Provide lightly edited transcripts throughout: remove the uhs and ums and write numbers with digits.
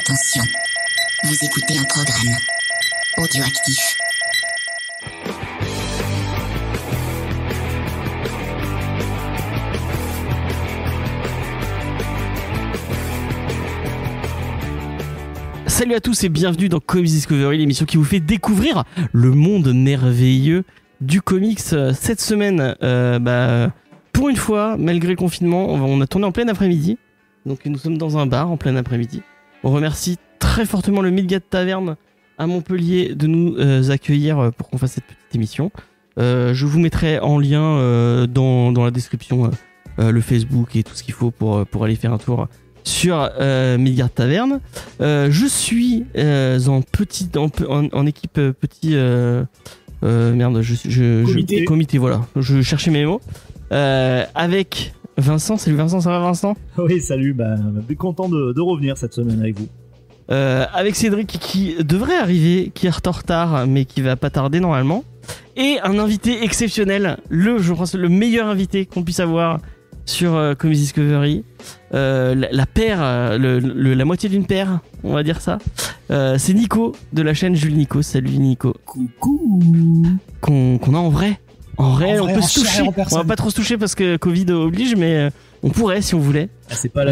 Attention, vous écoutez un programme audioactif. Salut à tous et bienvenue dans Comics Discovery, l'émission qui vous fait découvrir le monde merveilleux du comics. Cette semaine, pour une fois, malgré le confinement, on a tourné en plein après-midi. Donc nous sommes dans un bar en plein après-midi. On remercie très fortement le Midgard Taverne à Montpellier de nous accueillir pour qu'on fasse cette petite émission. Je vous mettrai en lien dans la description le Facebook et tout ce qu'il faut pour aller faire un tour sur Midgard Taverne. Je suis en équipe petit comité, voilà. Je cherchais mes mots. Avec Vincent. Salut Vincent, ça va Vincent ? Oui, salut, content de revenir cette semaine avec vous. Avec Cédric qui devrait arriver, qui est en retard, mais qui va pas tarder normalement. Et un invité exceptionnel, je pense le meilleur invité qu'on puisse avoir sur Comics Discovery. La paire, la moitié d'une paire, on va dire ça. C'est Nico de la chaîne Jules Nico. Salut Nico. Coucou. Qu'on a en vrai. En vrai, on peut se toucher. On va pas trop se toucher parce que Covid oblige, mais on pourrait si on voulait. C'est pas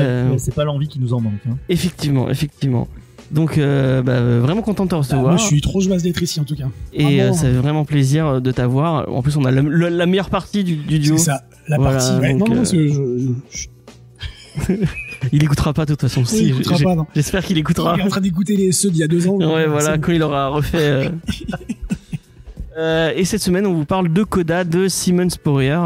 l'envie qui nous en manque. Hein. Effectivement. Donc vraiment content de te recevoir. Moi je suis trop joyeuse d'être ici en tout cas. Et ça fait vraiment plaisir de t'avoir. En plus on a la meilleure partie du duo. C'est ça, la partie. Ouais. Donc, non, parce que il écoutera pas de toute façon. Il écoutera pas, non. J'espère qu'il écoutera. Il est en train d'écouter ceux d'il y a 2 ans. Ouais, voilà, quand il aura refait. Et cette semaine, on vous parle de Coda, de Simon Spurrier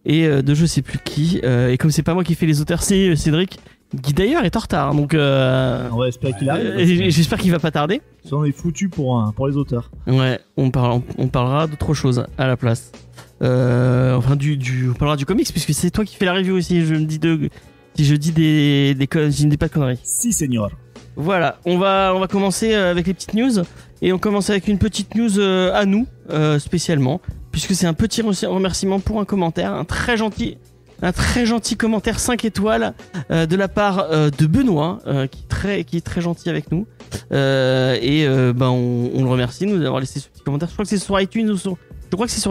et de je sais plus qui. Et comme c'est pas moi qui fais les auteurs, c'est Cédric, qui d'ailleurs est en retard. Donc, on va espérer qu'il arrive. J'espère qu'il va pas tarder. Ça, on est foutu pour les auteurs. Ouais, on parlera d'autre chose à la place. On parlera du comics, puisque c'est toi qui fais la review aussi. Je dis des je ne dis pas de conneries. Si, senior. Voilà, on va commencer avec les petites news. Et on commence avec une petite news à nous, spécialement, puisque c'est un petit remerciement pour un commentaire, un très gentil commentaire 5 étoiles de la part de Benoît, qui est très gentil avec nous. On le remercie de nous avoir laissé ce petit commentaire. Je crois que c'est sur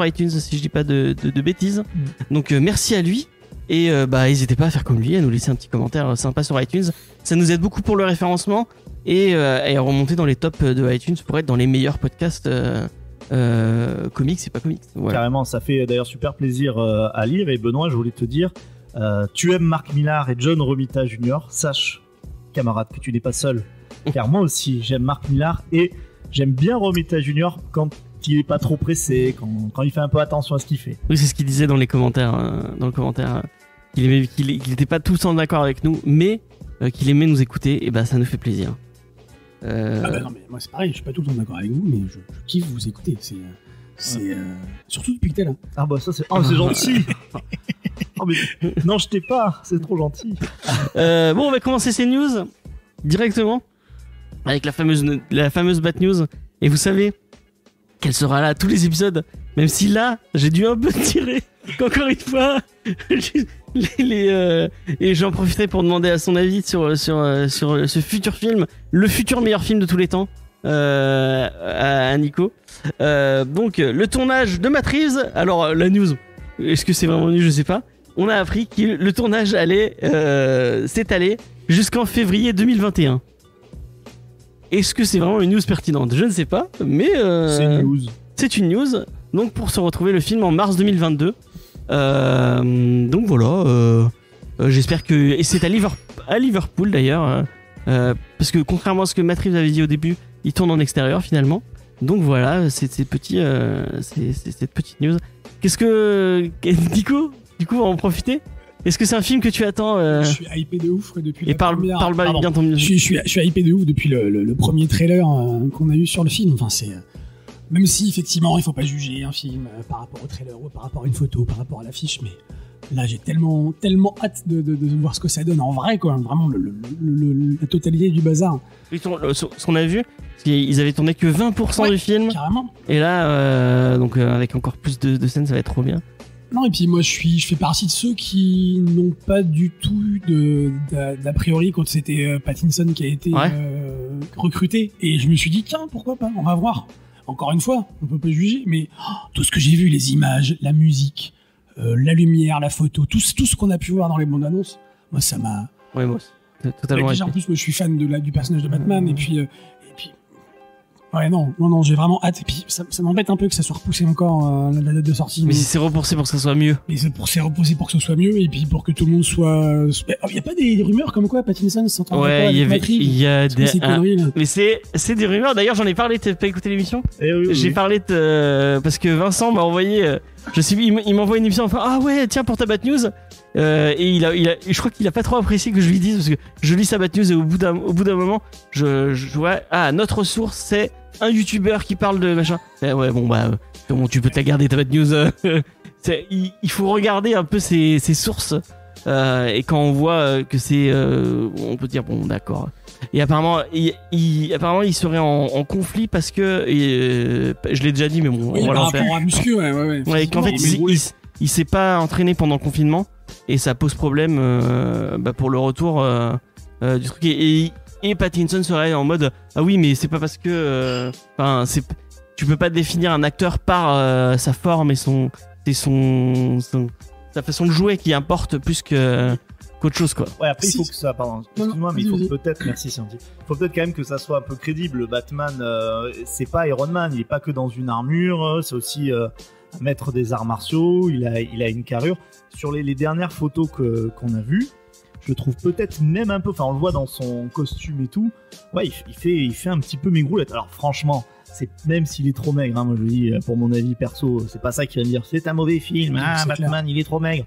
iTunes si je dis pas de bêtises. Donc merci à lui. Et n'hésitez pas à faire comme lui, à nous laisser un petit commentaire sympa sur iTunes. Ça nous aide beaucoup pour le référencement et à remonter dans les tops de iTunes pour être dans les meilleurs podcasts comics et pas comics. Voilà. Carrément, ça fait d'ailleurs super plaisir à lire. Et Benoît, je voulais te dire, tu aimes Mark Millar et John Romita Jr. Sache, camarade, que tu n'es pas seul. Car moi aussi, j'aime Mark Millar et j'aime bien Romita Jr. quand il est pas trop pressé, quand il fait un peu attention à ce qu'il fait. Oui, c'est ce qu'il disait dans les commentaires, qu'il était pas tout le temps d'accord avec nous, mais qu'il aimait nous écouter, et ça nous fait plaisir. Non mais moi c'est pareil, je suis pas tout le temps d'accord avec vous, mais je kiffe vous écouter. C'est surtout depuis que t'es là. Ah bah ça c'est gentil. Non, je t'ai pas, c'est trop gentil. On va commencer ces news directement avec la fameuse Bat News, et vous savez qu'elle sera là à tous les épisodes, même si là j'ai dû un peu tirer encore une fois. Et j'en profiterai pour demander à son avis sur ce futur film, le futur meilleur film de tous les temps, à Nico. Donc le tournage de Matt Reeves. Alors la news, est-ce que c'est vraiment news, je sais pas. On a appris que le tournage allait s'étaler jusqu'en février 2021. Est-ce que c'est vraiment une news pertinente ? Je ne sais pas, mais c'est une news. Donc pour se retrouver le film en mars 2022. Donc voilà, j'espère que... Et c'est à Liverpool d'ailleurs, parce que contrairement à ce que Matt Reeves avait dit au début, il tourne en extérieur finalement. Donc voilà, c'est cette petite news. Qu'est-ce que... Nico, du coup, on va en profiter. Est-ce que c'est un film que tu attends Je suis hypé de ouf depuis la première... Parle bien ton mieux. Je suis hypé de ouf depuis le premier trailer qu'on a eu sur le film. Enfin, c'est... Même si, effectivement, il faut pas juger un film par rapport au trailer ou par rapport à une photo, par rapport à l'affiche, mais là, j'ai tellement hâte de voir ce que ça donne en vrai, quoi. Vraiment, la totalité du bazar. Oui, ce qu'on a vu, ils avaient tourné que 20% du film. Carrément. Et là, avec encore plus de scènes, ça va être trop bien. Non, et puis moi je fais partie de ceux qui n'ont pas du tout d'a priori quand c'était Pattinson qui a été recruté. Et je me suis dit, tiens, pourquoi pas, on va voir. Encore une fois, on peut pas juger, mais tout ce que j'ai vu, les images, la musique, la lumière, la photo, tout ce qu'on a pu voir dans les bandes annonces, moi ça m'a... Ouais, moi, c'est totalement. Déjà, en plus, moi je suis fan du personnage de Batman, et puis... Ouais, non, j'ai vraiment hâte. Et puis, ça m'embête un peu que ça soit repoussé encore, la date de sortie. Mais c'est repoussé pour que ça soit mieux. Mais c'est repoussé pour que ce soit mieux, et puis pour que tout le monde soit... Il y a pas des rumeurs comme quoi Pattinson s'entendrait pas avec Matt Reeves? Il y a des... Ces conneries, là. Mais c'est des rumeurs. D'ailleurs, j'en ai parlé, t'as pas écouté l'émission? Oui. J'ai parlé parce que Vincent m'a envoyé... il m'envoie une émission, enfin, ah ouais, tiens, pour ta Bat News. Et je crois qu'il a pas trop apprécié que je lui dise, parce que je lis sa Bat News et au bout d'un moment, je vois, notre source, c'est un youtubeur qui parle de machin. Ouais, bon, tu peux te la garder ta Bat News. Il faut regarder un peu ses sources. Et quand on voit que c'est, on peut dire, bon, d'accord. Et apparemment, il serait en conflit parce que, je l'ai déjà dit, mais bon, oui, on va par l'en faire. rapport à Muscu, ouais. Qu'en fait, il s'est pas entraîné pendant le confinement et ça pose problème pour le retour du truc. Et Pattinson serait en mode, ah oui, mais c'est pas parce que, tu peux pas définir un acteur par sa forme et sa façon de jouer qui importe plus qu'autre chose, quoi. Ouais, après, il faut que ça, pardon, excuse-moi, mais il faut peut-être, merci Sandy, il faut peut-être quand même que ça soit un peu crédible. Le Batman, c'est pas Iron Man, il est pas que dans une armure, c'est aussi un maître des arts martiaux, il a une carrure. Sur les dernières photos qu'on a vues, je trouve peut-être même un peu, enfin on le voit dans son costume et tout, ouais, il fait un petit peu maigroulet. Alors franchement, même s'il est trop maigre, hein, moi je dis, pour mon avis perso, c'est pas ça qui va me dire c'est un mauvais film, Batman clair. Il est trop maigre.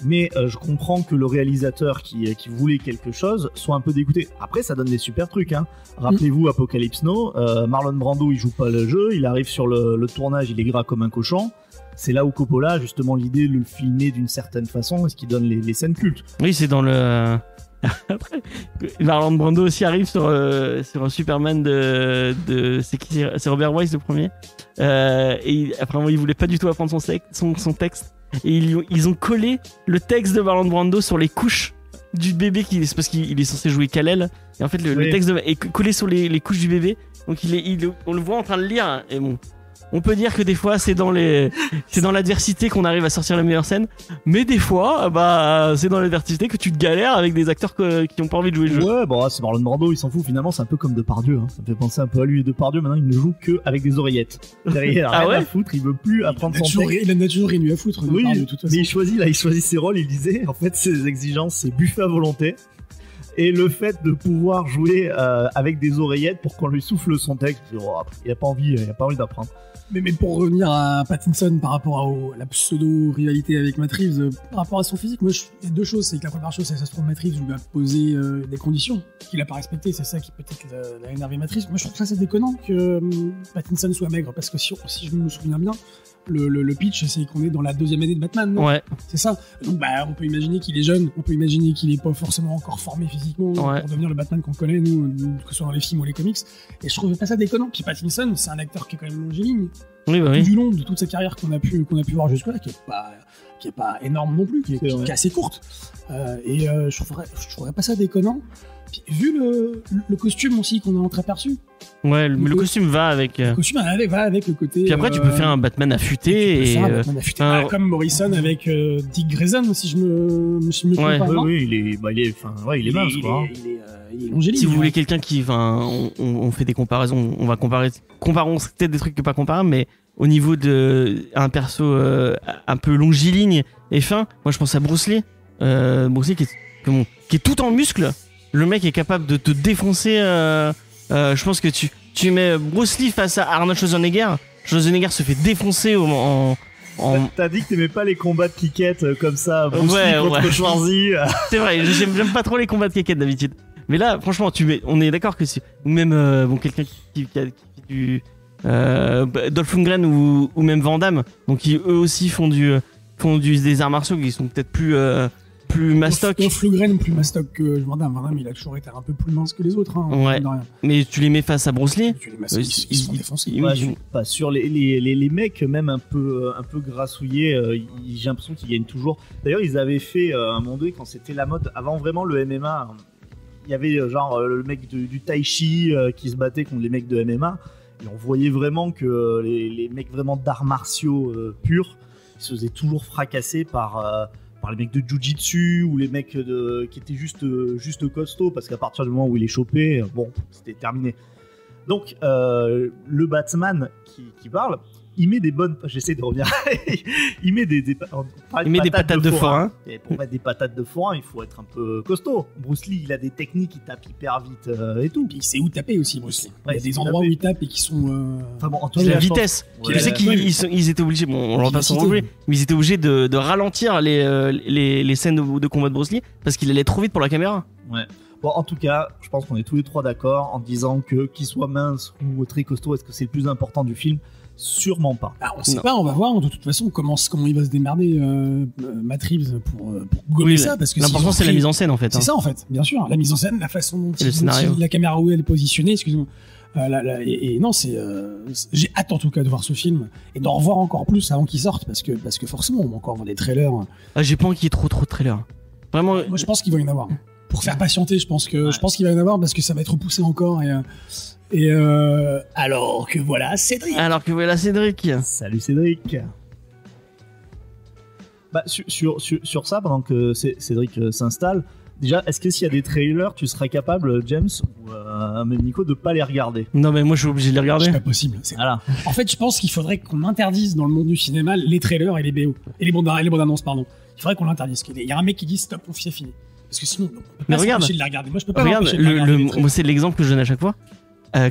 Mais je comprends que le réalisateur qui voulait quelque chose soit un peu dégoûté. Après, ça donne des super trucs, hein. Rappelez-vous Apocalypse Now, Marlon Brando, il joue pas le jeu, il arrive sur le tournage, il est gras comme un cochon. C'est là où Coppola, justement, l'idée de le filmer d'une certaine façon, est ce qui donne les scènes cultes. Oui, c'est dans le... Après, Marlon Brando aussi arrive sur un Superman c'est Robert Wise le premier. Et après, il voulait pas du tout apprendre son texte. Et ils ont collé le texte de Marlon Brando sur les couches du bébé, c'est parce qu'il est censé jouer Kal-El. Et en fait, le texte est collé sur les couches du bébé. Donc on le voit en train de lire. Et bon, on peut dire que des fois c'est dans l'adversité qu'on arrive à sortir la meilleure scène, mais des fois c'est dans l'adversité que tu te galères avec des acteurs qui ont pas envie de jouer le jeu. Ouais, bon, c'est Marlon Brando, il s'en fout, finalement c'est un peu comme Depardieu, hein. Ça me fait penser un peu à lui. Et Depardieu maintenant il ne joue que avec des oreillettes. Derrière, rien à foutre, il veut plus apprendre son texte. Il a toujours rien eu à foutre. Oui, de toute façon. Mais il choisit ses rôles, il disait en fait ses exigences c'est buffet à volonté. Et le fait de pouvoir jouer avec des oreillettes pour qu'on lui souffle son texte, il a pas envie d'apprendre. Mais pour revenir à Pattinson par rapport à la pseudo-rivalité avec Matt Reeves, par rapport à son physique, moi, il y a deux choses. C'est que la première chose, c'est que ça se trouve, Matt Reeves lui a posé des conditions qu'il a pas respectées. C'est ça qui peut-être l'a énervé Matt Reeves. Moi, je trouve que ça, c'est déconnant que Pattinson soit maigre. Parce que si je me souviens bien, le pitch, c'est qu'on est dans la deuxième année de Batman, non? Ouais. C'est ça. Donc, on peut imaginer qu'il est jeune, on peut imaginer qu'il est pas forcément encore formé physiquement pour devenir le Batman qu'on connaît, nous, que ce soit dans les films ou les comics. Et je trouve pas ça déconnant. Puis Pattinson, c'est un acteur qui est quand même longiligne. Oui, Tout du long de toute sa carrière qu'on a pu voir jusque-là, qui est pas énorme non plus, qui est assez courte. Je trouverais pas ça déconnant. Puis, vu le costume aussi qu'on a entreaperçu. Ouais, le costume va avec. Le costume va avec le côté. Puis après, tu peux faire un Batman affûté comme Morrison avec Dick Grayson, si je me trompe pas. Oui, il est mince, quoi. Il est longiligne. Si vous voulez quelqu'un qui, on fait des comparaisons, comparons peut-être des trucs que pas comparables, mais au niveau de un perso un peu longiligne et fin, moi je pense à Bruce Lee. Bruce Lee qui est tout en muscles. Le mec est capable de te défoncer. Je pense que tu mets Bruce Lee face à Arnold Schwarzenegger. Schwarzenegger se fait défoncer T'as dit que t'aimais pas les combats de kickette comme ça, Bruce Lee contre Schwarzy. C'est vrai, j'aime pas trop les combats de kickette d'habitude. Mais là, franchement, on est d'accord que ou même quelqu'un qui fait du Dolph Lundgren ou même Van Damme, donc qui eux aussi font des arts martiaux qui sont peut-être plus mastoc. Dolph Lundgren plus mastoc que Van Damme. Van Damme, il a toujours été un peu plus mince que les autres. Hein, ouais. Mais tu les mets face à Bruce Lee. Ils sont défoncés. Ouais, sur les mecs même un peu grassouillés, j'ai l'impression qu'ils gagnent toujours. D'ailleurs, ils avaient fait à un moment donné quand c'était la mode avant vraiment le MMA. il y avait genre le mec du Tai Chi qui se battait contre les mecs de MMA. Et on voyait vraiment que les mecs vraiment d'arts martiaux purs, ils se faisaient toujours fracasser par les mecs de Jiu-Jitsu ou les mecs qui étaient juste costauds, parce qu'à partir du moment où il est chopé, bon, c'était terminé. Donc, le Batman qui parle, il met des bonnes... J'essaie de revenir. Il met des patates de forain. Et pour mettre des patates de forain, il faut être un peu costaud. Bruce Lee, il a des techniques, il tape hyper vite et tout. Puis il sait où taper aussi, Bruce Lee. Ouais, il y a des endroits où il tape et qui sont... Enfin bon, en tout C'est cas, la je pense- vitesse. Ouais. Je sais qu'ils étaient obligés, bon, on l'entend sans Vivacité. oublier, mais ils étaient obligés de ralentir les scènes de combat de Bruce Lee parce qu'il allait trop vite pour la caméra. Bon, en tout cas, je pense qu'on est tous les trois d'accord en disant que qu'il soit mince ou très costaud, est-ce que c'est le plus important du film? Sûrement pas. Ah, on sait Non. pas, on va voir de toute façon comment il va se démerder Matt Reeves pour gommer Oui, ça, parce que l'important c'est la mise en scène en fait. C'est ça en fait, bien sûr, la mise en scène, la façon dont Et le scénario. la caméra où elle est positionnée, excuse-moi. Et non, j'ai hâte en tout cas de voir ce film et d'en revoir encore plus avant qu'il sorte, parce que forcément on va encore voir des trailers. Ah, j'ai pas envie qu'il y ait trop de trailers. Vraiment. Moi je pense qu'il va y en avoir. Pour faire patienter, je pense qu'il va y en avoir parce que ça va être repoussé encore et alors que voilà Cédric. Alors que voilà Cédric. Salut Cédric. Bah, sur ça, pendant que Cédric s'installe, déjà, est-ce que s'il y a des trailers, tu serais capable, James ou même Nico, de pas les regarder? Non mais moi je suis obligé de les regarder. C'est pas possible. Voilà. En fait, je pense qu'il faudrait qu'on interdise dans le monde du cinéma les trailers et les BO et les bandes annonces, pardon. Il faudrait qu'on l'interdise. Il y a un mec qui dit stop, on c'est fini. Parce que sinon, on peut Mais pas regarde. s'empêcher de les regarder. Moi, je peux pas Regarde, m'empêcher de les regarder, les trailers. moi c'est l'exemple que je donne à chaque fois.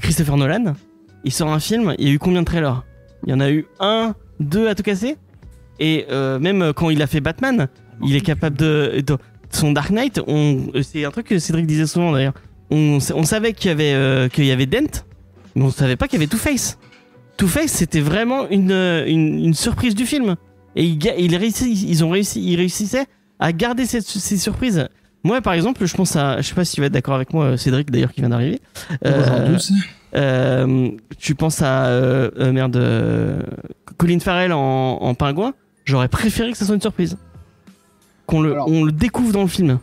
Christopher Nolan, il sort un film, il y a eu combien de trailers? Il y en a eu 1, 2 à tout casser. Et même quand il a fait Batman, il est capable de son Dark Knight. C'est un truc que Cédric disait souvent d'ailleurs. On savait qu'il y avait Dent, mais on savait pas qu'il y avait Two-Face. Two-Face, c'était vraiment une surprise du film. Et il réussissait à garder ces surprises. Moi, par exemple, je sais pas si tu vas être d'accord avec moi, Cédric, d'ailleurs, qui vient d'arriver. Tu penses à Colin Farrell en pingouin. J'aurais préféré que ça soit une surprise. On le découvre dans le film.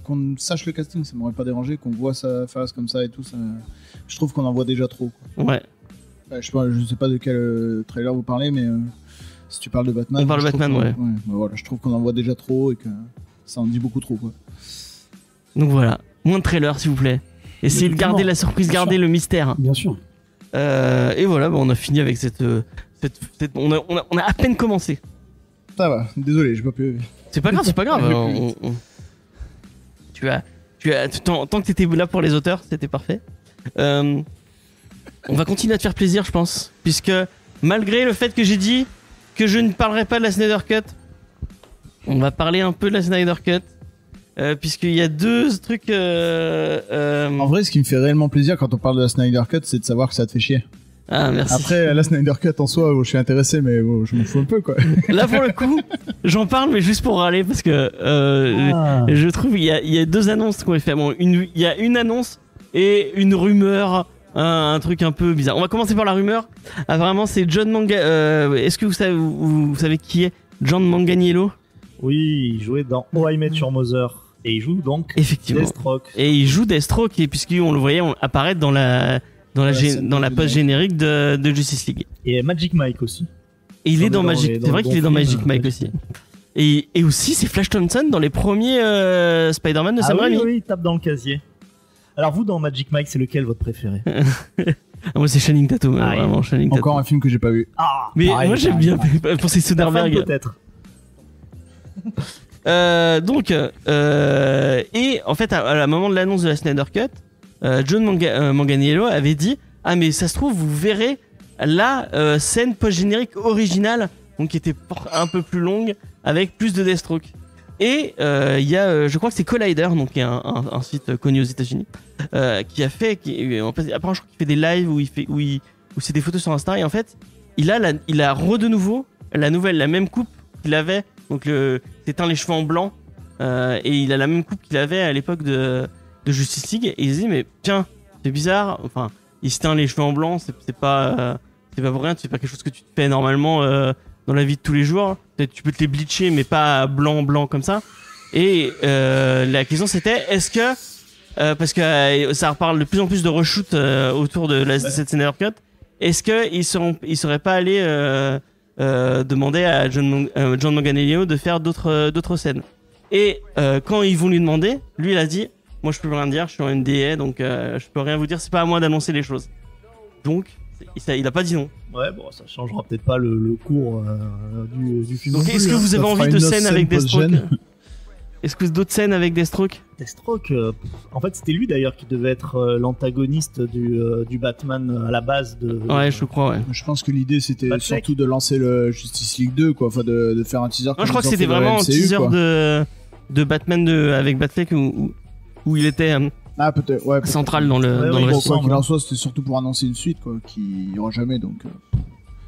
Qu'on sache le casting, ça m'aurait pas dérangé. Qu'on voit sa face comme ça et tout. Je trouve qu'on en voit déjà trop, quoi. Ouais. Je sais pas de quel trailer vous parlez, mais si tu parles de Batman. On parle de je trouve Batman, bah voilà, je trouve qu'on en voit déjà trop et que ça en dit beaucoup trop, quoi. Donc voilà, moins de trailers s'il vous plaît. Essayez de garder la surprise, garder le mystère. Bien sûr. Et voilà, on a fini avec on a à peine commencé. Ça va, désolé, j'ai pas pu. C'est pas grave, c'est pas grave. Tant que t'étais là pour les auteurs, c'était parfait. On va continuer à te faire plaisir, je pense, puisque malgré le fait que j'ai dit que je ne parlerai pas de la Snyder Cut, on va parler un peu de la Snyder Cut, puisqu'il y a deux trucs. En vrai, ce qui me fait réellement plaisir quand on parle de la Snyder Cut, c'est de savoir que ça te fait chier. Ah, merci. Après, la Snyder Cut en soi, je suis intéressé, mais je m'en fous un peu, quoi. Là, pour le coup, j'en parle, mais juste pour râler, parce que je trouve il y a deux annonces qu'on a fait. Bon, il y a une annonce et une rumeur, un truc un peu bizarre. On va commencer par la rumeur. Apparemment, c'est John est-ce que vous savez qui est John Manganiello? Oui, il jouait dans Oh I Met Your Mother. Et il joue donc Effectivement. Deathstroke. Et il joue Deathstroke, et puisqu'on le voyait apparaître dans la post-générique de Justice League. Et Magic Mike aussi. Et il est dans Dans Magic. les- C'est vrai dans qu'il est le dans bon Magic film, Mike aussi. Et aussi, c'est Flash Thompson dans les premiers Spider-Man de Sam Ah Raimi. oui, il tape dans le casier. Alors vous, dans Magic Mike, c'est lequel votre préféré? Ah, moi, c'est Channing Tatum, Ah, vraiment Channing Tatum. Encore un film que j'ai pas vu. Ah, Mais pareil, moi, j'aime bien penser ta femme Soderbergh. peut-être. Et en fait, à la moment de l'annonce de la Snyder Cut, John Manganiello avait dit: ah, mais ça se trouve, vous verrez la scène post-générique originale, donc qui était un peu plus longue, avec plus de Deathstroke. Et il y a, je crois que c'est Collider, donc qui est un site connu aux États-Unis, qui a fait, après je crois qu'il fait des lives où c'est des photos sur Insta, et en fait, il a de nouveau la même coupe qu'il avait, donc c'est teint les cheveux en blanc, et il a la même coupe qu'il avait à l'époque de Justice League, et il se dit mais tiens, c'est bizarre, enfin, il se teint les cheveux en blanc, c'est pas pour rien, c'est pas quelque chose que tu te fais normalement dans la vie de tous les jours. Peut-être tu peux te les bleacher, mais pas blanc comme ça. Et la question c'était, est-ce que parce que ça reparle de plus en plus de reshoot autour de cette Snyder Cut. Est-ce qu'ils seraient pas allés demander à John Manganiello de faire d'autres scènes? Et quand ils vont lui demander, lui il a dit moi je peux rien dire, je suis en NDA donc je peux rien vous dire, c'est pas à moi d'annoncer les choses. Donc il a pas dit non. Ouais, bon, ça changera peut-être pas le cours du film. Donc est-ce que vous avez envie de scènes avec Deathstroke? Est-ce que d'autres scènes avec Deathstroke? Deathstroke, en fait, c'était lui d'ailleurs qui devait être l'antagoniste du Batman à la base de. Ouais, je crois, ouais. Je pense que l'idée c'était Batfleck. surtout de lancer le Justice League 2, quoi. Enfin, de faire un teaser. Non, je crois que c'était vraiment un teaser de Batman avec Batfleck où il était Ah, peut-être, ouais. central dans le Bon, récit. quoi qu'il en soit, c'était surtout pour annoncer une suite, quoi, qui y aura jamais. Donc,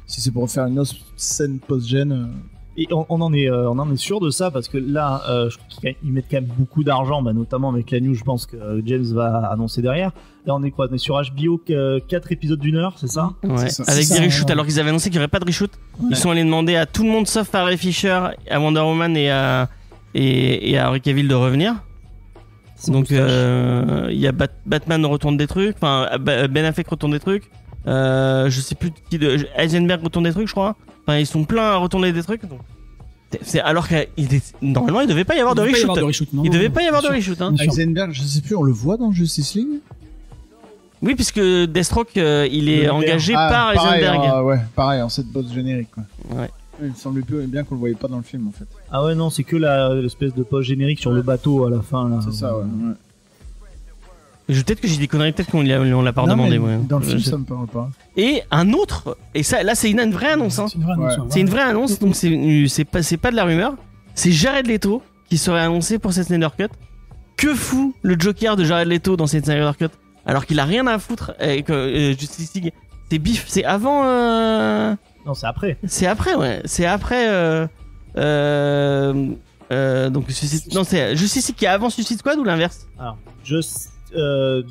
si c'est pour faire une autre scène post-gen. Et on en est sûr de ça parce que là, je crois qu'ils mettent quand même beaucoup d'argent, notamment avec la news, je pense que James va annoncer derrière. Là, on est quoi? On est sur HBO, 4 épisodes d'une heure, c'est ça? Ouais, C'est ça. avec C'est des ça, reshoots, ouais. alors qu'ils avaient annoncé qu'il n'y aurait pas de reshoot. Ils sont allés demander à tout le monde sauf à Ray Fisher, à Wonder Woman et à Henry Cavill de revenir. Donc il y a Batman retourne des trucs, enfin Ben Affleck retourne des trucs. Je sais plus qui Heisenberg retourne des trucs, je crois. Enfin, ils sont pleins à retourner des trucs. Donc. Alors que normalement il devait pas y avoir de reshoot. Il devait pas y avoir de reshoot. Hein. Heisenberg, je sais plus, on le voit dans Justice League? Oui, puisque Deathstroke il est engagé par pareil, Heisenberg. ouais, pareil, en cette boss générique, quoi. Ouais. Il me semblait bien qu'on le voyait pas dans le film, en fait. Ah ouais, non, c'est que l'espèce de post générique sur le bateau à la fin, là. C'est ça, ouais. Peut-être que j'ai des conneries, peut-être qu'on l'a pas Non, demandé. mais Ouais. dans le film, ça me parle pas. Et un autre, et ça, là c'est une vraie annonce. Hein. C'est une vraie annonce. Ouais. ouais. C'est une vraie annonce, donc c'est pas de la rumeur. C'est Jared Leto qui serait annoncé pour cette Snyder Cut. Que fout le Joker de Jared Leto dans cette Snyder Cut alors qu'il a rien à foutre et que Justice League, c'est bif, c'est avant. Non, c'est après. C'est après, ouais. C'est après. Donc c'est Justice League qui est avant Suicide Squad ou l'inverse? Alors,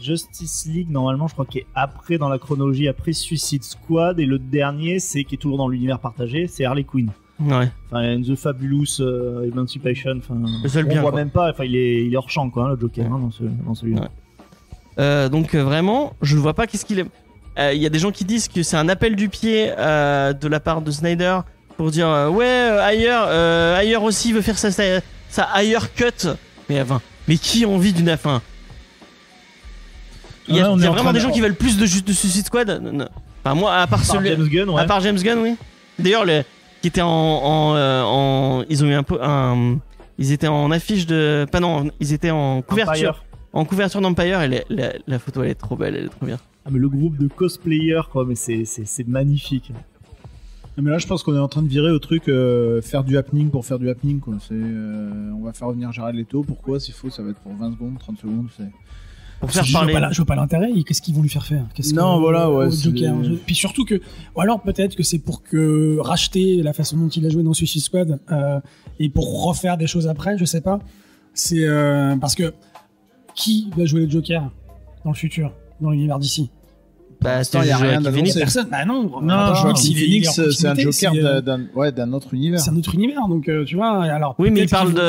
Justice League, normalement, je crois qu'il est après dans la chronologie, après Suicide Squad, et le dernier, c'est qui est toujours dans l'univers partagé, c'est Harley Quinn. Ouais. Enfin, The Fabulous Emancipation. Enfin, Le seul on bien, voit quoi. même pas. Enfin, il est hors champ, quoi, hein, le Joker, hein, dans celui-là. Ouais. Donc vraiment, je ne vois pas qu'est-ce qu'il est. Il y a des gens qui disent que c'est un appel du pied de la part de Snyder pour dire ailleurs aussi veut faire sa ailleurs cut. Mais qui a envie d'une fin? Il y a, Ouais, on il y a est en vraiment train des de- gens qui veulent plus de Suicide Squad. Non. Enfin moi, à part celui, James Gunn, ouais. à part James Gunn, oui. D'ailleurs, qui était ils ont eu ils étaient en affiche de, pas non, ils étaient en couverture. Empire. En couverture d'Empire, et la photo elle est trop belle, elle est trop bien. Ah, mais le groupe de cosplayers, quoi, mais c'est magnifique. Mais là, je pense qu'on est en train de virer au truc faire du happening pour faire du happening, quoi. C'est, on va faire revenir Jared Leto. Pourquoi? S'il faut, ça va être pour 20 secondes, 30 secondes. C'est... Pour faire Je parler. vois pas l'intérêt. Qu'est-ce qu'ils vont lui faire faire? Non, voilà, ouais, au c'est- Joker. Puis surtout que, ou alors peut-être que c'est pour que racheter la façon dont il a joué dans Suicide Squad et pour refaire des choses après, je sais pas. C'est parce que qui va jouer le Joker dans le futur, dans l'univers d'ici? Bah, l'instant, y a rien d'annoncé. Personne. Bah non. Non, Joaquin Phoenix, c'est un Joker d'un autre univers. C'est un autre univers, donc tu vois. Alors. Oui, mais il peut-être parle qu'ils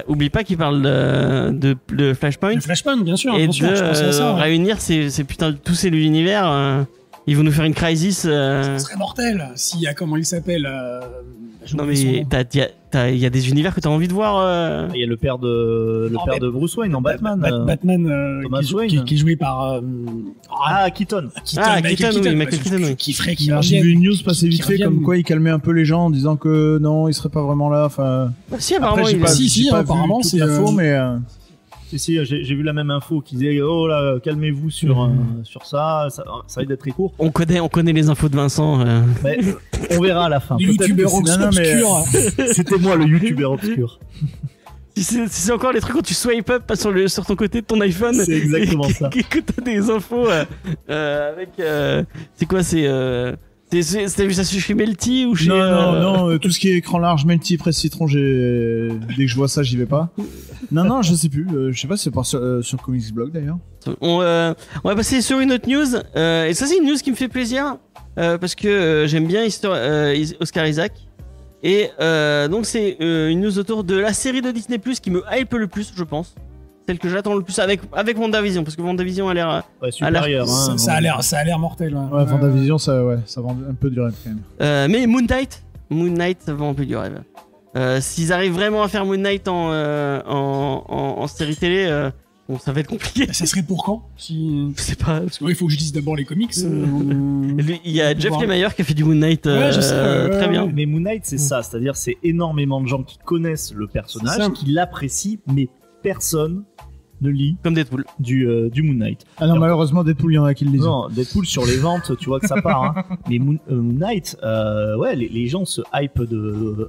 vont- oublie pas qu'il parle de Flashpoint Le Flashpoint, bien sûr. et bien sûr, je pensais à ça. de ouais. réunir ces putains de tous ces univers. Ils vont nous faire une crisis. Ce serait mortel s'il y a comment il s'appelle. j'ai Non oublié son mais nom. il y a des univers que t'as envie de voir. Il y a le père de mais- Bruce Wayne en Batman. Batman Thomas qui, Wayne. qui est joué par Keaton. Keaton, oui, Michael Keaton, oui. qui ferait qu'il J'ai revienne. vu une news passer qui vite fait revienne. comme quoi il calmait un peu les gens en disant que non, il serait pas vraiment là. Enfin, Bah, si apparemment après, j'ai il pas, est- Si, j'ai si, pas apparemment, vu toute c'est, l'info, mais Si, j'ai vu la même info qui disait oh là, calmez-vous sur ça va être très court. on connaît les infos de Vincent. Mais on verra à la fin. Le Peut-être youtubeur que c'est- non, mais- obscur. C'était moi le youtubeur obscur. Si c'est encore les trucs quand tu swipe up sur ton côté de ton iPhone. C'est exactement et ça. que t'as des infos avec. C'est quoi t'as vu ça chez Melty ou chez. non, tout ce qui est écran large, multi, presse citron, dès que je vois ça, j'y vais pas. Non, je sais plus. Je sais pas, c'est pas sur Comics Blog d'ailleurs. On va passer sur une autre news. Et ça, c'est une news qui me fait plaisir. Parce que j'aime bien Oscar Isaac. Et donc, c'est une news autour de la série de Disney Plus qui me hype le plus, je pense. celle que j'attends le plus avec WandaVision, parce que WandaVision a l'air. Ouais, supérieur. Ça, Hein, ça a l'air mortel. Ouais, Fantavision, ça vend un peu du rêve quand même. Mais Moon Knight, ça vend un peu du rêve. S'ils arrivent vraiment à faire Moon Knight en série télé, bon, ça va être compliqué. Ça serait pour quand si... Je sais pas. Parce qu'il faut que je dise d'abord les comics. Il y a Jeff Lemire qui a fait du Moon Knight Ouais, je sais, très bien. Mais Moon Knight, c'est ça, c'est-à-dire c'est énormément de gens qui connaissent le C'est personnage, ça. qui l'apprécient, mais personne ne lit Comme Deadpool. du Moon Knight. Ah non, malheureusement, Deadpool, il y en a qui le lisent. Non, Deadpool sur les ventes, tu vois que ça part. Hein. Mais Moon Knight, ouais, les gens se hype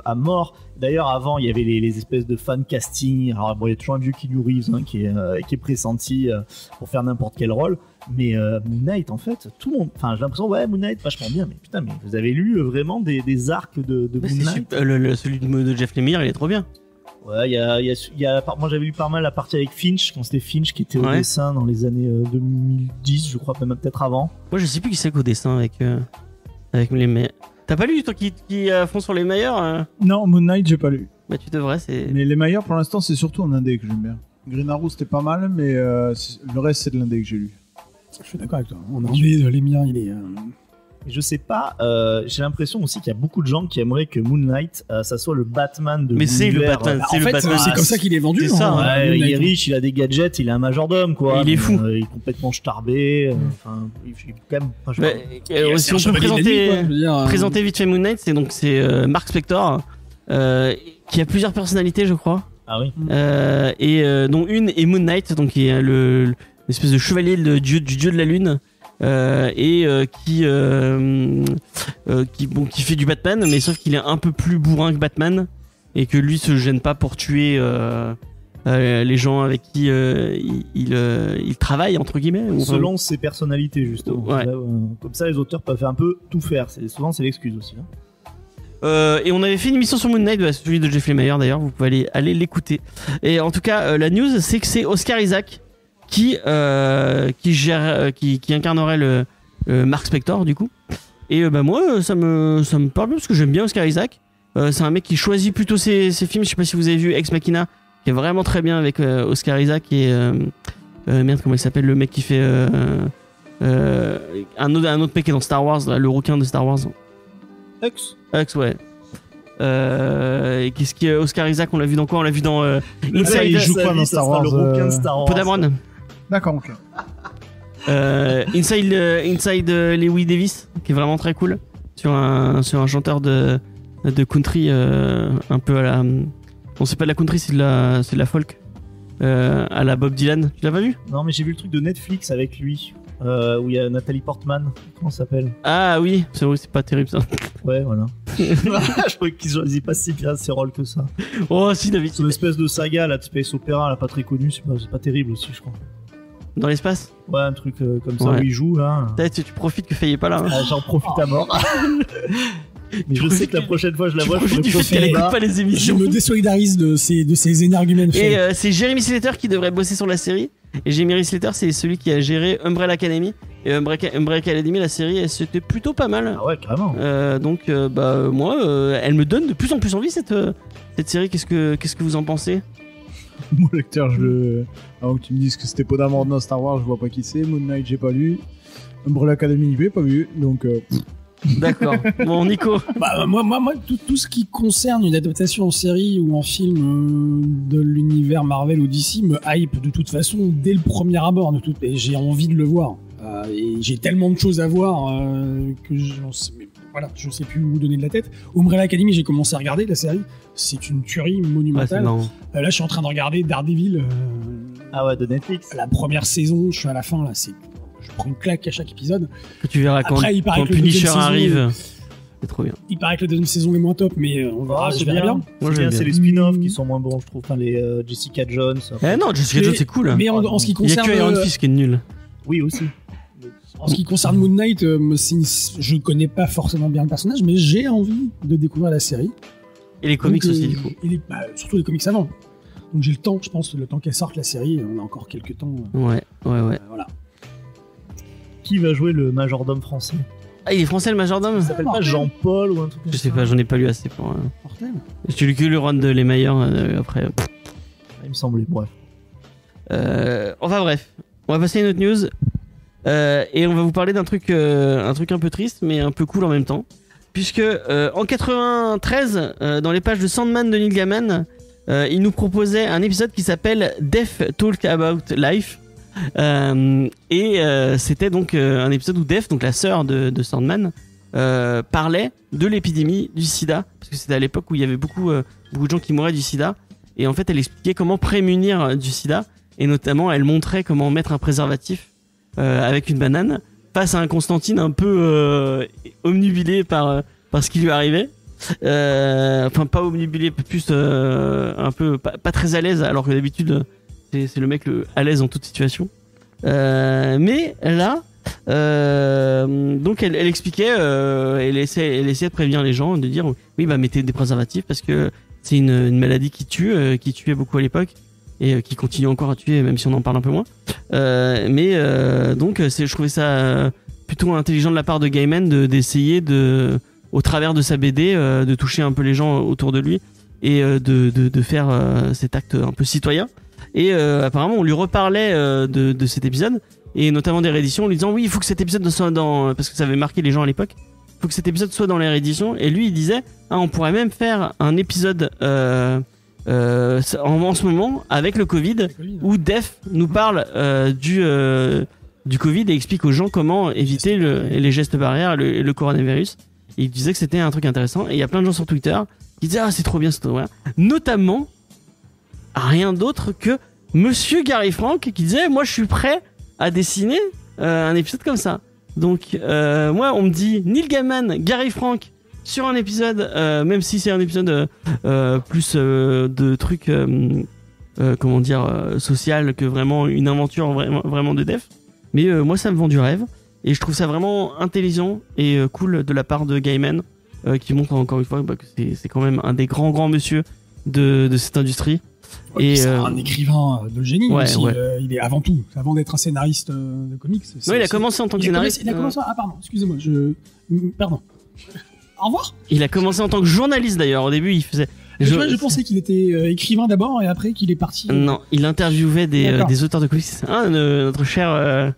à mort. D'ailleurs, avant, il y avait les espèces de fan casting. Alors, bon, il y a toujours un vieux Keanu Reeves hein, qui est pressenti pour faire n'importe quel rôle. Mais Moon Knight, en fait, tout le monde. Enfin, j'ai l'impression, ouais, Moon Knight, vachement bien. Mais putain, mais vous avez lu vraiment des arcs de Mais Moon c'est Knight? super. Celui de Jeff Lemire, il est trop bien. Ouais, il y a moi j'avais lu pas mal la partie avec Finch, quand c'était Finch qui était au Ouais. dessin dans les années 2010, je crois, même peut-être avant. Moi, je sais plus qui c'est qu'au dessin avec les meilleurs. T'as pas lu toi qui font sur les meilleurs Non, Moon Knight, j'ai pas lu. Bah, tu devrais, c'est. Mais les meilleurs, pour l'instant, c'est surtout en indé que j'aime bien. Green Arrow, c'était pas mal, mais le reste, c'est de l'indé que j'ai lu. Je suis d'accord avec toi. On a envie de l'émir, il est. Et je sais pas, j'ai l'impression aussi qu'il y a beaucoup de gens qui aimeraient que Moon Knight, ça soit le Batman de Mais c'est le l'univers. Batman. Bah, C'est en le fait, Batman. c'est comme ça qu'il est vendu. C'est ça, hein, Ouais, Moon il Knight. est riche, il a des gadgets, il est un majordome, quoi. Il est fou. Il est complètement starbé. Enfin, il est quand même. Enfin, je Bah, sais pas. si on peut chevalier de la nuit, présenter. quoi, je veux dire, Présenter vite fait Moon Knight, c'est Mark Spector, qui a plusieurs personnalités, je crois, Ah oui. dont une est Moon Knight, donc qui est l'espèce de chevalier du dieu de la lune, qui fait du Batman, mais sauf qu'il est un peu plus bourrin que Batman et que lui se gêne pas pour tuer les gens avec qui il travaille entre guillemets. ou enfin, Selon ses personnalités, justement. Ouais. Là, comme ça, les auteurs peuvent un peu tout faire. Souvent, c'est l'excuse aussi. Hein. Et on avait fait une émission sur Moon Knight, celui de Jeff Lemire d'ailleurs, vous pouvez aller l'écouter. Et en tout cas, la news, c'est que c'est Oscar Isaac qui incarnerait le Mark Spector du coup. Et bah moi, ça me parle bien parce que j'aime bien Oscar Isaac. C'est un mec qui choisit plutôt ses films. Je sais pas si vous avez vu Ex Machina, qui est vraiment très bien avec Oscar Isaac et merde, comment il s'appelle le mec qui fait un autre mec qui est dans Star Wars, là, le rouquin de Star Wars. Hux, ouais. Et qu'est-ce qui est Oscar Isaac, on l'a vu dans quoi? On l'a vu dans Inside. il joue quoi dans Ça Star sera Wars le rouquin de Star Wars. Podamron. D'accord, ok. Inside Lewis Davis, qui est vraiment très cool, sur un chanteur de country un peu à la. Bon, c'est pas de la country, c'est de la folk, à la Bob Dylan. Tu l'as pas vu? Non, mais j'ai vu le truc de Netflix avec lui, où il y a Nathalie Portman. Comment ça s'appelle? Ah oui, c'est pas terrible ça. Ouais, voilà. Je trouvais qu'ils choisissent pas si bien ses rôles que ça. Oh si, David. C'est une espèce de saga là, de space opéra, là, pas très connue, c'est pas terrible aussi, je crois. Dans l'espace. Ouais, un truc comme ça Ouais. où il joue là. Peut-être tu profites que Faye est pas là. Hein. Ah, j'en profite à mort. Mais je sais que la prochaine fois je la Tu vois, je profites du fait qu'elle écoute pas les Je émissions. me désolidarise de ces énergumènes. Et c'est Jeremy Slater qui devrait bosser sur la série. Et Jeremy Slater, c'est celui qui a géré Umbrella Academy. Et Umbrella Academy, la série, c'était plutôt pas mal. Ah ouais, carrément. Donc, moi, elle me donne de plus en plus envie cette série. Qu'est-ce que vous en pensez? Mon lecteur, avant que tu me dises que c'était Podamron dans Star Wars, je vois pas qui c'est. Moon Knight, j'ai pas lu. Umbrella Academy, j'ai pas vu. Donc, D'accord. Bon, Nico. Bah, moi tout ce qui concerne une adaptation en série ou en film de l'univers Marvel ou DC me hype de toute façon dès le premier abord. Et j'ai envie de le voir. Et j'ai tellement de choses à voir que je sais plus où donner de la tête. Umbrella Academy, j'ai commencé à regarder la série. C'est une tuerie Ouais, c'est monumentale. marrant. Là, je suis en train de regarder Daredevil. Ah ouais, de Netflix. La première saison, je suis à la fin là. Je prends une claque à chaque épisode. Que tu verras quand, Après, il paraît quand que le Punisher deuxième saison- arrive. C'est trop bien. Il paraît que la deuxième saison est moins top, mais on verra. Ah, je c'est verrai bien. bien. Moi, C'est j'aime bien, c'est bien. les spin-offs qui sont moins bons, je trouve. Enfin, les Jessica Jones. Eh non, Jessica Mais- Jones, c'est cool. Mais en ce qui Il y a concerne que Iron Fist qui est nul. Oui, aussi. En ce qui concerne Moon Knight, je connais pas forcément bien le personnage, mais j'ai envie de découvrir la série. Et les comics Donc, aussi, du coup. Surtout les comics avant. Donc j'ai le temps, je pense, le temps qu'elle sorte la série, on a encore quelques temps. Ouais. Voilà. Qui va jouer le majordome français? Ah, il est français le majordome? Il s'appelle pas Jean-Paul ou un truc comme Je ça? sais pas, j'en ai pas lu assez pour. Mortel. J'ai lu que le run de Les Meilleurs après. Il me semblait, bref. Enfin bref, on va passer à une autre news. Et on va vous parler d'un truc un peu triste, mais un peu cool en même temps. Puisque en 93, dans les pages de Sandman de Neil Gaiman, il nous proposait un épisode qui s'appelle Death Talk About Life. C'était donc un épisode où Death, donc la sœur de Sandman, parlait de l'épidémie du sida. Parce que c'était à l'époque où il y avait beaucoup de gens qui mouraient du sida. Et en fait, elle expliquait comment prémunir du sida. Et notamment, elle montrait comment mettre un préservatif avec une banane face à un Constantine un peu omnubilé par ce qui lui arrivait. Enfin, pas omnubilé, plus un peu pas très à l'aise, alors que d'habitude c'est le mec à l'aise en toute situation. Mais là, donc elle expliquait, elle essayait de prévenir les gens, de dire oui, bah mettez des préservatifs parce que c'est une maladie qui tuait beaucoup à l'époque. Et qui continue encore à tuer, même si on en parle un peu moins. Donc, je trouvais ça plutôt intelligent de la part de Gaiman d'essayer au travers de sa BD, de toucher un peu les gens autour de lui et de faire cet acte un peu citoyen. Et apparemment, on lui reparlait de cet épisode, et notamment des rééditions, en lui disant oui, il faut que cet épisode soit parce que ça avait marqué les gens à l'époque, il faut que cet épisode soit dans les rééditions. Et lui, il disait, on pourrait même faire un épisode en ce moment avec le Covid, où Def nous parle du Covid et explique aux gens comment éviter les gestes barrières, le coronavirus. Et il disait que c'était un truc intéressant, et il y a plein de gens sur Twitter qui disaient c'est trop bien, c'est trop bien. Notamment rien d'autre que Monsieur Gary Frank qui disait moi je suis prêt à dessiner un épisode comme ça. Donc moi on me dit Neil Gaiman, Gary Frank sur un épisode, même si c'est un épisode plus de trucs social que vraiment une aventure vraiment de Def. Mais moi ça me vend du rêve, et je trouve ça vraiment intelligent et cool de la part de Gaiman, qui montre encore une fois que c'est quand même un des grands monsieur de cette industrie. Ouais, et c'est un écrivain de génie aussi. Il est avant d'être un scénariste de comics. Il a commencé en tant que scénariste. Il a commencé. Ah pardon, excusez-moi, pardon. Au revoir. Il a commencé en tant que journaliste d'ailleurs. Au début, il faisait. Je pensais qu'il était écrivain d'abord et après qu'il est parti. Non, il interviewait des auteurs de comics. Notre cher.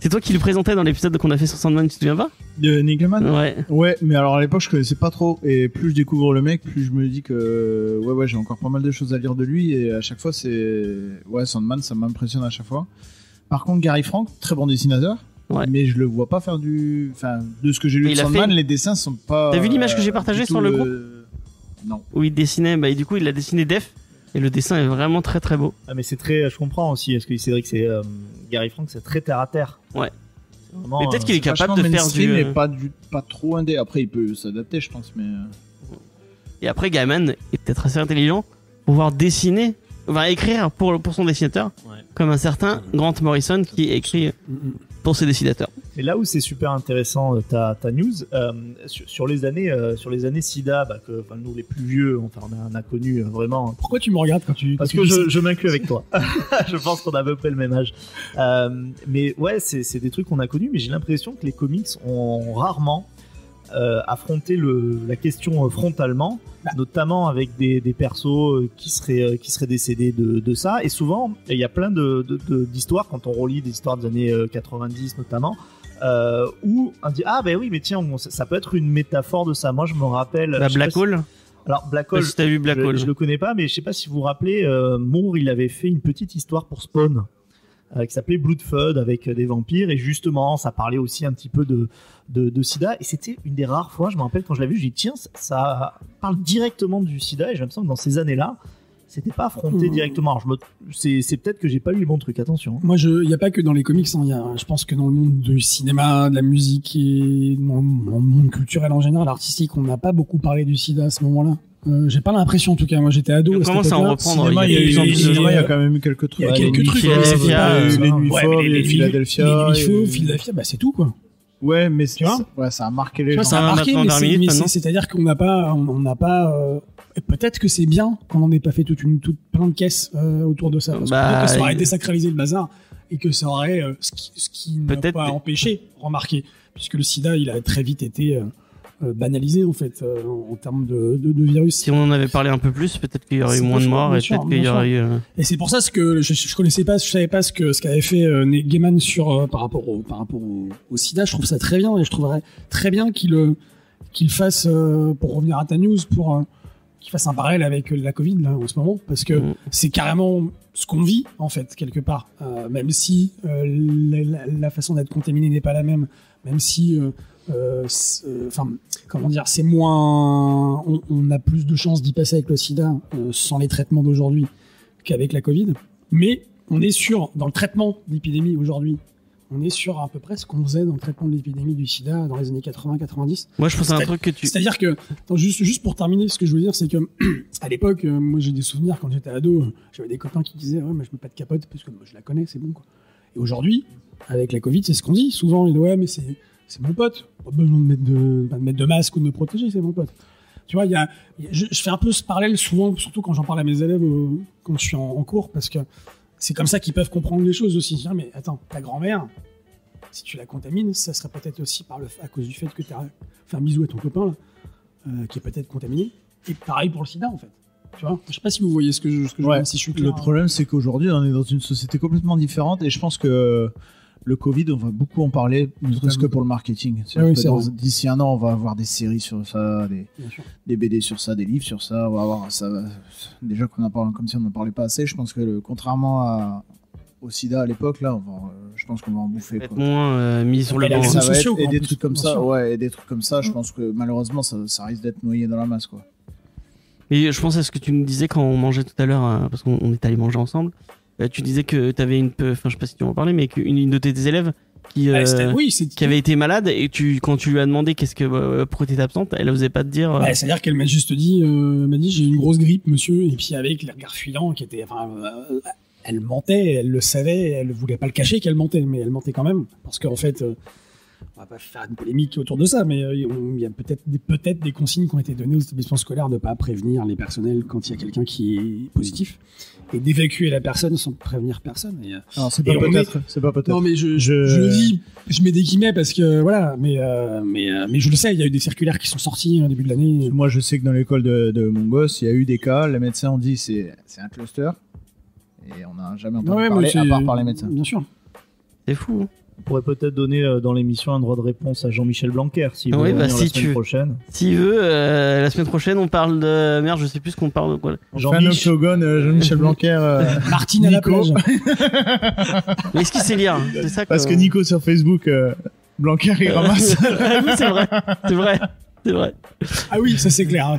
C'est toi qui le présentais dans l'épisode qu'on a fait sur Sandman, tu te souviens pas? De Neil Gaiman? Ouais. Ouais, mais alors à l'époque je connaissais pas trop, et plus je découvre le mec, plus je me dis que j'ai encore pas mal de choses à lire de lui, et à chaque fois Sandman ça m'impressionne à chaque fois. Par contre Gary Frank, très bon dessinateur. Ouais. Mais je le vois pas faire de ce que j'ai lu de Sandman, les dessins sont pas. T'as vu l'image que j'ai partagée sur le groupe? Non. Où il dessinait, et du coup il a dessiné Def, et le dessin est vraiment très très beau. Ah mais c'est très, je comprends aussi, parce que Cédric, c'est Gary Frank, c'est très terre à terre. Ouais. Vraiment, mais peut-être qu'il est capable de faire mais pas trop indé. Après il peut s'adapter, je pense, mais. Et après Gaiman est peut-être assez intelligent pour pouvoir dessiner, écrire pour son dessinateur, comme un certain Grant Morrison qui écrit pour ses dessinateurs. Et là où c'est super intéressant ta news, sur les années SIDA, que nous les plus vieux, on a connu vraiment. Pourquoi tu me regardes quand tu? Parce que je m'inclus avec toi. Je pense qu'on a à peu près le même âge. Mais ouais, c'est des trucs qu'on a connus, mais j'ai l'impression que les comics ont rarement affronté la question frontalement, notamment avec des persos qui seraient décédés de ça. Et souvent, il y a plein d'histoires, quand on relit des histoires des années 90 notamment, où on dit oui, mais tiens, ça peut être une métaphore de ça. Moi je me rappelle Black Hole. Alors Black Hole, si t'as vu Black Hole, je le connais pas, mais je sais pas si vous vous rappelez, Moore il avait fait une petite histoire pour Spawn qui s'appelait Bloodfeud, avec des vampires, et justement ça parlait aussi un petit peu de sida, et c'était une des rares fois, je me rappelle quand je l'avais vu, j'ai dit tiens, ça parle directement du sida, et j'ai l'impression que dans ces années-là c'était pas affronté directement. Alors c'est peut-être que j'ai pas lu les bons trucs, attention. Moi il y a pas que dans les comics, je pense que dans le monde du cinéma, de la musique et dans le monde culturel en général, artistique, on n'a pas beaucoup parlé du sida à ce moment-là. J'ai pas l'impression, en tout cas. Moi, j'étais ado. On commence à en reprendre. Il y a quand même eu quelques trucs. Il y a quelques trucs. Les Nuits Folles, les Philadelphia. Les Nuits Philadelphia, c'est tout, quoi. Ouais, mais ça a marqué les gens. Ça a marqué, mais c'est-à-dire qu'on n'a pas, peut-être que c'est bien qu'on n'en ait pas fait plein de caisses autour de ça. Parce que peut-être que ça aurait désacralisé le bazar, et que ça aurait, ce qui n'a pas empêché, remarquez, puisque le sida, il a très vite été banalisé en fait en termes de virus. Si on en avait parlé un peu plus, peut-être qu'il y aurait eu C'est moins de bien morts et sûr, peut-être qu'il y bien aurait eu. Et c'est pour ça que je connaissais pas, je savais pas ce qu'avait fait Gaiman sur par rapport au SIDA. Je trouve ça très bien et je trouverais très bien qu'il fasse pour revenir à ta news qu'il fasse un parallèle avec la Covid là en ce moment parce que c'est carrément ce qu'on vit en fait quelque part, même si la façon d'être contaminé n'est pas la même si enfin comment dire, c'est moins on a plus de chances d'y passer avec le sida sans les traitements d'aujourd'hui qu'avec la Covid, mais on est dans le traitement de l'épidémie aujourd'hui, on est sur à peu près ce qu'on faisait dans le traitement de l'épidémie du sida dans les années 80-90. Moi, je pense à un truc que tu. C'est-à-dire que, attends, juste pour terminer, ce que je veux dire, c'est que à l'époque, moi j'ai des souvenirs quand j'étais ado, j'avais des copains qui disaient ouais, mais je mets pas de capote parce que moi, je la connais, c'est bon quoi. Et aujourd'hui, avec la Covid, c'est ce qu'on dit souvent. Ils disent ouais, mais c'est mon pote, pas besoin de mettre de masque ou de me protéger, c'est mon pote. Tu vois, je fais un peu ce parallèle souvent, surtout quand j'en parle à mes élèves quand je suis en cours, parce que c'est comme ça qu'ils peuvent comprendre les choses aussi. Dire mais attends, ta grand-mère, si tu la contamines, ça serait peut-être aussi à cause du fait que tu as fait un bisou à ton copain là, qui est peut-être contaminé. Et pareil pour le sida en fait. Tu vois, je sais pas si vous voyez ce que je veux dire, si je suis clair. Le problème, c'est qu'aujourd'hui, on est dans une société complètement différente et je pense que le Covid, on va beaucoup en parler, ne serait-ce que pour le marketing. D'ici un an, on va avoir des séries sur ça, des BD sur ça, des livres sur ça. On va avoir ça. Déjà qu'on en parle comme si on n'en parlait pas assez. Je pense que contrairement au sida à l'époque, là, je pense qu'on va en bouffer. Peut-être moins mis sur le banc. Ça va être, et des trucs comme ça, et des trucs comme ça. Je pense que malheureusement, ça risque d'être noyé dans la masse, quoi. Et je pense à ce que tu nous disais quand on mangeait tout à l'heure, parce qu'on est allé manger ensemble. Tu disais que tu avais enfin je sais pas si tu en parlais, mais qu'une de tes élèves qui avait été malade et quand tu lui as demandé pourquoi t'étais absente, elle osait pas te dire. C'est-à-dire qu'elle m'a juste dit, j'ai une grosse grippe, monsieur, et puis avec les regards fuyants qui étaient, elle mentait, elle le savait, elle voulait pas le cacher qu'elle mentait, mais elle mentait quand même, parce qu'en fait, on va pas faire une polémique autour de ça, mais il y a peut-être des consignes qui ont été données aux établissements scolaires de pas prévenir les personnels quand il y a quelqu'un qui est positif et d'évacuer la personne sans prévenir personne. Alors c'est pas peut-être. Non mais je dis, je mets des guillemets parce que voilà, mais je le sais, il y a eu des circulaires qui sont sortis au début de l'année. Moi je sais que dans l'école de mon gosse, il y a eu des cas, les médecins ont dit c'est un cluster et on n'a jamais entendu parler à part par les médecins. Bien sûr. C'est fou. Hein. On pourrait peut-être donner dans l'émission un droit de réponse à Jean-Michel Blanquer s'il veut venir la semaine prochaine. S'il veut, la semaine prochaine, on parle de... Merde, je sais plus ce qu'on parle de quoi. Jean-Michel Blanquer, Martine à la plage. Mais est-ce qu'il sait lire? C'est ça Parce que Nico sur Facebook, Blanquer il ramasse. Oui, c'est vrai. Ah oui, ça c'est clair.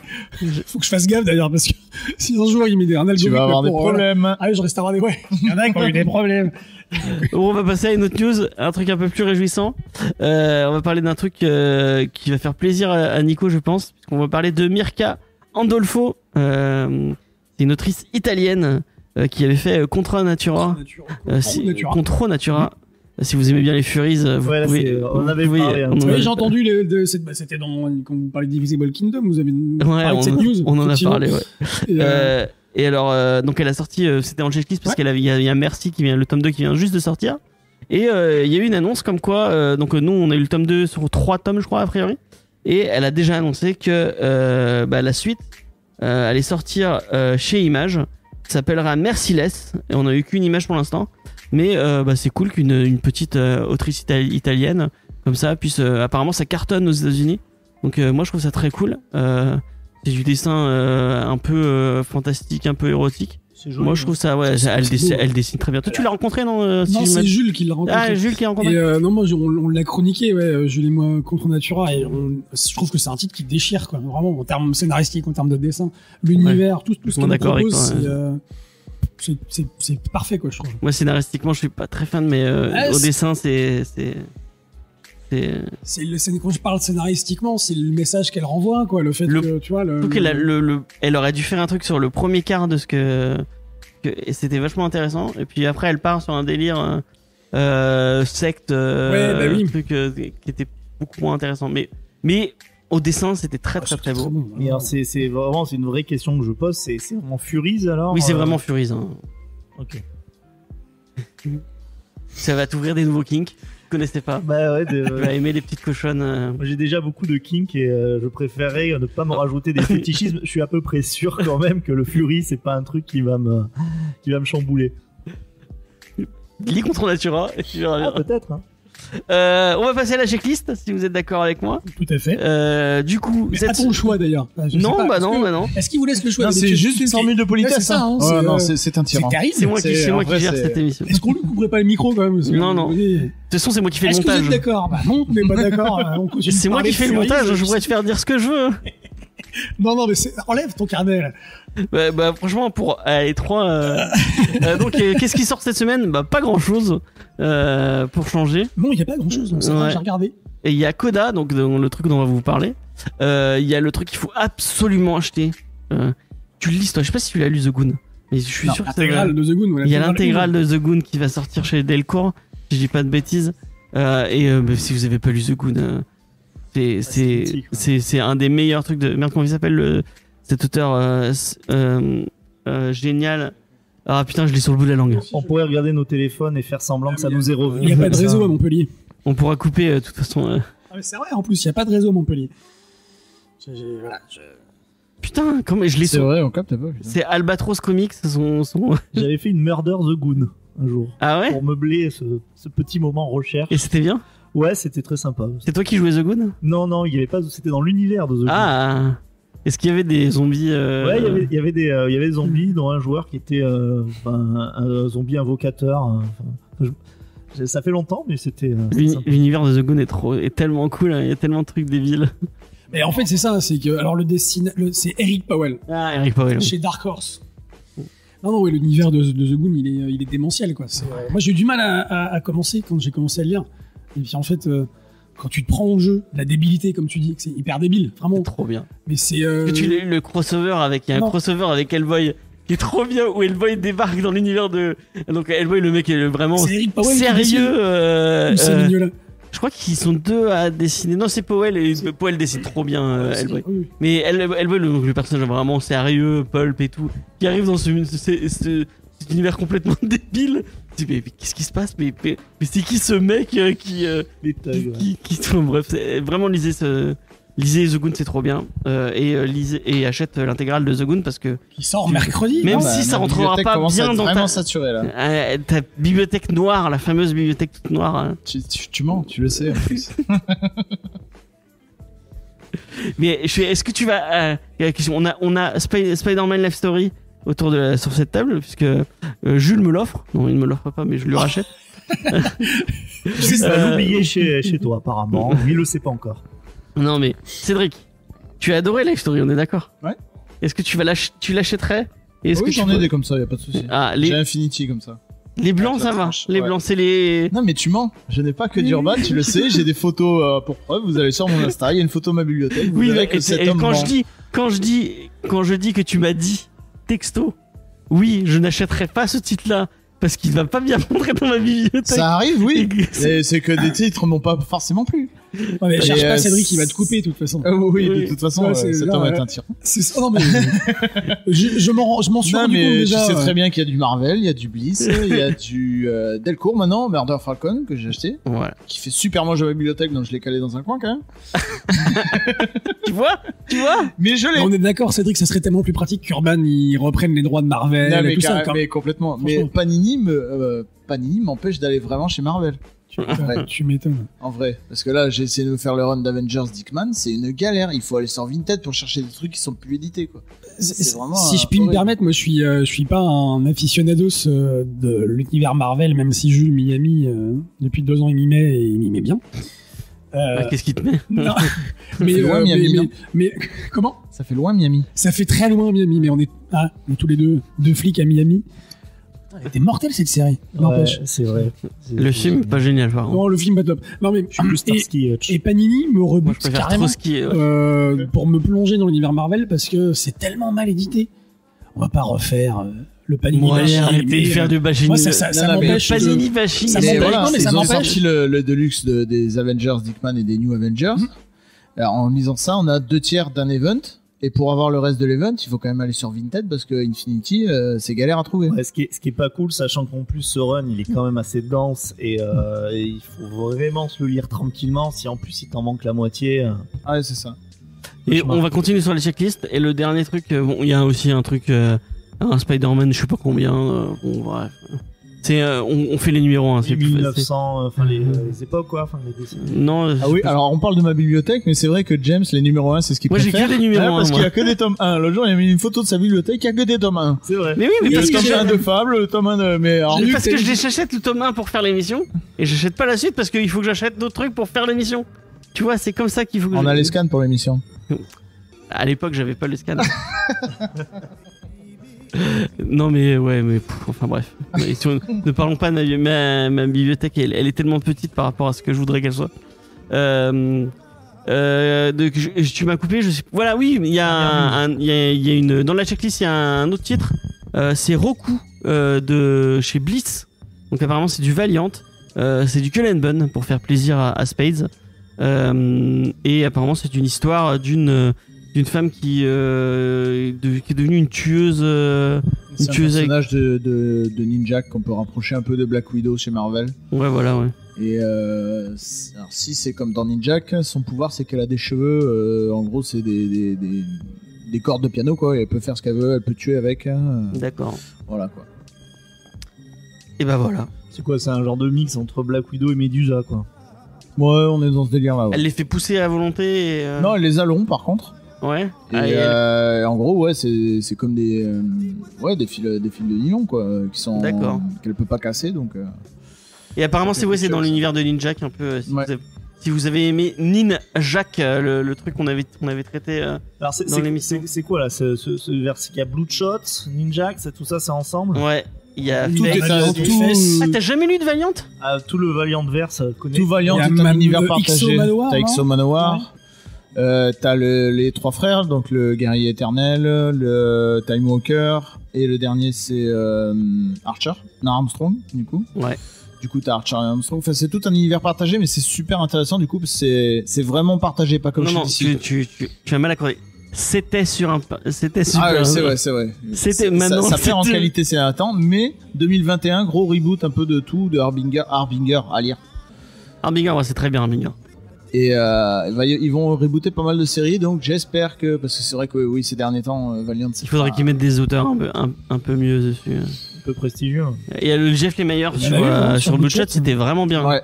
Faut que je fasse gaffe d'ailleurs parce que si un jour il met un algorithme, tu vas avoir des problèmes. Ah oui, je reste à avoir des il y en a qui ont eu des problèmes. On va passer à une autre news, un truc un peu plus réjouissant. On va parler d'un truc qui va faire plaisir à Nico, je pense, puisqu'on va parler de Mirka Andolfo. C'est une autrice italienne qui avait fait Contra Natura. Contro Natura. Si vous aimez bien les Furies, vous pouvez. On avait parlé. Oui, j'ai entendu c'était quand vous parlez d'Invisible Kingdom, vous avez parlé de cette news. On en a parlé, ouais. Et alors, donc elle a sorti, c'était en checklist parce qu'il y a Merci le tome 2 qui vient juste de sortir. Et il y a eu une annonce comme quoi, donc nous on a eu le tome 2 sur 3 tomes je crois a priori. Et elle a déjà annoncé que la suite allait sortir chez Image, s'appellera Merciless. Et on a eu qu'une image pour l'instant. Mais c'est cool qu'une petite autrice italienne comme ça puisse... apparemment ça cartonne aux États-Unis. Donc moi je trouve ça très cool. C'est du dessin un peu fantastique, un peu érotique. Joli, moi je trouve ça, elle dessine très bien. Toi tu l'as rencontré non c'est Jules qui l'a rencontré. Ah, Jules qui l'a rencontré. Et non, moi on l'a chroniqué, Jules et moi, Contre Natura, et je trouve que c'est un titre qui déchire, quoi, vraiment, en termes scénaristiques, en termes de dessin, l'univers, tout ce qu'on propose, c'est parfait, quoi, je trouve. Moi scénaristiquement je suis pas très fan, mais au dessin quand je parle scénaristiquement, c'est le message qu'elle renvoie, quoi, le fait que tu vois elle aurait dû faire un truc sur le premier quart de ce et c'était vachement intéressant, et puis après elle part sur un délire secte, truc qui était beaucoup moins intéressant, mais au dessin c'était très beau. Bon, et alors c'est vraiment une vraie question que je pose, c'est vraiment Furies alors? Oui, c'est vraiment Furies, hein. Ok. Ça va t'ouvrir des nouveaux kinks. connaissais pas. Bah ouais, Tu vas aimer les petites cochonnes. moi, j'ai déjà beaucoup de kink et je préférais ne pas me rajouter des fétichismes. Je suis à peu près sûr quand même que le Fury, c'est pas un truc qui va me chambouler. Lis contre Natura et tu verras bien. Ah, peut-être. Hein. On va passer à la checklist si vous êtes d'accord avec moi. Tout à fait. Du coup, Mais à ton choix d'ailleurs. Je sais non, pas, bah est-ce non, que- bah non. Est-ce qu'il vous laisse le choix Non, c'est juste une formule de politesse. Ouais, c'est ça, hein, Ouais, c'est, non, c'est un C'est tyran. terrible. C'est moi en qui vrai, gère c'est- cette émission. Est-ce qu'on lui couvrait pas le micro quand même parce que- Non, non. De De toute façon, c'est moi qui fais le Est-ce que vous êtes montage. d'accord? Bah non, on n'est pas d'accord. On continue C'est de moi parler qui fais de le séries, montage, je pourrais te faire dire ce que je veux. Non, mais enlève ton carnet. Là. Bah, franchement, pour les trois. Donc, qu'est-ce qui sort cette semaine? Bah, pas grand chose pour changer. Non, il n'y a pas grand chose. C'est Ouais. vrai, j'ai regardé. Et il y a Coda, donc le truc dont on va vous parler. Il y a le truc qu'il faut absolument acheter. Tu le lis, toi. Je sais pas si tu l'as lu The Goon, mais je suis Non, sûr que l'intégrale de The Goon. voilà, il y a l'intégrale de The Goon qui va sortir chez Delcourt. Si je dis pas de bêtises. Mais si vous avez pas lu The Goon, c'est un des meilleurs trucs de merde. Comment il s'appelle cet auteur génial. Ah putain, je l'ai sur le bout de la langue. On pourrait regarder nos téléphones et faire semblant que ça nous est revenu. Il n'y a pas de Ça- réseau à Montpellier. On pourra couper de toute façon. Ah, mais c'est vrai, en plus, il n'y a pas de réseau à Montpellier. Voilà, Putain, comment je l'ai C'est sur. vrai, on capte pas. putain. C'est Albatros Comics, son. J'avais fait une Murder the Goon un jour Ah ouais. pour meubler ce petit moment recherche. Et c'était bien. Ouais, c'était très sympa. C'est toi qui jouais The Goon? Non, il y avait pas. C'était dans l'univers de The Goon. Ah. Est-ce qu'il y avait des zombies Ouais, il y avait des zombies, dont un joueur qui était un zombie invocateur. Ça fait longtemps, mais c'était sympa. L'univers de The Goon est tellement cool, hein, il y a tellement de trucs débiles. Mais en fait, c'est ça, c'est que. Alors, c'est Eric Powell, Ah, Eric Powell. chez Dark Horse. Non, oui, l'univers de The Goon, il est démentiel, quoi. Moi, j'ai eu du mal à commencer quand j'ai commencé à le lire. Et puis, en fait, quand tu te prends au jeu, la débilité, comme tu dis, que c'est hyper débile, vraiment. C'est trop bien. Mais c'est. Que tu l'as eu le crossover avec. Il y a un Non. crossover avec Hellboy qui est trop bien, où Hellboy débarque dans l'univers de. Donc Hellboy, le mec est vraiment C'est Eric Powell qui dessine. sérieux. Ou c'est Mignola. Je crois qu'ils sont deux à dessiner. Non, c'est Powell, et Powell dessine trop bien Hellboy. Oui. Mais Hellboy, le personnage vraiment sérieux, pulp et tout, qui arrive dans cet univers complètement débile. Tu dis, mais qu'est-ce qui se passe? Mais c'est qui ce mec qui Les thugs, ouais. bref, vraiment lisez The Goon, c'est trop bien. Lisez et achète l'intégrale de The Goon parce que Qui sort mercredi. même non si ça rentrera pas bien dans vraiment ta saturé là. ta bibliothèque noire, la fameuse bibliothèque toute noire. Hein. Tu mens, tu le sais en plus. Mais est-ce que tu vas on a Spider-Man Life Story sur cette table puisque Jules me l'offre. Non, il ne me l'offre pas, mais je lui rachète. Tu vas l'oublier chez toi, apparemment. Lui, il le sait pas encore. Non, mais Cédric, tu as adoré Life Story, on est d'accord? Ouais. Est-ce que tu l'achèterais? Et est-ce Oui, que tu j'en ai peux- des comme ça, y a pas de souci. Ah, J'ai Infinity comme ça. les blancs, Ah, ça ça va. tranche, Les ouais. blancs, c'est les. Non mais tu mens, je n'ai pas que d'Urban, tu le sais, j'ai des photos pour preuve, vous allez sur mon Insta, il y a une photo de ma bibliothèque, vous Oui, verrez que et cet homme quand ment. je dis que tu m'as dit texto, oui, je n'achèterai pas ce titre-là parce qu'il va pas bien rentrer dans ma bibliothèque. Ça arrive, oui, Et- et c'est que des titres n'ont pas forcément plu. Ouais, mais cherche Et, pas Cédric, il va te couper de toute façon. Oui, Oui. de toute façon, Ouais, c'est cet là, homme est ouais. un tyran. C'est ça, non mais. je m'en suis Non rendu compte mais tu déjà. sais très bien qu'il y a du Marvel, il y a du Bliss, il y a du Delcourt maintenant, Murder Falcon que j'ai acheté, Voilà. qui fait super moche à ma bibliothèque donc je l'ai calé dans un coin quand même. Tu vois? Mais je l'ai. On est d'accord, Cédric, ça serait tellement plus pratique qu'Urban ils reprennent les droits de Marvel Non, et mais, tout ça. mais complètement. Mais Franchement. Panini m'empêche d'aller vraiment chez Marvel. En vrai. Tu m'étonnes. En vrai. Parce que là, j'ai essayé de me faire le run d'Avengers Dickman, c'est une galère. Il faut aller sur Vinted pour chercher des trucs qui sont plus édités, quoi. C'est vraiment, Si je puis me horrible. permettre, moi je suis pas un aficionados de l'univers Marvel, même si Jules Miami depuis 2 ans il m'y met et il m'y met bien. Ah, qu'est-ce qui te met? Non. fait loin, Miami, non mais comment? Ça fait loin, Miami. Ça fait très loin Miami, mais on est tous les deux flics à Miami. Elle était mortelle cette série. N'empêche. Ouais, c'est vrai. Le film, pas génial, par contre. Non, le film pas top. Non mais Je suis plus Starsky Hutch. et Panini me Moi, je rebute préfère carrément Trotsky. pour me plonger dans l'univers Marvel parce que c'est tellement mal édité. On va pas refaire le Panini Ouais, bashing, arrêtez de mais, faire du bashing. moi, ça Non, mais m'empêche de- Panini bashing. Ça Et m'empêche- voilà, non, mais ça ils ont m'empêche. sorti le Deluxe des Avengers Dickman et des New Avengers. Alors, en lisant ça, on a 2 tiers d'un event Et pour avoir le reste de l'event, il faut quand même aller sur Vinted parce que Infinity, c'est galère à trouver. Ouais, ce qui est pas cool, sachant qu'en plus ce run il est quand même assez dense et il faut vraiment se le lire tranquillement. Si en plus il t'en manque la moitié. Ah ouais, c'est ça. Et on va continuer sur les checklists. Et le dernier truc, bon, il y a aussi un truc, un Spider-Man, je sais pas combien. Bon, bref. C'est, on fait les numéros. Hein, 1900, enfin les époques quoi, enfin les décennies. Non. Ah oui, alors on parle de ma bibliothèque, mais c'est vrai que James, les numéros 1, c'est ce qu'il Moi, j'ai préfère. que des numéros 1, parce qu'il moi. y a que des tomes 1. L'autre jour, il a mis une photo de sa bibliothèque, il y a que des tomes 1. C'est vrai. Mais oui, mais Il y a parce le que tome 1 de Fable, le tome 1 de... Mais alors, parce que j'achète le tome 1 pour faire l'émission et j'achète pas la suite parce qu'il faut que j'achète d'autres trucs pour faire l'émission. Tu vois, c'est comme ça qu'il faut que on a les scans pour l'émission. À l'époque, j'avais pas le scan. Non mais ouais, mais enfin bref. Mais ne parlons pas de ma bibliothèque, elle est tellement petite par rapport à ce que je voudrais qu'elle soit. Tu m'as coupé, je sais. Voilà, oui, il y a une dans la checklist, il y a un autre titre. C'est Roku de chez Bliss. Donc apparemment c'est du Valiant, c'est du Cullen Bunn pour faire plaisir à Spades. Et apparemment c'est une histoire d'une femme qui est devenue une tueuse. C'est un personnage de ninja qu'on peut rapprocher un peu de Black Widow chez Marvel. Ouais, voilà, ouais. Et alors si c'est comme dans Ninja, son pouvoir c'est qu'elle a des cheveux. En gros, c'est des cordes de piano quoi. Et elle peut faire ce qu'elle veut, elle peut tuer avec. D'accord. Voilà quoi. Et bah voilà. C'est quoi, c'est un genre de mix entre Black Widow et Medusa quoi. Ouais, on est dans ce délire là. Ouais. Elle les fait pousser à volonté. Et Non, elle les a longs par contre. Ouais. Et en gros, ouais, c'est comme des fils de nylon quoi, qui sont qu'elle peut pas casser donc. Et apparemment c'est dans l'univers de Ninjak un peu. Si vous avez aimé Ninjak, le truc qu'on avait traité Alors dans l'émission. C'est quoi là ce verset? Il y a Bloodshot, Ninjak, tout ça c'est ensemble. Ouais. Il y a tout. Ah, t'as jamais lu de Valiant? Tout le Valiant verse connaît. Tout Valiant, tout un univers partagé. T'as Exo Manowar. T'as les trois frères, donc le guerrier éternel, le Time Walker, et le dernier c'est Archer, non Armstrong du coup. Ouais. Du coup t'as Archer et Armstrong. Enfin c'est tout un univers partagé, mais c'est super intéressant du coup parce que c'est vraiment partagé, pas comme chez DC. Tu as mal accordé. C'était super. Ah ouais, c'est vrai. C'était maintenant. Ça fait en qualité c'est un temps, mais 2021 gros reboot un peu de tout, de Harbinger à lire. Harbinger, ouais, c'est très bien Harbinger. Et ils vont rebooter pas mal de séries, donc j'espère que, parce que c'est vrai que oui, ces derniers temps, Valiant, il faudrait qu'ils mettent des auteurs un peu mieux dessus. Un peu prestigieux. Et le Jeff Lemire sur Bloodshot, c'était vraiment bien. Ouais.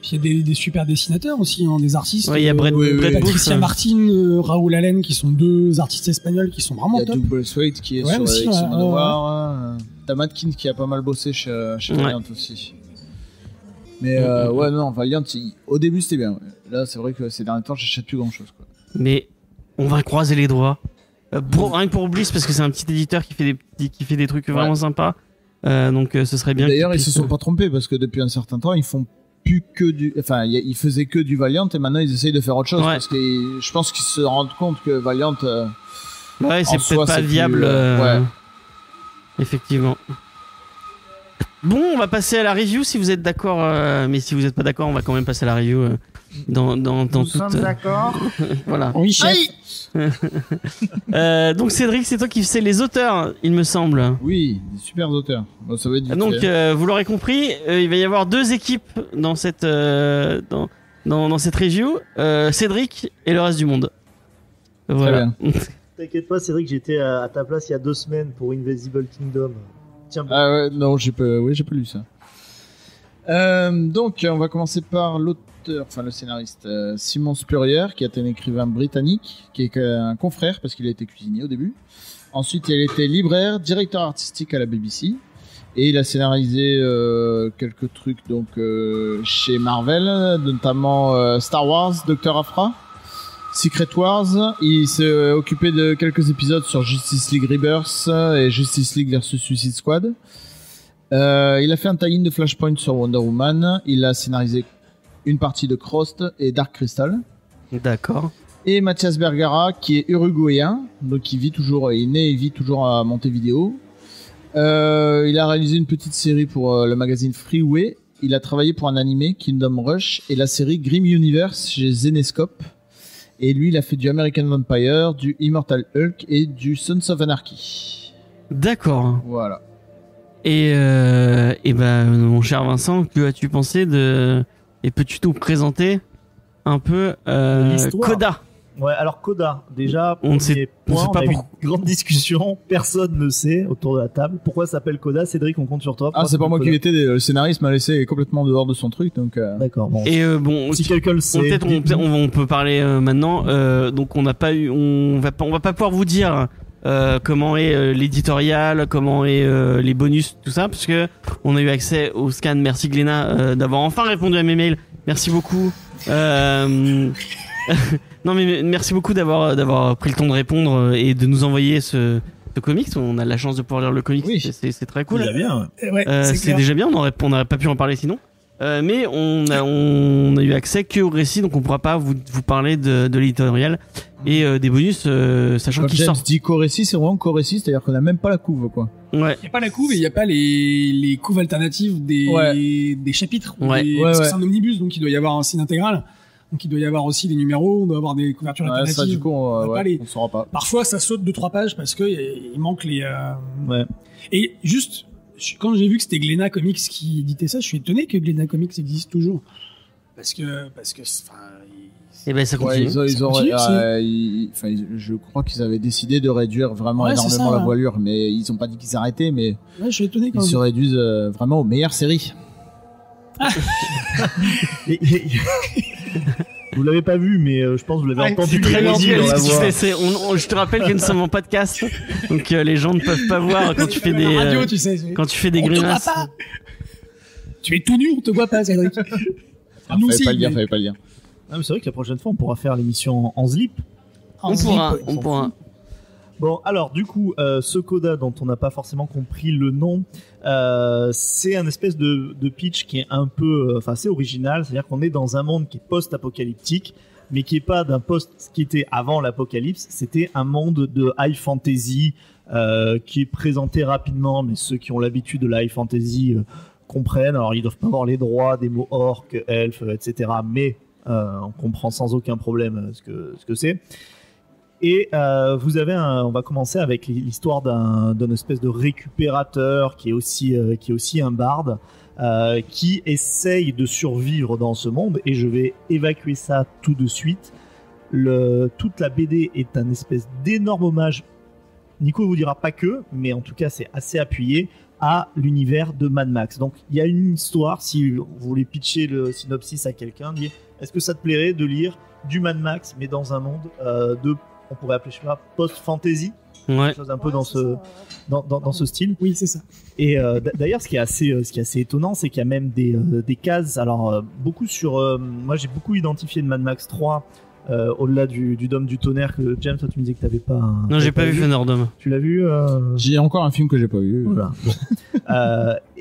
Puis il y a des super dessinateurs aussi, hein, des artistes. Ouais, il y a Brett Patricia Martin, Raoul Allen, qui sont deux artistes espagnols qui sont vraiment top. Il y a Doug Braithwaite qui est sur Exo Manowar. T'as Matkins qui a pas mal bossé chez Valiant aussi. Mais ouais, non, Valiant, au début c'était bien. Ouais. Là, c'est vrai que ces derniers temps, j'achète plus grand chose. Quoi. Mais on va croiser les doigts. Rien que pour Bliss, parce que c'est un petit éditeur qui fait des trucs vraiment sympas. Donc ce serait bien. D'ailleurs, ils se sont pas trompés parce que depuis un certain temps, ils font plus que du. Enfin, ils faisaient que du Valiant et maintenant ils essayent de faire autre chose parce que je pense qu'ils se rendent compte que Valiant. Ouais, c'est peut-être pas viable. Ouais. Effectivement. Bon, on va passer à la review si vous êtes d'accord, mais si vous n'êtes pas d'accord, on va quand même passer à la review dans Nous sommes d'accord. Voilà. Oui, chef. Donc Cédric, c'est toi qui sais les auteurs, il me semble. Oui, des super auteurs. Bon, ça va être donc vous l'aurez compris, il va y avoir deux équipes dans cette dans cette review, Cédric et le reste du monde. Voilà. T'inquiète pas, Cédric, j'étais à ta place il y a 2 semaines pour Invisible Kingdom. Tiens, ah ouais, non, j'ai pas lu ça. Donc, on va commencer par l'auteur, enfin le scénariste, Simon Spurrier, qui est un écrivain britannique, qui est un confrère parce qu'il a été cuisinier au début. Ensuite, il a été libraire, directeur artistique à la BBC, et il a scénarisé quelques trucs donc chez Marvel, notamment Star Wars, Dr. Aphra, Secret Wars. Il s'est occupé de quelques épisodes sur Justice League Rebirth et Justice League vs Suicide Squad. Il a fait un tie-in de Flashpoint sur Wonder Woman. Il a scénarisé une partie de Crossed et Dark Crystal. D'accord. Et Mathias Bergara, qui est uruguayen, donc il est né et vit toujours à Montevideo. Il a réalisé une petite série pour le magazine Freeway. Il a travaillé pour un animé, Kingdom Rush, et la série Grim Universe chez Zenescope. Et lui, il a fait du American Vampire, du Immortal Hulk et du Sons of Anarchy. D'accord. Voilà. Et ben, mon cher Vincent, que as-tu pensé de... Et peux-tu nous présenter un peu L'histoire. Coda? Ouais, alors Coda, déjà, On ne sait- premier on point, sait pas a eu pourquoi. une grande discussion, personne ne sait autour de la table pourquoi ça s'appelle Coda. Cédric, on compte sur toi. Ah, Pourquoi c'est pas ça moi qui s'appelle l'étais, le scénariste m'a laissé complètement dehors de son truc, donc... Coda D'accord, bon. Et bon, Si quelqu'un le sait, peut-être dites-nous. on peut parler maintenant. Donc on n'a pas eu, on va pas pouvoir vous dire comment est l'éditorial, comment est les bonus, tout ça, parce que on a eu accès au scan. Merci Gléna d'avoir enfin répondu à mes mails. Merci beaucoup. Non mais merci beaucoup d'avoir pris le temps de répondre et de nous envoyer ce comics. On a la chance de pouvoir lire le comics. Oui. C'est très cool. Déjà bien. Ouais, C'est clair. déjà bien, on n'aurait pas pu en parler sinon. Mais on a eu accès que au récit, donc on pourra pas vous parler de l'éditorial et des bonus, sachant Quand qu'ils James sortent. dit co-récit, c'est vraiment co-récit, c'est-à-dire qu'on a même pas la couve, quoi. Ouais. Il n'y a pas la couve et il n'y a pas les couves alternatives des chapitres. ou Ouais. des- Ouais, parce que ouais. c'est un omnibus, donc il doit y avoir un signe intégral. Donc il doit y avoir aussi des numéros, on doit avoir des couvertures Ouais, alternatives. ça, du coup, On va pas les- on saura pas. Parfois ça saute 2-3 pages parce que il manque les... Ouais. Et juste, quand j'ai vu que c'était Glénat Comics qui éditait ça, je suis étonné que Glénat Comics existe toujours. Parce que enfin, Et ben ça Ouais, continue. ils auraient, continue, je crois qu'ils avaient décidé de réduire vraiment Ouais, c'est énormément ça, la ouais. voilure, mais ils ont pas dit qu'ils arrêtaient, mais ouais, je suis étonné quand ils même. se réduisent vraiment aux meilleures séries. Vous l'avez pas vu, mais je pense que vous l'avez Ouais, entendu. C'est très l'ironie visuel dans la ce que tu voix. fais. Je te rappelle que nous sommes en podcast, donc les gens ne peuvent pas voir quand tu fais Dans des la radio, tu sais. quand tu fais des On te voit grimaces. pas. Tu es tout nu, on te voit pas, Cédric. Ah, Nous fallait aussi, pas le dire, mais- fallait pas le dire. Ah, mais c'est vrai que la prochaine fois, on pourra faire l'émission en slip. On pourra. Bon, alors du coup, ce Coda dont on n'a pas forcément compris le nom, c'est un espèce de pitch qui est un peu, enfin, c'est original. C'est-à-dire qu'on est dans un monde qui est post-apocalyptique, mais qui est pas d'un post qui était avant l'apocalypse. C'était un monde de high fantasy qui est présenté rapidement, mais ceux qui ont l'habitude de la high fantasy comprennent. Alors, ils doivent pas avoir les droits des mots orc, elfe, etc. Mais on comprend sans aucun problème ce que c'est. Et vous avez on va commencer avec l'histoire d'un espèce de récupérateur qui est aussi un barde qui essaye de survivre dans ce monde. Et je vais évacuer ça tout de suite. Toute la BD est un espèce d'énorme hommage. Nico vous dira pas que, mais en tout cas c'est assez appuyé à l'univers de Mad Max. Donc il y a une histoire. Si vous voulez pitcher le synopsis à quelqu'un, dire est-ce que ça te plairait de lire du Mad Max mais dans un monde on pourrait appeler ça post-fantasy, Ouais. quelque chose un peu dans ce style. Oui, c'est ça. Et d'ailleurs, ce qui est assez étonnant, c'est qu'il y a même des cases. Alors beaucoup moi j'ai beaucoup identifié de Mad Max 3 au-delà du Dôme du Tonnerre que James, toi tu me disais que t'avais pas. Non, j'ai pas vu Thunderdome. Tu l'as vu J'ai encore un film que j'ai pas vu. Voilà.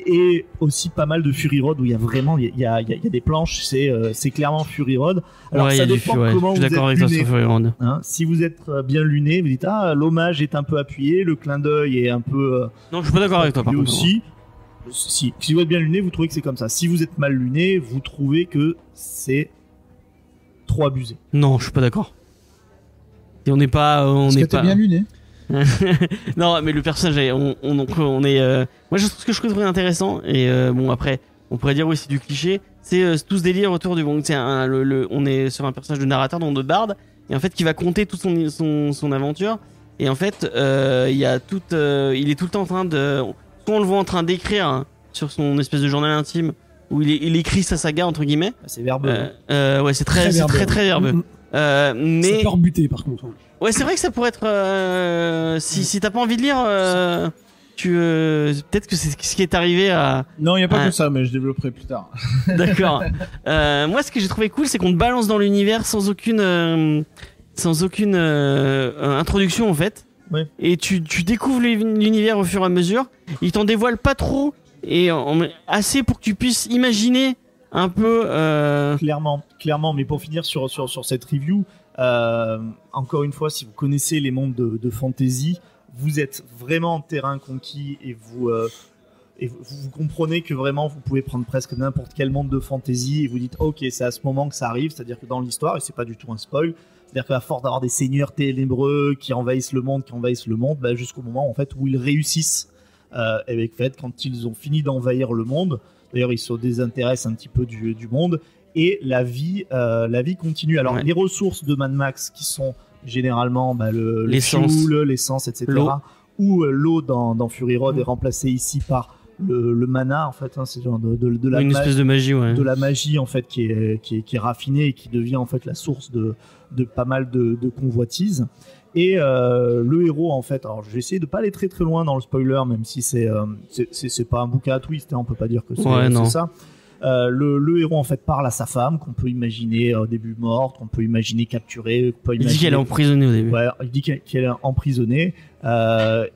Et aussi pas mal de Fury Road où il y a vraiment il y a des planches, c'est clairement Fury Road. Alors Ouais, il y ça a du dépend ouais. comment Je suis vous d'accord êtes avec toi luné. sur Fury Road. Hein, si vous êtes bien luné, vous dites l'hommage est un peu appuyé, le clin d'œil est un peu Non, je suis pas d'accord avec toi par appuyé contre. aussi. Si vous êtes bien luné, vous trouvez que c'est comme ça. Si vous êtes mal luné, vous trouvez que c'est trop abusé. Non, je suis pas d'accord. Et on n'est pas Est-ce que t'es bien luné? Non, mais le personnage, on est. Moi, ce que je trouve intéressant, et bon, après, on pourrait dire oui, c'est du cliché. C'est tout ce délire autour du. Bon, c'est on est sur un personnage de narrateur, donc de barde, et en fait, qui va conter toute son aventure. Et en fait, il y a il est tout le temps en train de. Soit on le voit en train d'écrire hein, sur son espèce de journal intime, où il écrit sa saga entre guillemets. C'est verbeux. Ouais, c'est très verbeux. Ça Mais peut rebuter par contre. ouais, c'est vrai que ça pourrait être si t'as pas envie de lire peut-être que c'est ce qui est arrivé à Non, il y a pas que ça, mais je développerai plus tard. d'accord. Moi ce que j'ai trouvé cool c'est qu'on te balance dans l'univers sans aucune introduction en fait. Ouais. Et tu découvres l'univers au fur et à mesure, il t'en dévoile pas trop et assez pour que tu puisses imaginer un peu Clairement, mais pour finir sur cette review, encore une fois, si vous connaissez les mondes de fantasy, vous êtes vraiment en terrain conquis et et vous comprenez que vraiment vous pouvez prendre presque n'importe quel monde de fantasy et vous dites ok, c'est à ce moment que ça arrive, c'est-à-dire que dans l'histoire, et c'est pas du tout un spoil, c'est-à-dire qu'à force d'avoir des seigneurs ténébreux qui envahissent le monde, bah, jusqu'au moment en fait où ils réussissent avec fait quand ils ont fini d'envahir le monde. D'ailleurs, ils se désintéressent un petit peu du monde et la vie continue. Alors les ressources de Mad Max qui sont généralement le fuel, l'essence, etc. Ou l'eau dans Fury Road est remplacée ici par le mana en fait, hein, c'est genre de la espèce de magie, de la magie en fait qui est raffinée et qui devient en fait la source de pas mal de convoitises. Et le héros en fait, alors je vais essayer de pas aller très très loin dans le spoiler, même si c'est pas un bouquin à twist, hein, on peut pas dire que c'est ça. Le héros en fait parle à sa femme qu'on peut imaginer au début morte, qu'on peut imaginer capturée, il dit qu'elle est emprisonnée au début. Ouais, il dit qu'elle est emprisonnée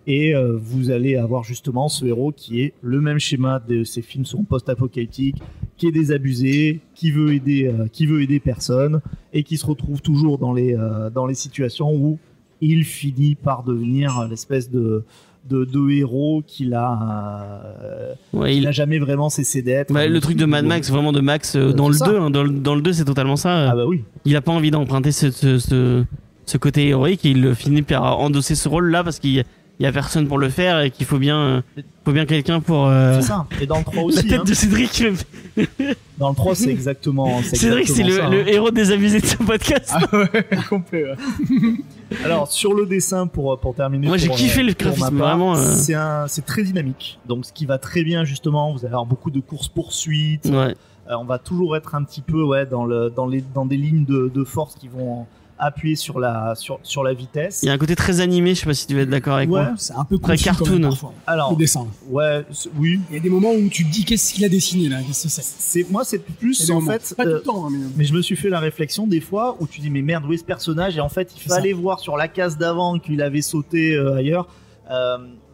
et vous allez avoir justement ce héros qui est le même schéma de ces films sont post-apocalyptiques, qui est désabusé, qui veut aider personne et qui se retrouve toujours dans les situations où il finit par devenir l'espèce de héros qu'il n'a jamais vraiment cessé d'être. Le truc de Mad Max, vraiment de Max dans le 2, hein, dans le 2 c'est totalement ça. Ah bah oui. Il a pas envie d'emprunter ce côté héroïque et il finit par endosser ce rôle là parce qu'il y a personne pour le faire et qu'il faut bien quelqu'un pour c'est ça. Et dans le 3 aussi la tête de Cédric. Dans le 3 c'est exactement Cédric c'est le héros désabusé de ce podcast. Ah ouais, complet. Ouais. Alors sur le dessin pour terminer, moi j'ai kiffé le graphisme vraiment. C'est très dynamique, donc ce qui va très bien justement. Vous allez avoir beaucoup de courses poursuites. Ouais. On va toujours être un petit peu dans des lignes de force qui vont appuyer sur la vitesse. Il y a un côté très animé, je sais pas si tu vas être d'accord avec moi. C'est un peu très cartoon parfois. Alors le dessin. Ouais, oui. Il y a des moments où tu te dis qu'est-ce qu'il a dessiné là, qu'est-ce que c'est. Moi c'est plus en fait pas tout le temps, mais je me suis fait la réflexion des fois où tu dis mais merde, où est ce personnage, et en fait il fallait voir sur la case d'avant qu'il avait sauté ailleurs,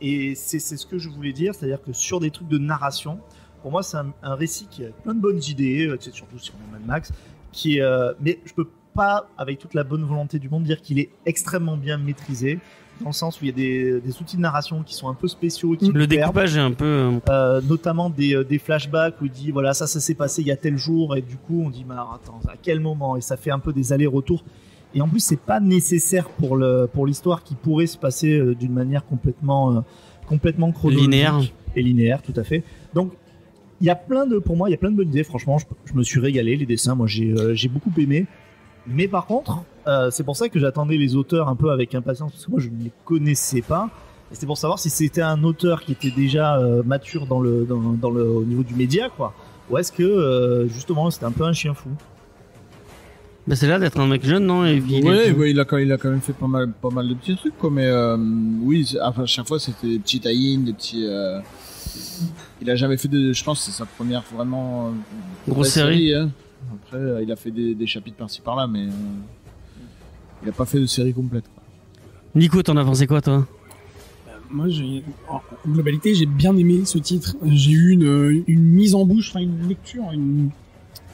et c'est ce que je voulais dire, c'est-à-dire que sur des trucs de narration, pour moi c'est un récit qui a plein de bonnes idées, surtout sur Mad Max, qui mais je peux pas, avec toute la bonne volonté du monde, dire qu'il est extrêmement bien maîtrisé, dans le sens où il y a des outils de narration qui sont un peu spéciaux. Le découpage est un peu... notamment des flashbacks où il dit voilà, ça s'est passé il y a tel jour, et du coup on dit mais alors, attends, à quel moment, et ça fait un peu des allers-retours. Et en plus c'est pas nécessaire pour l'histoire qui pourrait se passer d'une manière complètement chronologique et linéaire, tout à fait. Donc il y a pour moi il y a plein de bonnes idées, franchement je me suis régalé, les dessins moi j'ai beaucoup aimé. Mais par contre, c'est pour ça que j'attendais les auteurs un peu avec impatience, parce que moi je ne les connaissais pas. Et c'était pour savoir si c'était un auteur qui était déjà mature au niveau du média, quoi. Ou est-ce que justement c'était un peu un chien fou. Bah c'est là d'être un mec jeune, non? Ouais, il a quand même fait pas mal de petits trucs, quoi. Mais oui, enfin, chaque fois c'était des petits tie-in, des petits. Il a jamais fait je pense que c'est sa première vraiment grosse série. Hein. Après, il a fait des chapitres par-ci par-là, mais il a pas fait de série complète, quoi. Nico, t'en as pensé quoi, toi? Moi, en globalité, j'ai bien aimé ce titre. J'ai eu une mise en bouche, enfin une lecture.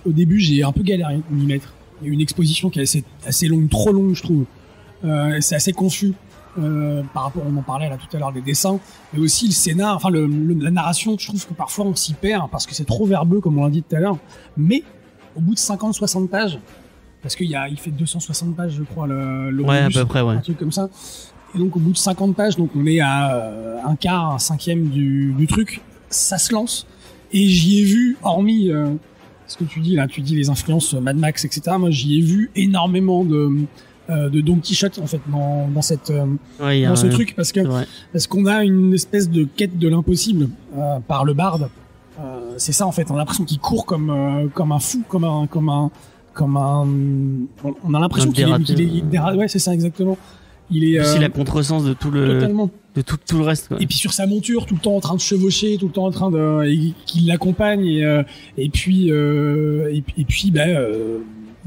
Au début, j'ai un peu galéré à m'y mettre. Il y a eu une exposition qui est assez longue, trop longue, je trouve. C'est assez confus par rapport, on en parlait là tout à l'heure, des dessins, mais aussi le scénar, enfin la narration. Je trouve que parfois on s'y perd parce que c'est trop verbeux, comme on l'a dit tout à l'heure. Mais au bout de 50-60 pages, parce qu'il fait 260 pages, je crois, le ouais, Rubus, à peu près, ouais. Un truc comme ça. Et donc, au bout de 50 pages, donc on est à un quart, un cinquième du truc, ça se lance. Et j'y ai vu, hormis ce que tu dis là, tu dis les influences Mad Max, etc. Moi, j'y ai vu énormément de Don Quichotte, en fait, dans ce truc, parce qu'on a une espèce de quête de l'impossible par le barde. C'est ça en fait, on a l'impression qu'il court comme un fou, comme un on a l'impression qu'il est ouais, c'est ça exactement. Il est c'est la contresens de tout le totalement. De tout le reste, quoi. Et puis sur sa monture, tout le temps en train de chevaucher, tout le temps en train qu'il l'accompagne et puis il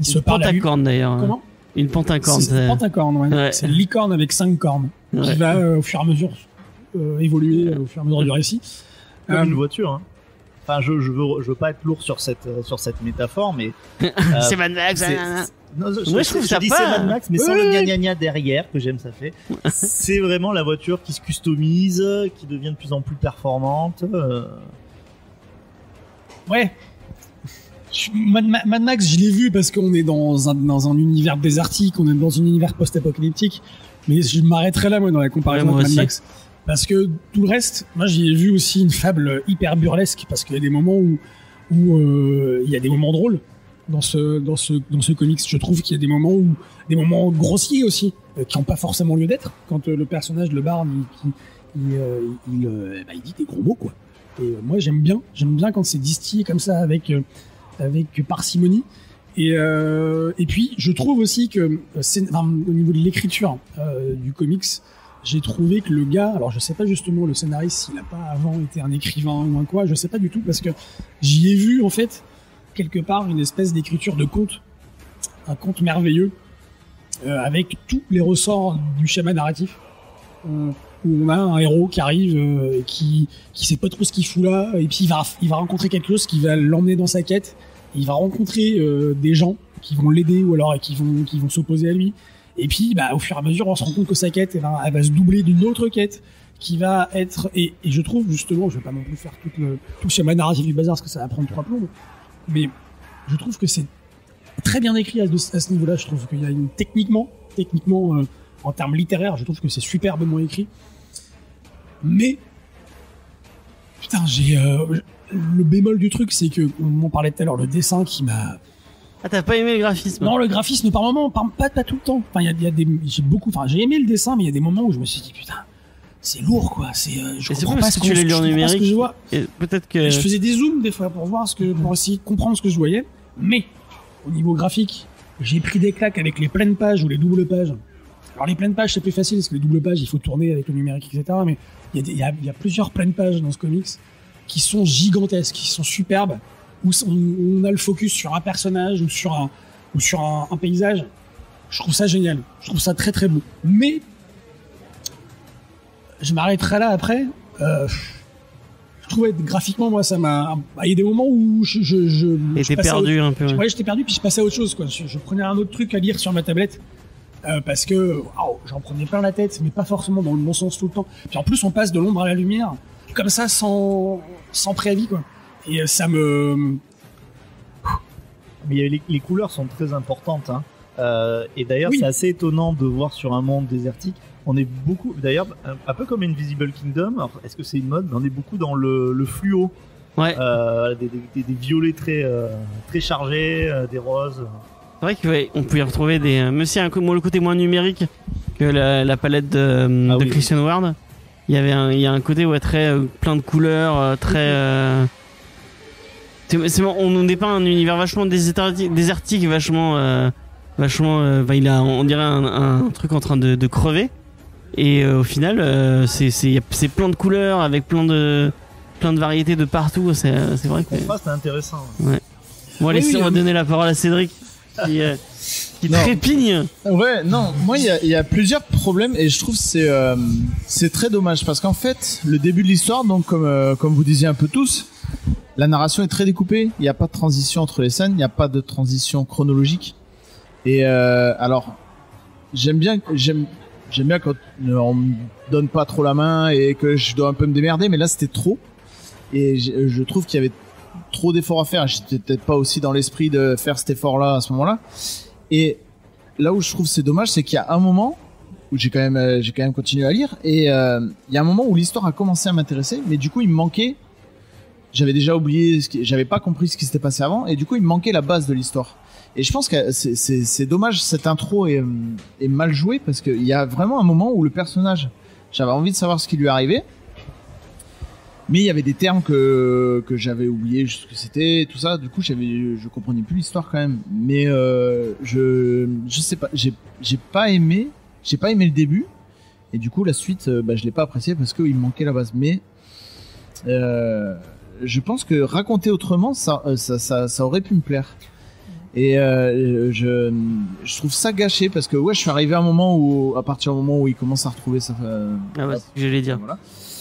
se parle à lui. Pentacorne d'ailleurs. Comment? Une pentacorne. C'est une pentacorne, ouais. C'est une licorne avec 5 cornes qui va au fur et à mesure évoluer au fur et à mesure du récit. Comme une voiture, hein. Enfin, je veux pas être lourd sur cette métaphore, mais c'est Mad Max. Non, Moi, je trouve ça dis pas- c'est Mad Max, mais sans le gna derrière, que j'aime ça fait. C'est vraiment la voiture qui se customise, qui devient de plus en plus performante. Ouais. Mad Max, je l'ai vu parce qu'on est dans un univers désertique, on est dans un univers post-apocalyptique. Mais je m'arrêterai là, moi, dans la comparaison Ouais, moi avec Mad aussi. Max. Parce que tout le reste, moi, j'y ai vu aussi une fable hyper burlesque, parce qu'il y a des moments où il y a des moments drôles dans ce comics. Je trouve qu'il y a des moments grossiers aussi, qui n'ont pas forcément lieu d'être. Quand le personnage, le Barn, il dit des gros mots, quoi. Et moi, j'aime bien quand c'est distillé comme ça avec parcimonie. Et puis, je trouve aussi que au niveau de l'écriture du comics, j'ai trouvé que le gars, alors je sais pas justement le scénariste s'il a pas avant été un écrivain ou un quoi, je sais pas du tout, parce que j'y ai vu en fait quelque part une espèce d'écriture de conte, un conte merveilleux avec tous les ressorts du schéma narratif, où on a un héros qui arrive et qui sait pas trop ce qu'il fout là, et puis il va rencontrer quelque chose qui va l'emmener dans sa quête. Il va rencontrer des gens qui vont l'aider ou alors qui vont s'opposer à lui. Et puis, au fur et à mesure, on se rend compte que sa quête, elle va se doubler d'une autre quête qui va être... Et je trouve, justement, je vais pas non plus faire tout le schéma narratif du bazar parce que ça va prendre 3 plombs, mais je trouve que c'est très bien écrit à ce niveau-là. Je trouve qu'il y a techniquement, en termes littéraires, je trouve que c'est superbement écrit. Mais, putain, le bémol du truc, c'est que, on m'en parlait tout à l'heure, le dessin qui m'a... Ah, t'as pas aimé le graphisme? Non, le graphisme, par moments, pas tout le temps. Enfin, j'ai aimé le dessin, mais il y a des moments où je me suis dit, putain, c'est lourd, quoi. Je comprends pas ce que tu l'as lu en numérique. Que je vois. Et peut-être que... Je faisais des zooms, des fois, pour essayer de comprendre ce que je voyais. Mais, au niveau graphique, j'ai pris des claques avec les pleines pages ou les doubles pages. Alors, les pleines pages, c'est plus facile, parce que les doubles pages, il faut tourner avec le numérique, etc. Mais il y a plusieurs pleines pages dans ce comics qui sont gigantesques, qui sont superbes, où on a le focus sur un personnage ou sur un paysage. Je trouve ça génial. Je trouve ça très très beau. Mais je m'arrêterai là après. Je trouvais graphiquement, moi, ça m'a... Il y a des moments où Et t'es perdu un peu. Ouais, j'étais perdu, puis je passais à autre chose, quoi. Je prenais un autre truc à lire sur ma tablette. Parce que j'en prenais plein la tête, mais pas forcément dans le bon sens tout le temps. Puis en plus, on passe de l'ombre à la lumière, comme ça, sans préavis, quoi. Et ça me... Mais les couleurs sont très importantes, hein. Et d'ailleurs, Oui. c'est assez étonnant de voir sur un monde désertique. On est beaucoup, d'ailleurs, un peu comme Invisible Kingdom. Alors, est-ce que c'est une mode? Mais on est beaucoup dans le fluo. Ouais. Des violets très chargés, des roses. C'est vrai qu'on peut y retrouver des... Même si le côté moins numérique que la palette de oui. Christian Ward, il y a un côté très plein de couleurs, très... on dépeint un univers vachement désertique, vachement... il a, on dirait un truc en train de crever. Et au final, c'est plein de couleurs avec plein de variétés de partout. C'est vrai que... Le contraste est intéressant. Ouais. Bon, allez, Oui, on va donner la parole à Cédric qui trépigne. Ouais, non, moi il y a plusieurs problèmes et je trouve que c'est très dommage parce qu'en fait le début de l'histoire, donc comme vous disiez un peu tous, la narration est très découpée, il n'y a pas de transition entre les scènes, il n'y a pas de transition chronologique et alors j'aime bien quand on me donne pas trop la main et que je dois un peu me démerder, mais là c'était trop et je trouve qu'il y avait trop d'efforts à faire. J'étais peut-être pas aussi dans l'esprit de faire cet effort-là à ce moment-là. Et là où je trouve c'est dommage, c'est qu'il y a un moment où j'ai quand même continué à lire et il y a un moment où l'histoire a commencé à m'intéresser, mais du coup il me manquait. J'avais déjà oublié, j'avais pas compris ce qui s'était passé avant et du coup il me manquait la base de l'histoire. Et je pense que c'est dommage, cette intro est mal jouée parce qu'il y a vraiment un moment où le personnage, j'avais envie de savoir ce qui lui arrivait. Mais il y avait des termes que j'avais oublié ce que c'était, tout ça. Du coup, je comprenais plus l'histoire quand même. Mais je sais pas, j'ai pas aimé le début. Et du coup, la suite, je l'ai pas apprécié parce qu'il me manquait la base. Mais je pense que raconter autrement, ça aurait pu me plaire. Et je trouve ça gâché parce que je suis arrivé à un moment où, à partir du moment où il commence à retrouver sa... Ah ouais, c'est ce que j'allais dire. Voilà.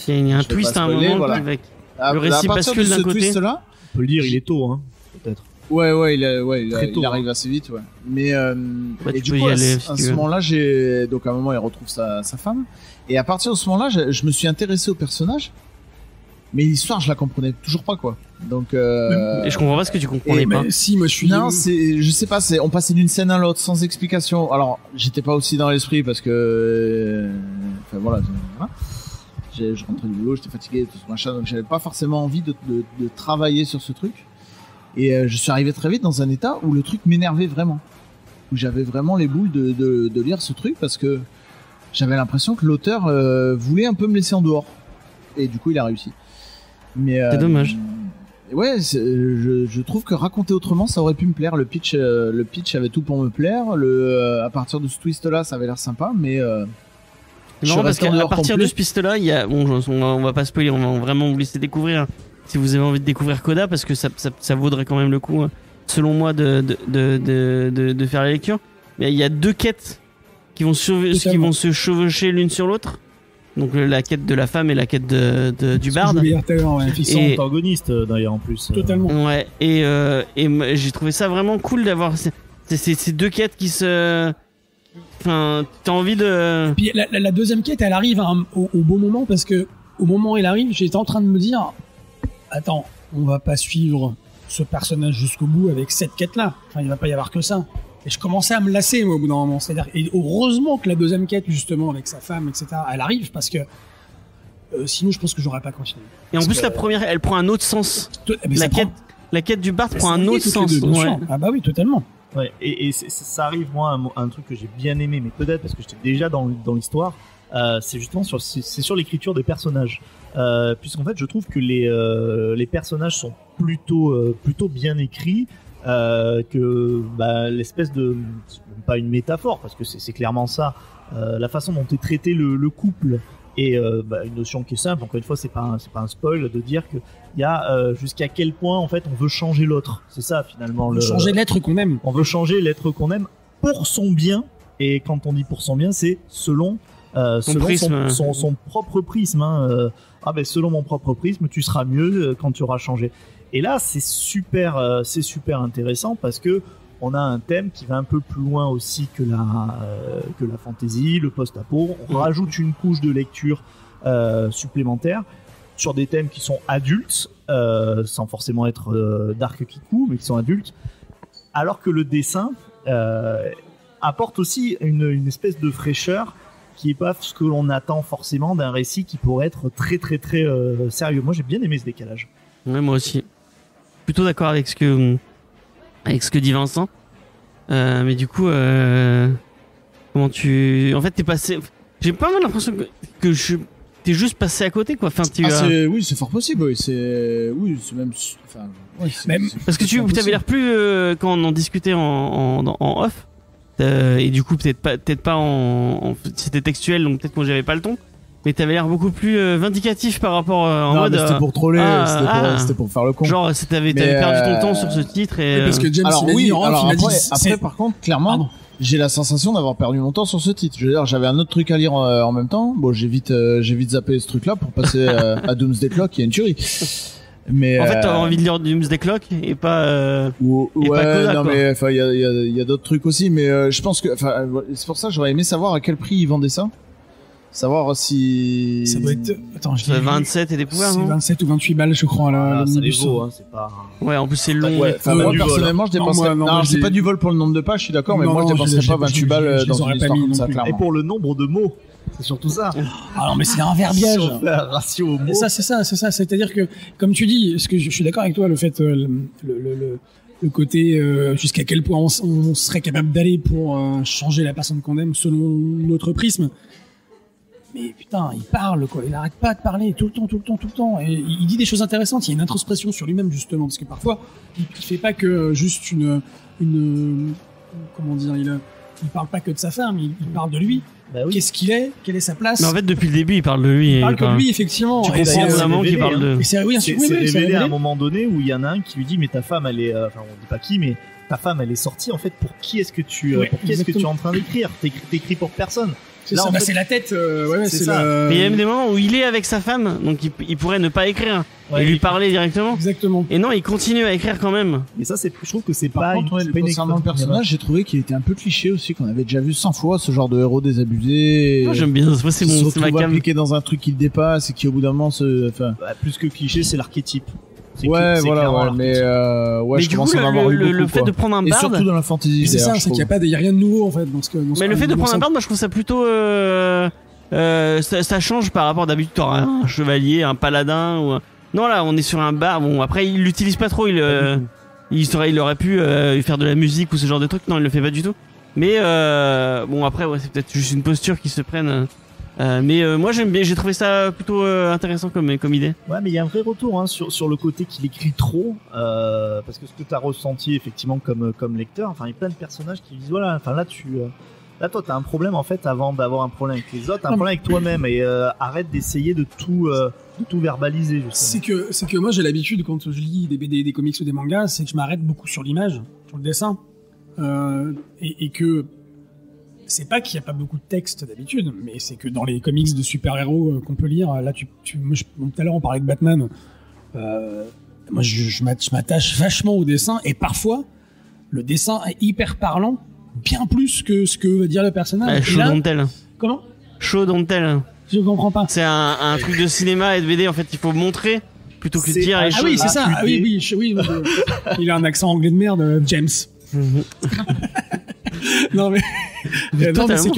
Il y a un Je vais twist pas à un spoiler, moment voilà. avec... À Le récit partir bascule de d'un ce côté. twist-là, On peut le dire, il est tôt, hein, peut-être. Ouais, Très tôt, il arrive assez vite, ouais. Mais Bah, et tu du peux coup, y aller, à si tu ce veux. moment-là, donc à un moment, il retrouve sa femme. Et à partir de ce moment-là, je me suis intéressé au personnage. Mais l'histoire, je la comprenais toujours pas, quoi. Donc Et je comprends pas ce que tu comprenais pas. Mais si, moi je suis. non, je sais pas, on passait d'une scène à l'autre sans explication. Alors, j'étais pas aussi dans l'esprit parce que, enfin voilà, je rentrais du boulot, j'étais fatigué, tout ce machin, donc j'avais pas forcément envie de travailler sur ce truc. Et je suis arrivé très vite dans un état où le truc m'énervait vraiment, où j'avais vraiment les boules de lire ce truc parce que j'avais l'impression que l'auteur voulait un peu me laisser en dehors. Et du coup, il a réussi. Mais C'est dommage. ouais, je trouve que raconter autrement, ça aurait pu me plaire. Le pitch avait tout pour me plaire. À partir de ce twist-là, ça avait l'air sympa, mais C'est marrant parce qu'à partir de ce piste-là, il y a, bon, on va pas spoiler, on va vraiment vous laisser découvrir. Si vous avez envie de découvrir Coda, parce que ça vaudrait quand même le coup, selon moi, de faire la lecture. Mais il y a 2 quêtes qui vont se chevaucher l'une sur l'autre. Donc la quête de la femme et la quête du barde. Qui sont antagonistes d'ailleurs en plus. Totalement. Ouais. Et j'ai trouvé ça vraiment cool d'avoir ces 2 quêtes qui se. Enfin, t'as envie de. Puis la deuxième quête, elle arrive au bon moment parce que au moment où elle arrive, j'étais en train de me dire, attends, on va pas suivre ce personnage jusqu'au bout avec cette quête-là. Enfin, il va pas y avoir que ça. Et je commençais à me lasser, moi, au bout d'un moment. C'est-à-dire, et heureusement que la deuxième quête, justement, avec sa femme, etc., elle arrive, parce que sinon, je pense que j'aurais pas continué. Et en plus, la première, elle prend un autre sens. La quête du Bard prend un autre sens. Ouais. Ah bah oui, totalement. Ouais, et ça arrive, moi, un truc que j'ai bien aimé, mais peut-être parce que j'étais déjà dans l'histoire, c'est justement sur l'écriture des personnages. Puisqu'en fait, je trouve que les personnages sont plutôt bien écrits. Que l'espèce de, pas une métaphore parce que c'est clairement ça, la façon dont est traité le couple et une notion qui est simple, encore une fois c'est pas un spoil de dire que il y a jusqu'à quel point en fait on veut changer l'autre, c'est ça finalement, changer l'être qu'on aime, on veut changer l'être qu'on aime pour son bien, et quand on dit pour son bien, c'est selon son propre prisme, selon mon propre prisme tu seras mieux quand tu auras changé. Et là, c'est super intéressant parce que on a un thème qui va un peu plus loin aussi que la fantasy, le post-apo. On rajoute une couche de lecture supplémentaire sur des thèmes qui sont adultes, sans forcément être dark kikou, mais qui sont adultes. Alors que le dessin apporte aussi une espèce de fraîcheur qui est pas ce que l'on attend forcément d'un récit qui pourrait être très très très sérieux. Moi, j'ai bien aimé ce décalage. Ouais, moi aussi. Plutôt d'accord avec ce que dit Vincent. Mais du coup, comment tu... En fait, t'es passé... J'ai pas mal l'impression que t'es juste passé à côté, quoi. Enfin, oui, c'est fort possible, oui. C'est même... Enfin, ouais, même... Parce que tu avais l'air plus... quand on en discutait en off, et du coup, peut-être pas c'était textuel, donc peut-être que j'avais pas le ton. Mais t'avais l'air beaucoup plus vindicatif par rapport en mode. C'était pour troller, c'était pour faire le con. Genre, t'avais perdu ton temps sur ce titre et. Parce que James, après, par contre, clairement, j'ai la sensation d'avoir perdu mon temps sur ce titre. Je veux dire, j'avais un autre truc à lire en même temps. Bon, j'ai vite zappé ce truc-là pour passer à Doomsday Clock, qui est une tuerie. Mais en fait, t'avais envie de lire Doomsday Clock et pas. Ouais, pas Coda, non, quoi. mais enfin, il y a d'autres trucs aussi, mais je pense que, enfin, c'est pour ça que j'aurais aimé savoir à quel prix ils vendaient ça. Savoir si... Ça doit être... Attends, je dis... 27 et des pouvoirs, non ? C'est 27 ou 28 balles, je crois, là. Ça les vaut, c'est pas... Ouais, en plus, c'est long. Ouais, moi, personnellement, je dépenserais... Non, c'est pas du vol pour le nombre de pages, je suis d'accord, mais moi, je dépenserais pas 28 balles dans une histoire comme ça, clairement. Et pour le nombre de mots, c'est surtout ça. Ah non, mais c'est un verbiage. Sur la ratio aux mots. Et ça, c'est ça. C'est-à-dire que, comme tu dis, parce que je suis d'accord avec toi, le fait... le côté jusqu'à quel point on serait capable d'aller pour changer la personne qu'on aime selon notre prisme. Mais putain, il parle, quoi. Il arrête pas de parler tout le temps. Et il dit des choses intéressantes. Il y a une introspection sur lui-même, justement, parce que parfois, il fait pas que juste une comment dire, il parle pas que de sa femme, il parle de lui. Bah oui. Qu'est-ce qu'il est? Quelle est sa place? Mais en fait, depuis le début, il parle de lui. Il parle que de lui, effectivement. Tu comprends vraiment qu'il parle de... C'est révélé à un moment donné où il y en a un qui lui dit, mais ta femme, elle est, enfin, on dit pas qui, mais ta femme, elle est sortie, en fait, pour qui est-ce que tu es en train d'écrire? T'écris pour personne. C'est Là, ça, en bah, fait, c'est la tête. Ouais, c'est c'est ça. Mais il y a même des moments où il est avec sa femme, donc il pourrait ne pas écrire Ouais, et lui il- parler directement. Exactement. Et non, il continue à écrire quand même. Mais ça, je trouve que c'est Par pas contre, ouais, c'est pas une concernant le expérience. personnage, j'ai trouvé qu'il était un peu cliché aussi, qu'on avait déjà vu 100 fois, ce genre de héros désabusé. Moi, j'aime bien. Moi, c'est qui se mon, c'est ma retrouve cam. impliqué dans un truc qui le dépasse et qui au bout d'un moment enfin, Bah, plus que cliché, c'est l'archétype. C'est ouais, c'est voilà, clairement ouais, mais l'archétype. ouais, Mais je du coup, commence à en avoir eu beaucoup, le fait quoi. de prendre un Et barde. surtout dans la fantasy. C'est ça, d'ailleurs, je c'est qu'il trouve. n'y a rien de nouveau en fait dans ce que. Mais le fait de prendre un barde, moi je trouve ça plutôt. Ça change par rapport d'habitude. T'auras un chevalier, un paladin ou. Non, là, on est sur un barde. Bon, après, il l'utilise pas trop. Il aurait pu faire de la musique ou ce genre de truc. Non, il le fait pas du tout. Mais bon, après, ouais, c'est peut-être juste une posture qui se prenne. Mais moi, j'aime bien. J'ai trouvé ça plutôt intéressant comme idée. Ouais, mais il y a un vrai retour hein, sur le côté qu'il écrit trop, parce que ce que tu as ressenti effectivement comme lecteur, enfin, il y a plein de personnages qui disent voilà, enfin là toi t'as un problème en fait avant d'avoir un problème avec les autres, t'as un problème avec toi-même et arrête d'essayer de tout verbaliser. Justement. C'est que moi j'ai l'habitude quand je lis des BD, des comics ou des mangas, c'est que je m'arrête beaucoup sur l'image, sur le dessin, et que c'est pas qu'il y a pas beaucoup de texte d'habitude, mais c'est que dans les comics de super-héros qu'on peut lire, là moi, tout à l'heure on parlait de Batman, moi je m'attache vachement au dessin et parfois le dessin est hyper parlant, bien plus que ce que veut dire le personnage. Show don't tell. Comment? Show don't tell. Je comprends pas. C'est un truc de cinéma et de BD. En fait, il faut montrer plutôt que de C'est- dire les Ah choses. oui, c'est ça. Ah oui, oui, il a un accent anglais de merde, James. Non mais, Totalement.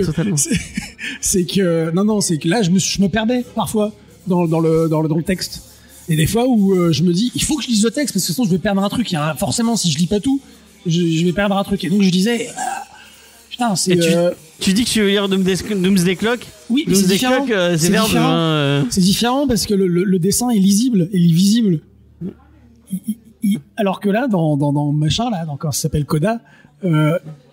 c'est que là je me perdais parfois dans le texte. Et des fois où je me dis il faut que je lise le texte parce que sinon je vais perdre un truc. Forcément si je lis pas tout, je vais perdre un truc. Et donc je disais putain c'est Tu dis que tu veux lire Doomsday Clock. oui mais c'est Doomsday différent. Clock, c'est C'est vert différent. demain. C'est différent parce que le dessin est lisible et visible. Alors que là, dans machin, là, quand ça s'appelle Coda,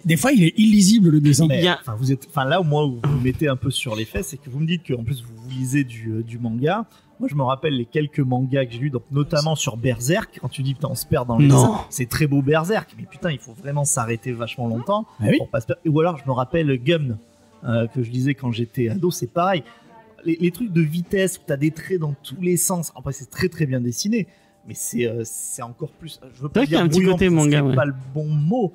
des fois, il est illisible le dessin. Mais, Il y a- enfin, là, moi, où vous me mettez un peu sur les fesses, c'est que vous me dites qu'en plus, vous lisez du manga. Moi, je me rappelle les quelques mangas que j'ai lus, donc notamment sur Berserk. Quand tu dis, putain, on se perd dans les Non. dessins, c'est très beau Berserk, mais putain, il faut vraiment s'arrêter vachement longtemps. Ah oui. Pour pas se perdre. Ou alors, je me rappelle Gum, que je lisais quand j'étais ado, c'est pareil. Les trucs de vitesse, où t'as des traits dans tous les sens. Après, c'est très très bien dessiné, mais c'est encore plus. Je veux pas vrai qu'il y a dire un petit brouillon, côté parce que manga, c'est ouais. pas le bon mot.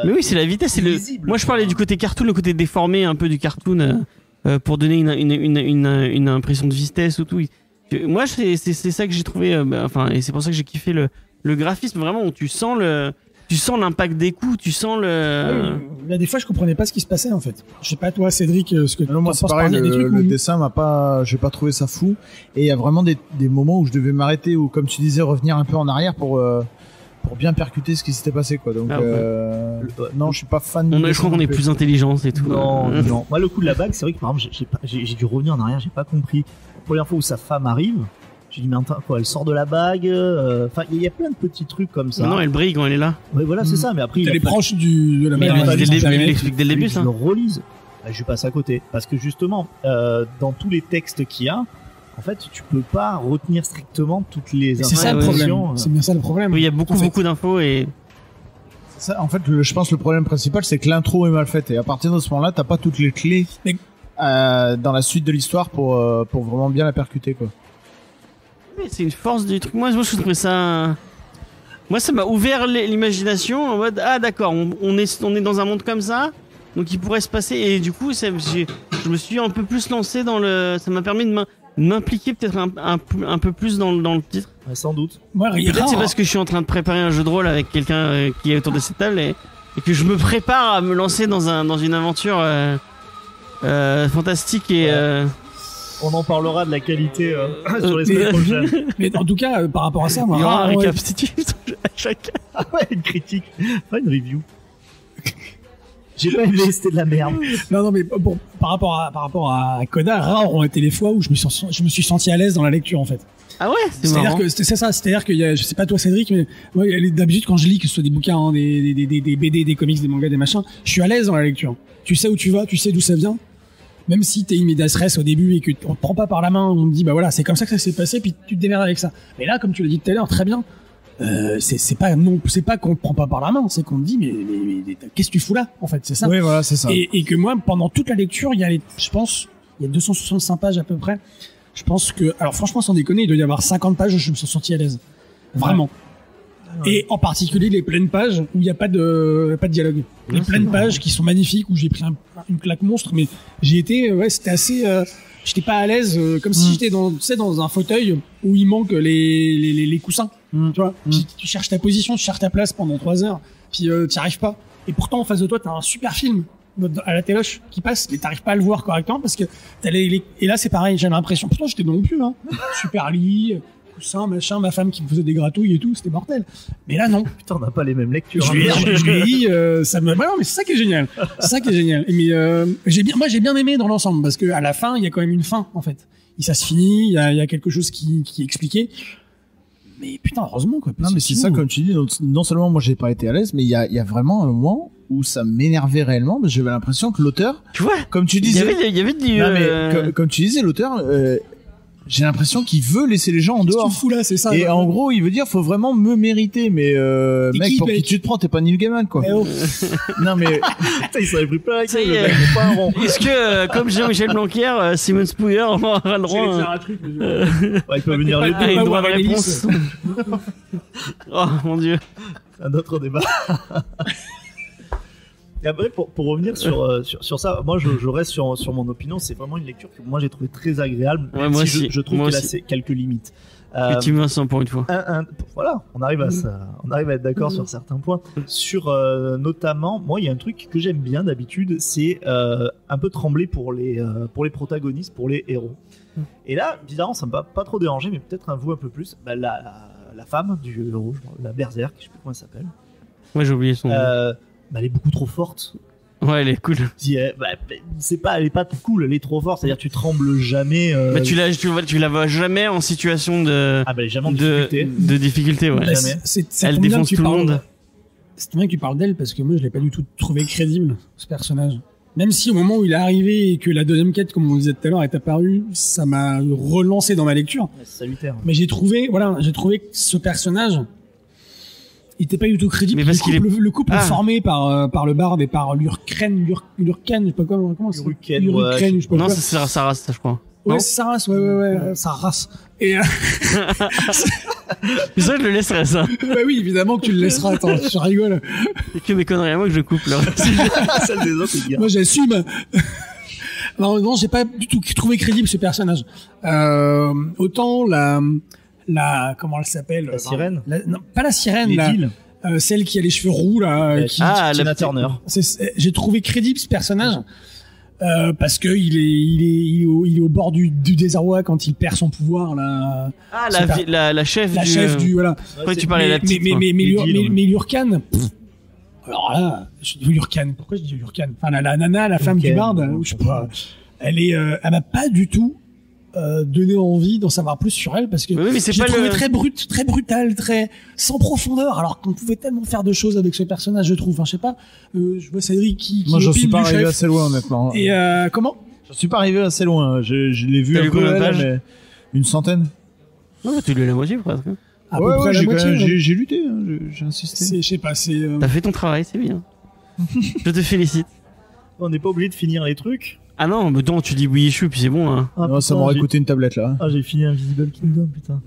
Mais oui, c'est la vitesse. C'est le. lisible. Moi, je parlais du côté cartoon, le côté déformé un peu du cartoon, pour donner une impression de vitesse ou tout. Moi, c'est ça que j'ai trouvé. Enfin, et c'est pour ça que j'ai kiffé le graphisme vraiment où tu sens l'impact des coups, tu sens le. Il y a des fois, je comprenais pas ce qui se passait en fait. Je sais pas toi, Cédric, ce que Non, moi t'en c'est penses pareil, par là, il y a des le trucs où- dessin j'ai pas trouvé ça fou. Et il y a vraiment des moments où je devais m'arrêter ou comme tu disais revenir un peu en arrière pour bien percuter ce qui s'était passé quoi. Donc Ah, ouais. non, je suis pas fan. du Je dessin crois qu'on non est plus. plus intelligent, c'est tout. Non, non. Moi, le coup de la bague, c'est vrai que par exemple, j'ai dû revenir en arrière, j'ai pas compris. La première fois où sa femme arrive, j'ai dit, mais attends, quoi, elle sort de la bague. Enfin, il y a plein de petits trucs comme ça. Non, elle brille quand elle est là. Ouais, voilà, c'est ça. Mais après, T'es il a les fallu- proches de la Mais manière il a dont fallu- c'est il arrivé. l'explique dès le début, que ça. je le relise. Bah, je passe à côté. Parce que justement, dans tous les textes qu'il y a, en fait, tu peux pas retenir strictement toutes les C'est ça le informations. problème. C'est bien ça le problème. Oui, il y a beaucoup En fait. beaucoup d'infos et. Ça, en fait, je pense que le problème principal, c'est que l'intro est mal faite. Et à partir de ce moment-là, t'as pas toutes les clés Mais- dans la suite de l'histoire pour vraiment bien la percuter, quoi. Oui, c'est une force du truc. Moi, je trouvais ça. Moi, ça m'a ouvert l'imagination en mode ah d'accord, on est dans un monde comme ça, donc il pourrait se passer et du coup, je me suis un peu plus lancé dans le. Ça m'a permis de m'impliquer peut-être un peu plus dans le titre. Ouais, sans doute. Moi, Peut-être c'est parce que je suis en train de préparer un jeu de rôle avec quelqu'un qui est autour de cette table et que je me prépare à me lancer dans une aventure fantastique et. On en parlera de la qualité sur les semaines prochaines. Mais en tout cas, par rapport à ça, Il moi, y aura un ouais, récapitulatif à chaque. Ah ouais, une critique, pas une review. J'ai pas aimé, c'était de la merde. non, mais bon, par rapport à Coda, rares ont été les fois où je me suis senti à l'aise dans la lecture, en fait. Ah ouais, c'est C'est-à-dire marrant. que c'est ça, c'est-à-dire qu'il y a, je sais pas toi Cédric, mais moi d'habitude quand je lis, que ce soit des bouquins, hein, des BD, des comics, des mangas, des machins, je suis à l'aise dans la lecture. Tu sais où tu vas, tu sais d'où ça vient. Même si t'es immédiat stress au début et que on te prend pas par la main, on te dit bah voilà, c'est comme ça que ça s'est passé, puis tu te démerdes avec ça. Mais là, comme tu l'as dit tout à l'heure, très bien. c'est pas qu'on te prend pas par la main, c'est qu'on te dit mais qu'est-ce que tu fous là en fait, c'est ça. Oui, voilà, c'est ça. Et que moi pendant toute la lecture, il y a 265 pages à peu près. Je pense que, alors franchement sans déconner, il doit y avoir 50 pages où je me suis senti à l'aise, vraiment. Et en particulier les pleines pages où il n'y a pas de dialogue. Les pleines pages qui sont magnifiques, où j'ai pris une claque monstre, mais j'ai été, c'était assez, j'étais pas à l'aise, comme si j'étais dans un fauteuil où il manque les coussins. Tu vois, puis tu cherches ta position, tu cherches ta place pendant 3 heures, puis t'y arrives pas. Et pourtant en face de toi t'as un super film à la téloche qui passe, mais t'arrives pas à le voir correctement parce que t'as et là c'est pareil, j'ai l'impression, pourtant j'étais non plus, super lit, coussin, machin, ma femme qui me faisait des gratouilles et tout, c'était mortel. Mais là non. Putain, on n'a pas les mêmes lectures. Je lui ai dit, ça me, non, mais c'est ça qui est génial. C'est ça qui est génial. Mais, j'ai bien aimé dans l'ensemble parce que à la fin, il y a quand même une fin, en fait. Et ça se finit, il y a quelque chose qui est expliqué. Mais putain, heureusement, quoi. Non, mais c'est ça, comme tu dis, non seulement moi j'ai pas été à l'aise, mais il y a vraiment un moment où ça m'énervait réellement, parce que j'avais l'impression que l'auteur, Tu vois, comme tu disais, il y avait du. non, mais, comme tu disais, l'auteur, j'ai l'impression qu'il veut laisser les gens en dehors. Tu te fous là, c'est ça. Et en gros, il veut dire, faut vraiment me mériter, mais mec, qui, pour mec qui tu te prends, t'es pas Neil Gaiman, quoi. Eh oh. Non, mais Putain, il s'en est pris plein avec Ça y le est. mec, il est pas un rond. Est-ce que, comme Jean-Michel Blanquer, Simon Spouyer aura le droit à un truc. Ouais, il peut venir les à deux. une droit de avoir réponse? Oh mon dieu. C'est un autre débat. Et après, pour revenir sur ça, moi je reste sur mon opinion. C'est vraiment une lecture que moi j'ai trouvé très agréable, Ouais, même moi si aussi. je trouve Moi qu'elle a aussi. quelques limites. Effectivement, Vincent, pour une fois. Voilà, on arrive à être d'accord sur certains points. Sur notamment, moi il y a un truc que j'aime bien d'habitude, c'est un peu trembler pour les protagonistes, pour les héros. Et là, bizarrement, ça m'a pas trop dérangé, mais peut-être vous un peu plus. Bah, la femme du héros, la Berserk, je sais plus comment elle s'appelle. Ouais, j'ai oublié son nom. Elle est beaucoup trop forte. Ouais, elle est cool. Elle est pas cool, elle est trop forte. C'est-à-dire, tu trembles jamais. Bah, tu la vois jamais en situation de. Ah, bah, elle est jamais en difficulté. de difficulté, ouais. Bah, jamais. Elle défonce tout le monde. C'est bien que tu parles d'elle parce que moi je l'ai pas du tout trouvé crédible, ce personnage. Même si au moment où il est arrivé et que la deuxième quête, comme on le disait tout à l'heure, est apparue, ça m'a relancé dans ma lecture. Ouais, c'est salutaire. Mais j'ai trouvé que ce personnage, il était pas du tout crédible. Mais parce qu'il le couple Ah. formé par le barde et par Lurken, je sais pas comment c'est. Uruken, Uruken, je sais pas Non, quoi. c'est sa race, ça, je crois. Ouais, Non c'est sa race, ouais, sa race. Et, Mais ça, je le laisserai, ça. bah oui, évidemment que tu le laisseras, attends, je rigole. C'est que mes conneries à moi que je coupe, là. Celle des autres, c'est bien. Moi, j'assume. Non, j'ai pas du tout trouvé crédible ce personnage. Autant comment elle s'appelle? La sirène? Non, pas la sirène, Lady. celle qui a les cheveux roux, là. Tina la Turner. J'ai trouvé crédible ce personnage. Parce que il est au bord du désarroi quand il perd son pouvoir, là. Ah, C'est la chef la du. chef du, voilà. Après, tu parlais de la petite. quoi. Mais Lurkan, alors là, je dis Lurkan, pourquoi je dis Lurkan? Enfin, la nana, la femme du barde, je sais pas, elle m'a pas du tout donné envie d'en savoir plus sur elle parce que Oui, mais c'est je l'ai pas trouvé le- très brutal, très sans profondeur, alors qu'on pouvait tellement faire de choses avec ce personnage, je trouve. Enfin, je sais pas, je vois Cédric qui moi j'en suis opine pas du arrivé chef. assez loin, honnêtement. Et comment? J'en suis pas arrivé assez loin. Je l'ai vu T'as un lu peu, combien de là, pages mais une centaine. Ouais, tu l'as la moitié, presque. À peu Ouais, près ouais, la moitié. Ouais. j'ai lutté, hein, j'ai insisté. C'est, je sais pas, c'est. T'as fait ton travail, c'est bien. Je te félicite. On n'est pas obligé de finir les trucs. Ah non, mais non, tu dis oui, je suis, puis c'est bon, hein. Ah, Non, ça putain, m'aurait j'ai- coûté une tablette là. Ah, j'ai fini Invisible Kingdom, putain.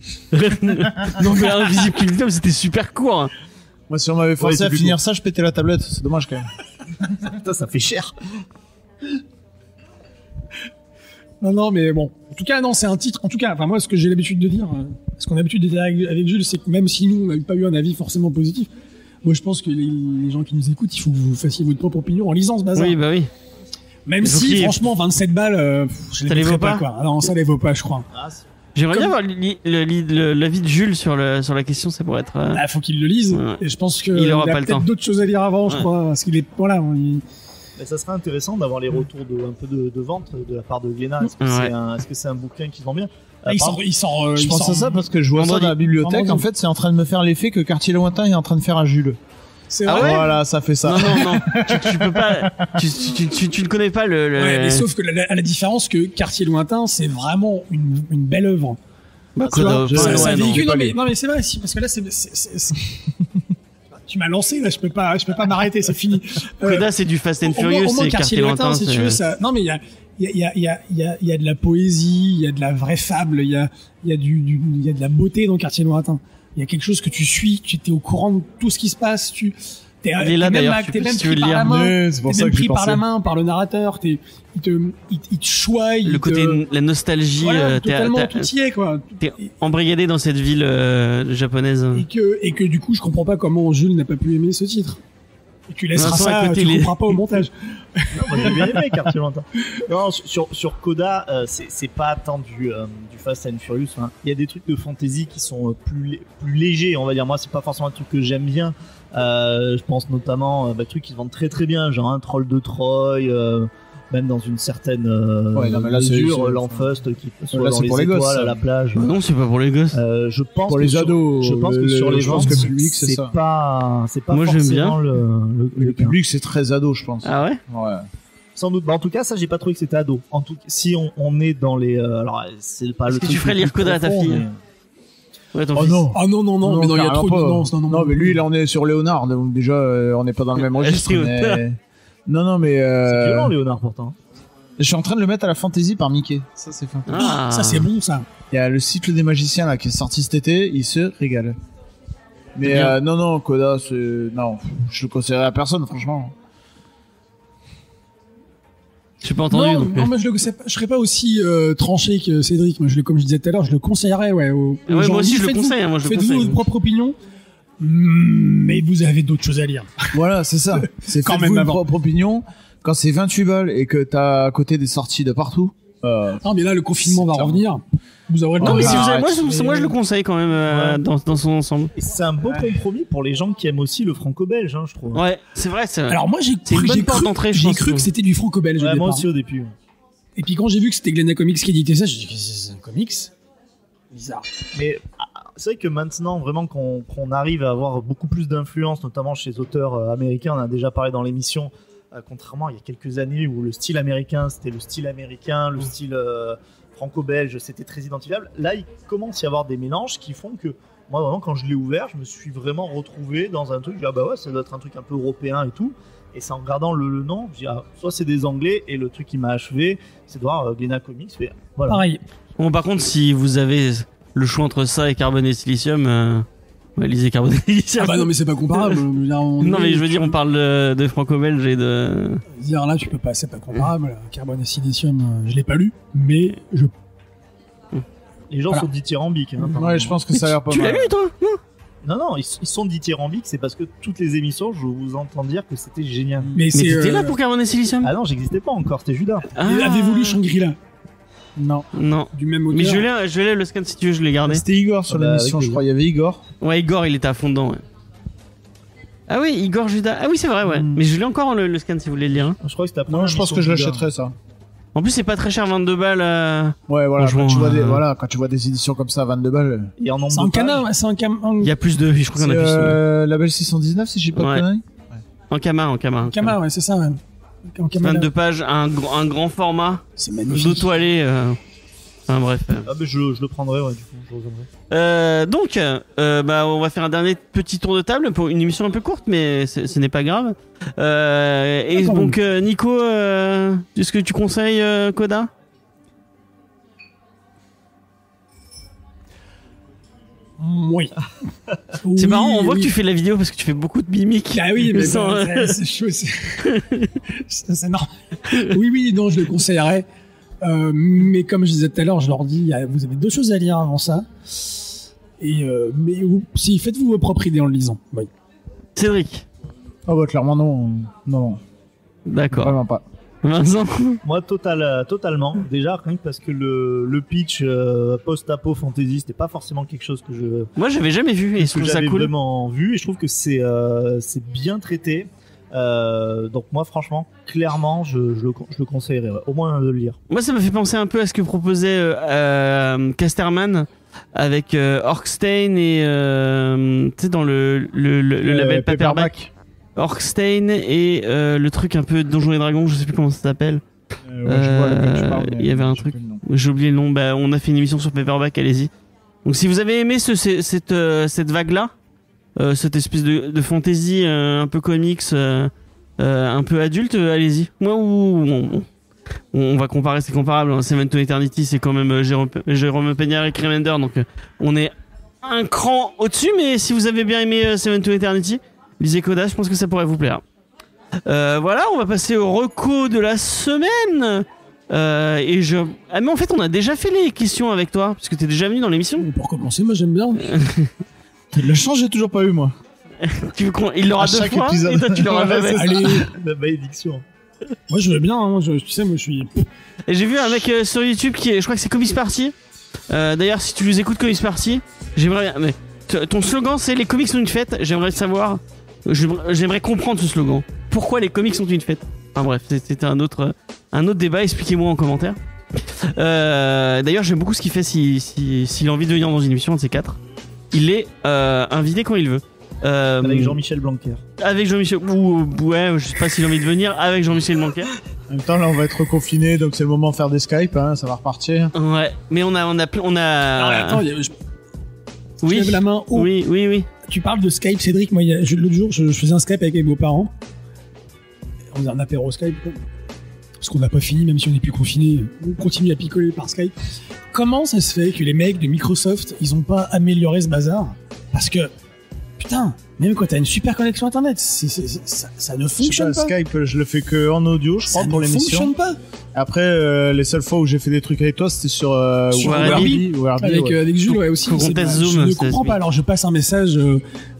Non, mais Invisible Kingdom, c'était super court. Hein. Moi, si on m'avait forcé c'est à plus finir ça, je pétais la tablette. C'est dommage quand même. Putain, ça fait cher. Non, mais bon. En tout cas, non, c'est un titre. En tout cas, enfin, moi, ce que j'ai l'habitude de dire, ce qu'on a l'habitude de dire avec Jules, c'est que même si nous, on n'a pas eu un avis forcément positif, moi, je pense que les gens qui nous écoutent, il faut que vous fassiez votre propre opinion en lisant ce bazar. Oui, bah oui. Même Donc, si, il- franchement, 27 balles, je les Ça les mettrais vaut pas, pas quoi. Ah non, ça les vaut pas, je crois. J'aimerais Comme- bien avoir l'avis de Jules sur la question, ça pourrait être. Ah, faut qu'il le lise. Ouais. Et je pense que Il aura a pas le temps. peut-être d'autres choses à lire avant, je Ouais. crois. Parce qu'il est, voilà, Mais ça serait intéressant d'avoir les retours un peu de vente de la part de Glénat. Est-ce que Ouais. c'est un bouquin qui se vend bien? il Par- sort, Je pense à ça parce que je vois ça Vendredi. dans la bibliothèque. Vendredi. En fait, c'est en train de me faire l'effet que Quartier Lointain est en train de faire à Jules. C'est Ah vrai. ouais Voilà, ça fait ça. Non. tu peux pas. Tu ne connais pas le. Ouais, mais sauf que la différence que Quartier Lointain, c'est vraiment une belle œuvre. Bah, C'est Koda, bon, je- ouais, Ça ouais, non. véhicule, j'ai pas non, mais, lu. non, mais c'est vrai, si, parce que là, tu m'as lancé, là, je peux pas m'arrêter, c'est fini. Koda, c'est du Fast and Furious, au moins, c'est quartier lointain. si tu veux, ça. Non, mais il y a de la poésie, il y a de la vraie fable, il y a de la beauté dans Quartier lointain. Il y a quelque chose que tu suis, tu es au courant de tout ce qui se passe, t'es là, même, d'ailleurs, t'es même si tu veux pris le par la lire. main, Mais c'est pour t'es ça même que j'y pris par la pensais. main, par le narrateur, il te choigne, Le côté, la nostalgie, voilà, totalement, t'es tout y est, quoi. embrigadé dans cette ville japonaise. Et que du coup, je comprends pas comment Jules n'a pas pu aimer ce titre. Et tu laisseras Vincent, à ça, côté, tu les- couperas pas au montage. Non, moi j'ai bien aimé Quartier lointain. Non, sur Koda, c'est pas tant du Fast and Furious. Hein. Il y a des trucs de fantasy qui sont plus légers, on va dire. Moi, c'est pas forcément un truc que j'aime bien. Je pense notamment des trucs qui se vendent très très bien, genre un Troll de Troy, même dans une certaine Ouais, non, mais là, c'est- mesure, l'Enfust qui soit là, dans c'est les pour les étoiles gosses, à ça. la plage. Non, c'est pas pour les gosses. Je pense Pour que les sur- ados, je pense que sur les je gens, pense que le public, c'est ça. c'est pas Moi, j'aime forcément bien. le cas. public, c'est très ado, je pense. Ah ouais? Ouais. Sans doute. Bah, en tout cas, ça, j'ai pas trouvé que c'était ado. En tout, si on est dans les, alors c'est pas Est-ce le que truc tu ferais le lire plus Koda à ta profond, fille mais- Ouais, ton Oh fils. non. Ah non, mais non, il y a carrément trop de pas. violence. Non, mais lui, là, on est sur Léonard, donc déjà, on n'est pas dans le même registre. Léonard. Mais... Non, mais. C'est violent, Léonard, pourtant. Je suis en train de le mettre à la fantasy par Mickey. Ça, c'est fin. Ah. Ça, c'est bon, ça. Il y a le cycle des magiciens là qui est sorti cet été, il se régale. Mais C'est bien. non, Koda, c'est non, je le conseillerais à personne, franchement. J'ai pas entendu. Non, donc, non, mais je serais pas aussi tranché que Cédric. Moi, comme je disais tout à l'heure, je le conseillerais, ouais. Aux ouais, gens. moi aussi, je le Faites-vous- conseille. Moi, je le Faites-vous conseille. votre propre opinion. Mais vous avez d'autres choses à lire. Voilà, c'est ça. C'est Quand quand même même une avant. propre opinion. Quand c'est 28 balles et que t'as à côté des sorties de partout. Non, mais là, le confinement va C'est revenir. Vous aurez le Non, temps. mais de si lire. vous avez, moi, mais- moi, je le conseille quand même Ouais. dans son ensemble. Et c'est un beau compromis pour les gens qui aiment aussi le franco-belge, hein, je trouve. Ouais, c'est vrai. C'est vrai. Alors moi, C'est une bonne porte d'entrée, je j'ai pense, cru ouais. que c'était du franco-belge au Ouais, moi départ. aussi au début. Et puis quand j'ai vu que c'était Glénat Comics qui éditait ça, j'ai dit que c'est un comics. Bizarre. Mais c'est vrai que maintenant, vraiment, qu'on arrive à avoir beaucoup plus d'influence, notamment chez les auteurs américains, on en a déjà parlé dans l'émission, contrairement à il y a quelques années où le style américain, c'était le style américain, le style franco-belge, c'était très identifiable. Là, il commence à y avoir des mélanges qui font que, moi, vraiment, quand je l'ai ouvert, je me suis vraiment retrouvé dans un truc, je dis, ah bah ouais, ça doit être un truc un peu européen et tout. Et c'est en regardant le nom, je dis, ah, soit c'est des Anglais, et le truc qui m'a achevé, c'est de voir Glénat Comics. Voilà. Pareil. Bon, par contre, si vous avez le choix entre ça et Carbone et Silicium, ouais, lisez Carbone et Silicium. Ah bah non, mais c'est pas comparable. Non, mais je veux dire, on parle de franco-belge et de. Dire là, tu peux pas, c'est pas comparable. Carbone et silicium, je l'ai pas lu, mais je. Les gens Voilà. sont dithyrambiques. Hein, apparemment. Ouais, je pense que ça a l'air pas Tu l'as mal. lu, toi? Non. Non, ils sont dithyrambiques, c'est parce que toutes les émissions, je vous entends dire que c'était génial. Mais Mais c'est. t'étais là pour Carbone et Silicium? Ah non, j'existais pas encore, c'était Judas. Ah. Avez-vous lu Shangri-La Non. Non. du même auteur? Mais je l'ai le scan si tu veux, je l'ai gardé. C'était Igor sur Ah bah, l'émission, avec je crois. Il y avait Igor. Ouais, Igor, il était à fond dedans, ouais. Ah oui, Igor Judas. Ah oui, c'est vrai, ouais. Mm. Mais je l'ai encore le scan si vous voulez le lire. Hein. Je crois que c'était après. Non, je pense que je l'achèterais ça. En plus, c'est pas très cher, 22 balles. Ouais, voilà. Franchement, Quand tu vois des éditions comme ça à 22 balles. Et en nombre C'est un de pages, canard, c'est un Il y a plus de. Je crois qu'il y en a plus. Ouais. Label 619, si j'ai pas Ouais. de conneries. En Kama. Kama, ouais, c'est ça, ouais. En Kama, 22 pages, un grand format, c'est magnifique. dos toilé. Enfin bref. Ah, mais je le prendrais, ouais, du coup, je reviendrai. Donc, bah, on va faire un dernier petit tour de table pour une émission un peu courte, mais ce n'est pas grave. Et quand donc, Nico, est-ce que tu conseilles Koda? Oui. C'est Oui, marrant, on voit oui. que tu fais de la vidéo parce que tu fais beaucoup de mimiques. Ah oui, mais Sans- c'est chaud. C'est normal. Oui, non, je le conseillerais. Mais comme je disais tout à l'heure, je leur dis, vous avez deux choses à lire avant ça. Mais si, faites-vous vos propres idées en le lisant. Oui. Cédric. Ah bah clairement non. Non, D'accord. vraiment pas. Vincent. Moi, totalement. Déjà, rien que parce que le pitch post-apo fantasy, c'était pas forcément quelque chose que je Moi, j'avais jamais vu et je que trouve ça j'avais cool. vraiment vu, et je trouve que c'est bien traité. Donc moi, franchement, clairement, je le conseillerais, ouais. Au moins de le lire. Moi, ça me fait penser un peu à ce que proposait Casterman avec Orkstein et tu sais dans le label Paperback. Orkstein et le truc un peu Donjons et Dragons, je sais plus comment ça s'appelle. Ouais, je vois lequel tu parles, mais il y avait un je sais truc. plus le nom. J'ai oublié le nom. Bah, on a fait une émission sur Paperback, allez-y. Donc si vous avez aimé cette vague-là, cette espèce de fantasy un peu comics, un peu adulte, allez-y. Moi, on va comparer, c'est comparable. Hein. Seven to Eternity, c'est quand même Jérôme Peña et Remender, donc on est un cran au-dessus. Mais si vous avez bien aimé Seven to Eternity, lisez Coda, je pense que ça pourrait vous plaire. Voilà, on va passer au reco de la semaine. Ah mais en fait on a déjà fait les questions avec toi parce que t'es déjà venu dans l'émission. Pour commencer, moi j'aime bien. T'as de la chance, j'ai toujours pas eu moi. Tu veux il l'aura À 2 chaque fois épisode. et toi tu l'auras jamais. Allez, La malédiction. moi je veux bien, hein, tu sais, moi je suis. Et j'ai vu un mec sur YouTube je crois que c'est Comics Party. D'ailleurs si tu nous écoutes Comics Party, j'aimerais bien. Mais ton slogan c'est les comics sont une fête. J'aimerais savoir, j'aimerais comprendre ce slogan. Pourquoi les comics sont une fête? Enfin bref, c'était un autre débat. Expliquez-moi en commentaire. D'ailleurs j'aime beaucoup ce qu'il fait s'il a envie de venir dans une émission de ces 4. Il est invité quand il veut. Avec Jean-Michel Blanquer. Avec Jean-Michel. Ouais, je sais pas s'il a envie de venir avec Jean-Michel Blanquer. En même temps, là, on va être confinés, donc c'est le moment de faire des Skype, hein, ça va repartir. Ouais, mais on a. Alors, attends, je Oui. lève la main haut. Oui. Tu parles de Skype, Cédric. Moi, l'autre jour, je faisais un Skype avec mes beaux-parents. On faisait un apéro Skype, quoi. Parce qu'on n'a pas fini, même si on n'est plus confiné. On continue à picoler par Skype. Comment ça se fait que les mecs de Microsoft, ils ont pas amélioré ce bazar? Parce que, putain, même quand t'as une super connexion internet, ça ne fonctionne pas. Skype, je le fais que en audio, je crois, pour Ça ne l'émission. fonctionne pas. Après, les seules fois où j'ai fait des trucs avec toi, c'était sur Warby. Avec Jules, ouais, aussi. Faut qu'on teste Zoom, je ne c'est comprends SB. pas. Alors, je passe un message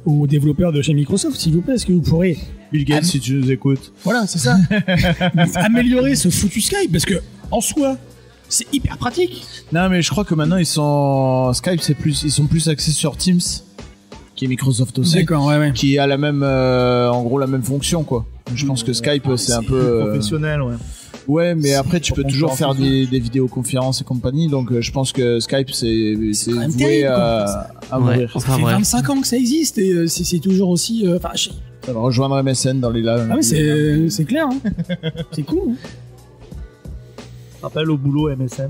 aux développeurs de chez Microsoft, s'il vous plaît. Est-ce que vous pourrez, Bill Gates, si tu nous écoutes. voilà, c'est ça, améliorer ce foutu Skype? Parce que, en soi, c'est hyper pratique. Non, mais je crois que maintenant, Skype, ils sont plus axés sur Teams, qui est Microsoft aussi. D'accord, ouais. Qui a la même, en gros, la même fonction, quoi. Je pense que Skype, c'est un peu... Professionnel, ouais. Ouais, mais après, tu peux pour toujours faire conférence. des vidéoconférences et compagnie, donc je pense que Skype, c'est quand même voué terrible, à Ouais, mourir. enfin Ça fait bref. 25 ans que ça existe et c'est toujours aussi. Enfin, Ça va rejoindre MSN dans les lives. ah, mais c'est clair, hein. C'est cool. Hein. Rappelle au boulot MSN.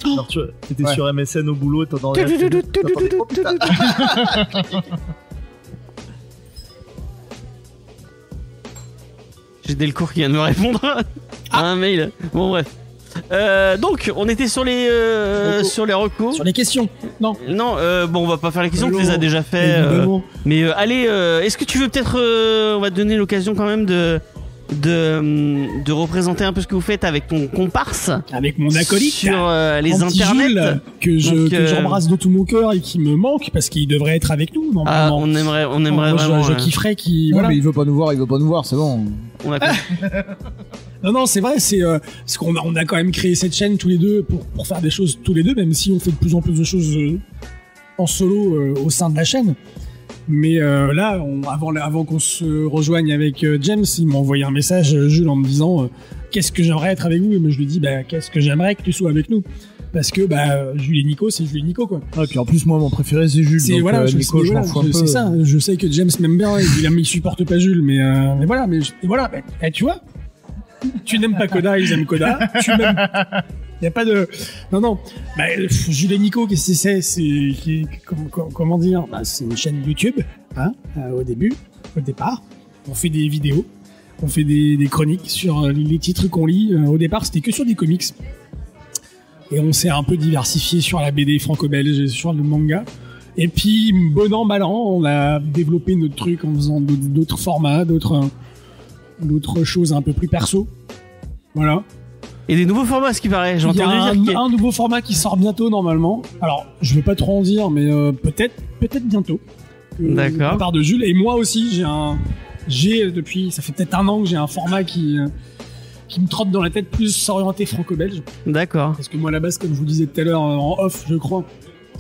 Alors tu étais Ouais. sur MSN au boulot et t'entendais. Oh, putain. J'ai Delcourt qui vient de me répondre à un mail. Bon bref. Donc on était sur les recos. Sur les questions. Non. Non, bon on va pas faire les questions, tu les as déjà fait. Évidemment. Mais allez, est-ce que tu veux peut-être, on va te donner l'occasion quand même de représenter un peu ce que vous faites avec ton comparse Avec mon acolyte. sur les mon petit internets. Jules, Donc, que j'embrasse de tout mon cœur et qui me manque parce qu'il devrait être avec nous Ah, normalement. on aimerait Moi, vraiment. je kifferais qu'il. Non, Voilà. mais il veut pas nous voir, c'est bon. On a Non, c'est vrai, c'est parce qu'on a quand même créé cette chaîne tous les deux pour faire des choses tous les deux, même si on fait de plus en plus de choses en solo au sein de la chaîne. Mais là, avant qu'on se rejoigne avec James, il m'a envoyé un message, Jules, en me disant qu'est-ce que j'aimerais être avec vous. Et moi, je lui dis qu'est-ce que j'aimerais que tu sois avec nous. Parce que Jules et Nico, c'est Jules et Nico, quoi. Ouais, puis en plus, moi, mon préféré, c'est Jules. C'est Donc, voilà, Nico, je m'en fous un peu. c'est ça. Je sais que James m'aime bien, il supporte pas Jules, mais voilà, tu vois, tu n'aimes pas Coda, ils aiment Coda. Tu m'aimes. Y a pas de. Non. Jules et Nico, qu'est-ce que c'est comment dire? C'est une chaîne YouTube, hein, au départ. On fait des vidéos, on fait des chroniques sur les titres qu'on lit. Au départ, c'était que sur des comics. Et on s'est un peu diversifié sur la BD franco-belge et sur le manga. Et puis, bon an, mal an, on a développé notre truc en faisant d'autres formats, d'autres choses un peu plus perso. Voilà. Et des nouveaux formats, ce qui paraît. J'ai Il y a entendu dire qu'il y a- un nouveau format qui sort bientôt, normalement. Alors, je veux pas trop en dire, mais peut-être bientôt. D'accord. De la part de Jules. Et moi aussi, depuis, ça fait peut-être un an que j'ai un format qui me trotte dans la tête, plus orienté franco-belge. D'accord. Parce que moi, à la base, comme je vous disais tout à l'heure, en off, je crois.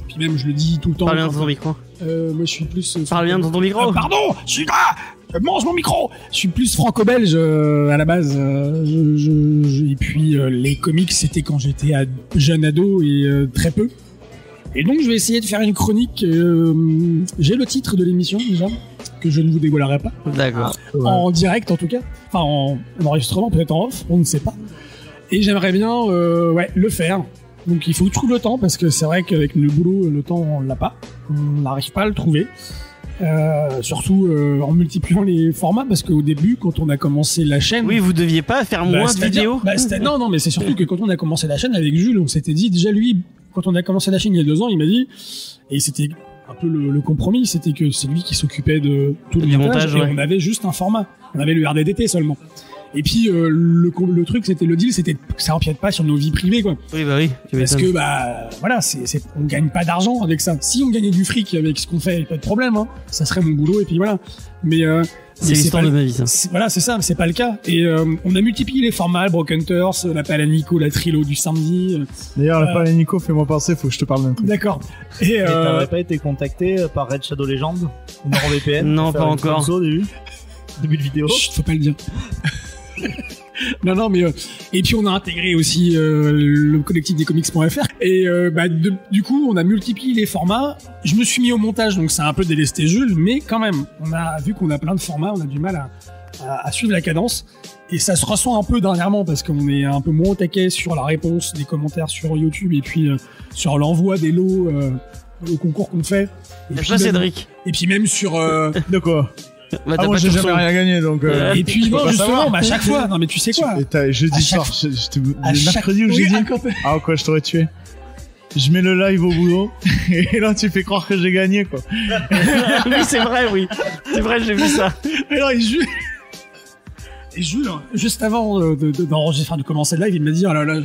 Puis même, je le dis tout le temps. Parle bien dans ton micro. Moi, je suis plus. Parle bien dans ton micro. Pardon, je suis là. Je mange mon micro. Je suis plus franco-belge à la base. Et puis les comics, c'était quand j'étais jeune ado et très peu. Et donc, je vais essayer de faire une chronique. J'ai le titre de l'émission déjà, que je ne vous dévoilerai pas. D'accord. En direct en tout cas. Enfin, en enregistrement, peut-être en off, on ne sait pas. Et j'aimerais bien le faire. Donc il faut tout le temps parce que c'est vrai qu'avec le boulot, le temps on l'a pas, on n'arrive pas à le trouver. Surtout en multipliant les formats parce qu'au début, quand on a commencé la chaîne, Oui, vous deviez pas faire moins de c'est-à-dire- vidéos. non, mais c'est surtout que quand on a commencé la chaîne avec Jules, on s'était dit déjà lui, quand on a commencé la chaîne il y a 2 ans, il m'a dit, et c'était un peu le compromis, c'était que c'est lui qui s'occupait de tout le Du montage, montage, et ouais. on avait juste un format, on avait le RDDT seulement. Et puis le truc, c'était le deal, c'était que ça empiète pas sur nos vies privées, quoi. Oui, bah oui. tu Parce m'étonnes. que voilà, on gagne pas d'argent avec ça. Si on gagnait du fric avec ce qu'on fait, pas de problème, hein. Ça serait mon boulot et puis voilà. Mais C'est l'histoire pas- de ma vie, ça. Voilà, c'est ça, mais c'est pas le cas. Et on a multiplié les formats, Broken Hunters, l'appel à Nico, la trilo du samedi. D'ailleurs, le palais Nico, fais-moi penser, faut que je te parle d'un truc. D'accord. Et Et t'avais pas été contacté par Red Shadow Legends ou NordVPN Non, pour faire pas une encore. sponsor au début de vidéo. chut, faut pas le dire. Non, mais et puis on a intégré aussi le collectif des comics.fr et du coup on a multiplié les formats. Je me suis mis au montage, donc c'est un peu délesté Jules, mais quand même, on a vu qu'on a plein de formats, on a du mal à suivre la cadence et ça se ressent un peu dernièrement parce qu'on est un peu moins au taquet sur la réponse des commentaires sur YouTube et puis sur l'envoi des lots au concours qu'on fait. Et Je puis sais, même- Cédric. Et puis même sur De quoi? Bah, Ah, t'as moi, pas j'ai de jamais son. rien gagné, donc. et puis je peux non pas justement, savoir. à chaque fois, non mais tu sais quoi? Et jeudi À chaque- soir, le À chaque- mercredi ou Oui, jeudi. un copain. Ah, quoi, je t'aurais tué. Je mets le live au boulot, et là, tu fais croire que j'ai gagné, quoi. Oui, c'est vrai, oui. C'est vrai, j'ai vu ça. Alors, et Jules, juste avant d'enregistrer, de commencer le live, il m'a dit, oh là là,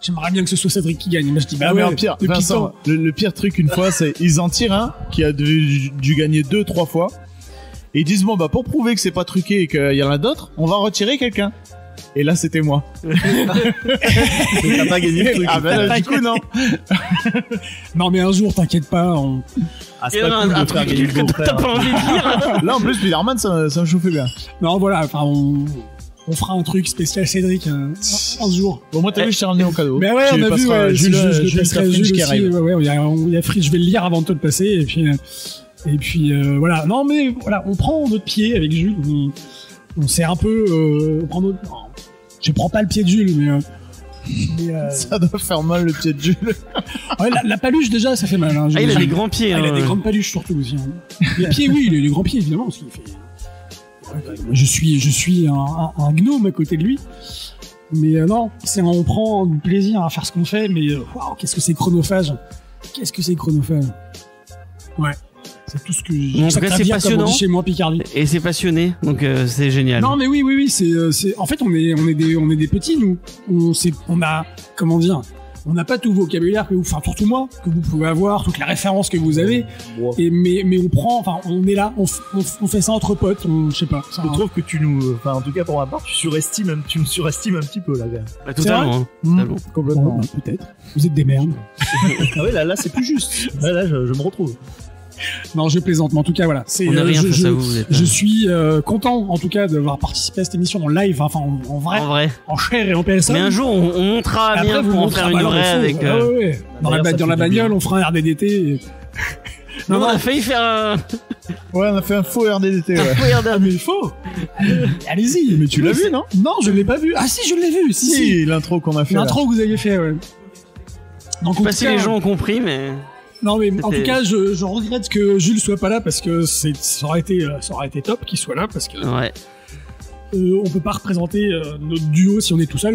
j'aimerais bien que ce soit Cédric qui gagne. Moi, je dis, bah Ah, mais ouais, en pire, depuis Vincent, quand le pire truc une fois, c'est ils en tirent un qui a dû gagner 2-3 fois. Et ils disent, bon, bah, pour prouver que c'est pas truqué et qu'il y en a d'autres, on va retirer quelqu'un. Et là, c'était moi. Mais t'as pas gagné le truc. Ah, ben là, du coup, non. Non, mais un jour, t'inquiète pas, Ah, c'est Il y a pas un, cool un de faire truc gagner nul que le t'as beau-frère. pas envie de dire. Là, en plus, Spider-Man, ça me chauffait bien. non, voilà, enfin, on fera un truc spécial Cédric un jour. Bon, moi, t'as vu, je t'ai ramené au cadeau. Mais ouais, Tu on a vu, passeras ouais, Jules, je le Jules, passerai à Fringe Jules qui aussi. arrive. Ouais, il y a Fringe, je vais le lire avant de te le passer, et puis voilà. Non, mais voilà, on prend notre pied avec Jules, on s'est un peu, on prend notre, non, je prends pas le pied de Jules, mais Ça doit faire mal, le pied de Jules. ouais, la paluche déjà, ça fait mal. Hein, Ah, il a Jules. des grands pieds. Ah, il a hein. des grandes paluches surtout aussi. Hein. Les pieds, oui, il a des grands pieds évidemment, parce qu'il fait. Moi, je suis un gnome à côté de lui. Mais non, on prend du plaisir à faire ce qu'on fait, mais waouh, qu'est-ce que c'est chronophage. Qu'est-ce que c'est chronophage. Ouais, c'est tout ce que j'ai. En tout cas, c'est passionnant. Chez moi, Picardie. Et c'est passionné, donc c'est génial. Non, mais oui, c'est. En fait, on est des petits, nous. On a, comment dire, on n'a pas tout le vocabulaire que vous, enfin, surtout moi, que vous pouvez avoir, toutes les références que vous avez. Bon, Mais on prend, enfin, on est là, on fait ça entre potes, je sais pas. ça- je trouve que enfin, en tout cas pour ma part, tu me surestimes un petit peu là, quand même. Bah, totalement. hein. Totalement. Bon, Complètement. bah, peut-être. Vous êtes des merdes. Ah ouais, là, c'est plus juste. Là, je me retrouve. Non, je plaisante, mais en tout cas, voilà. C'est, On n'a rien face à vous. Vous êtes, je suis content, en tout cas, d'avoir participé à cette émission en live, enfin, en vrai, en vrai. en chair et en personne. Mais un jour, on montera à Après, Amiens vous pour en montrez faire un une ballon vraie de faux. avec. Ah ouais, ouais. Dans D'ailleurs, ça la fait du bagnole, bien. on fera un RDDT. Non, Non, on non, a failli faire un. Ouais, on a fait un faux RDDT, ouais. Regardez, mais il faut. Allez-y. Mais tu l'as vu, non? Non, je l'ai pas vu. Ah si, je l'ai vu. Si. Si, l'intro qu'on a fait. là. L'intro que vous aviez fait, ouais. Donc, en je sais pas tout si cas- les gens ont compris, mais. Non, mais en C'était- tout cas, je regrette que Jules soit pas là parce que ça aurait été top qu'il soit là parce que Ouais. on peut pas représenter notre duo si on est tout seul.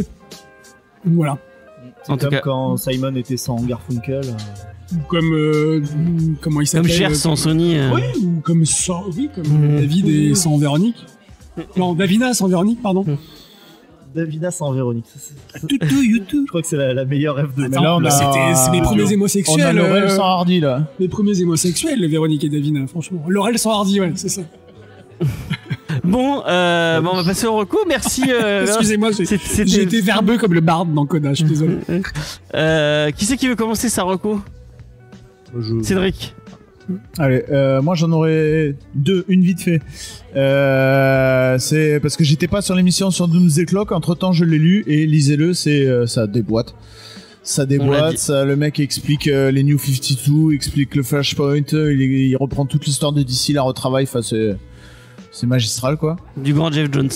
Donc voilà. En tout Comme cas, quand Simon était sans Garfunkel. Ou comme comment il comme s'appelle Cher sans Sony. Oui, ou comme David et sans Véronique. Non, Davina sans Véronique, pardon. Davina sans Véronique. Toutou, YouTube. Je crois que c'est la meilleure rêve de Mais merde. là, on a- C'est mes premiers On a homosexuels. Laurel sans Hardy, là. Mes premiers homosexuels, Véronique et Davina, franchement. Laurel sans Hardy, ouais, c'est ça. Bon, on va passer au recours. Merci. Excusez-moi, C'était- j'ai été verbeux comme le barde dans Coda, je suis désolé. Qui c'est qui veut commencer sa reco? Cédric. Allez, moi j'en aurais deux, une vite fait. C'est parce que j'étais pas sur l'émission sur Doomsday Clock. Entre temps, je l'ai lu et lisez-le. Ça déboîte. Ça On l'a déboîte. dit. Ça, le mec explique les New 52, explique le Flashpoint. Il reprend toute l'histoire de DC, la retravaille. Enfin, c'est magistral, quoi. Du grand Jeff Jones.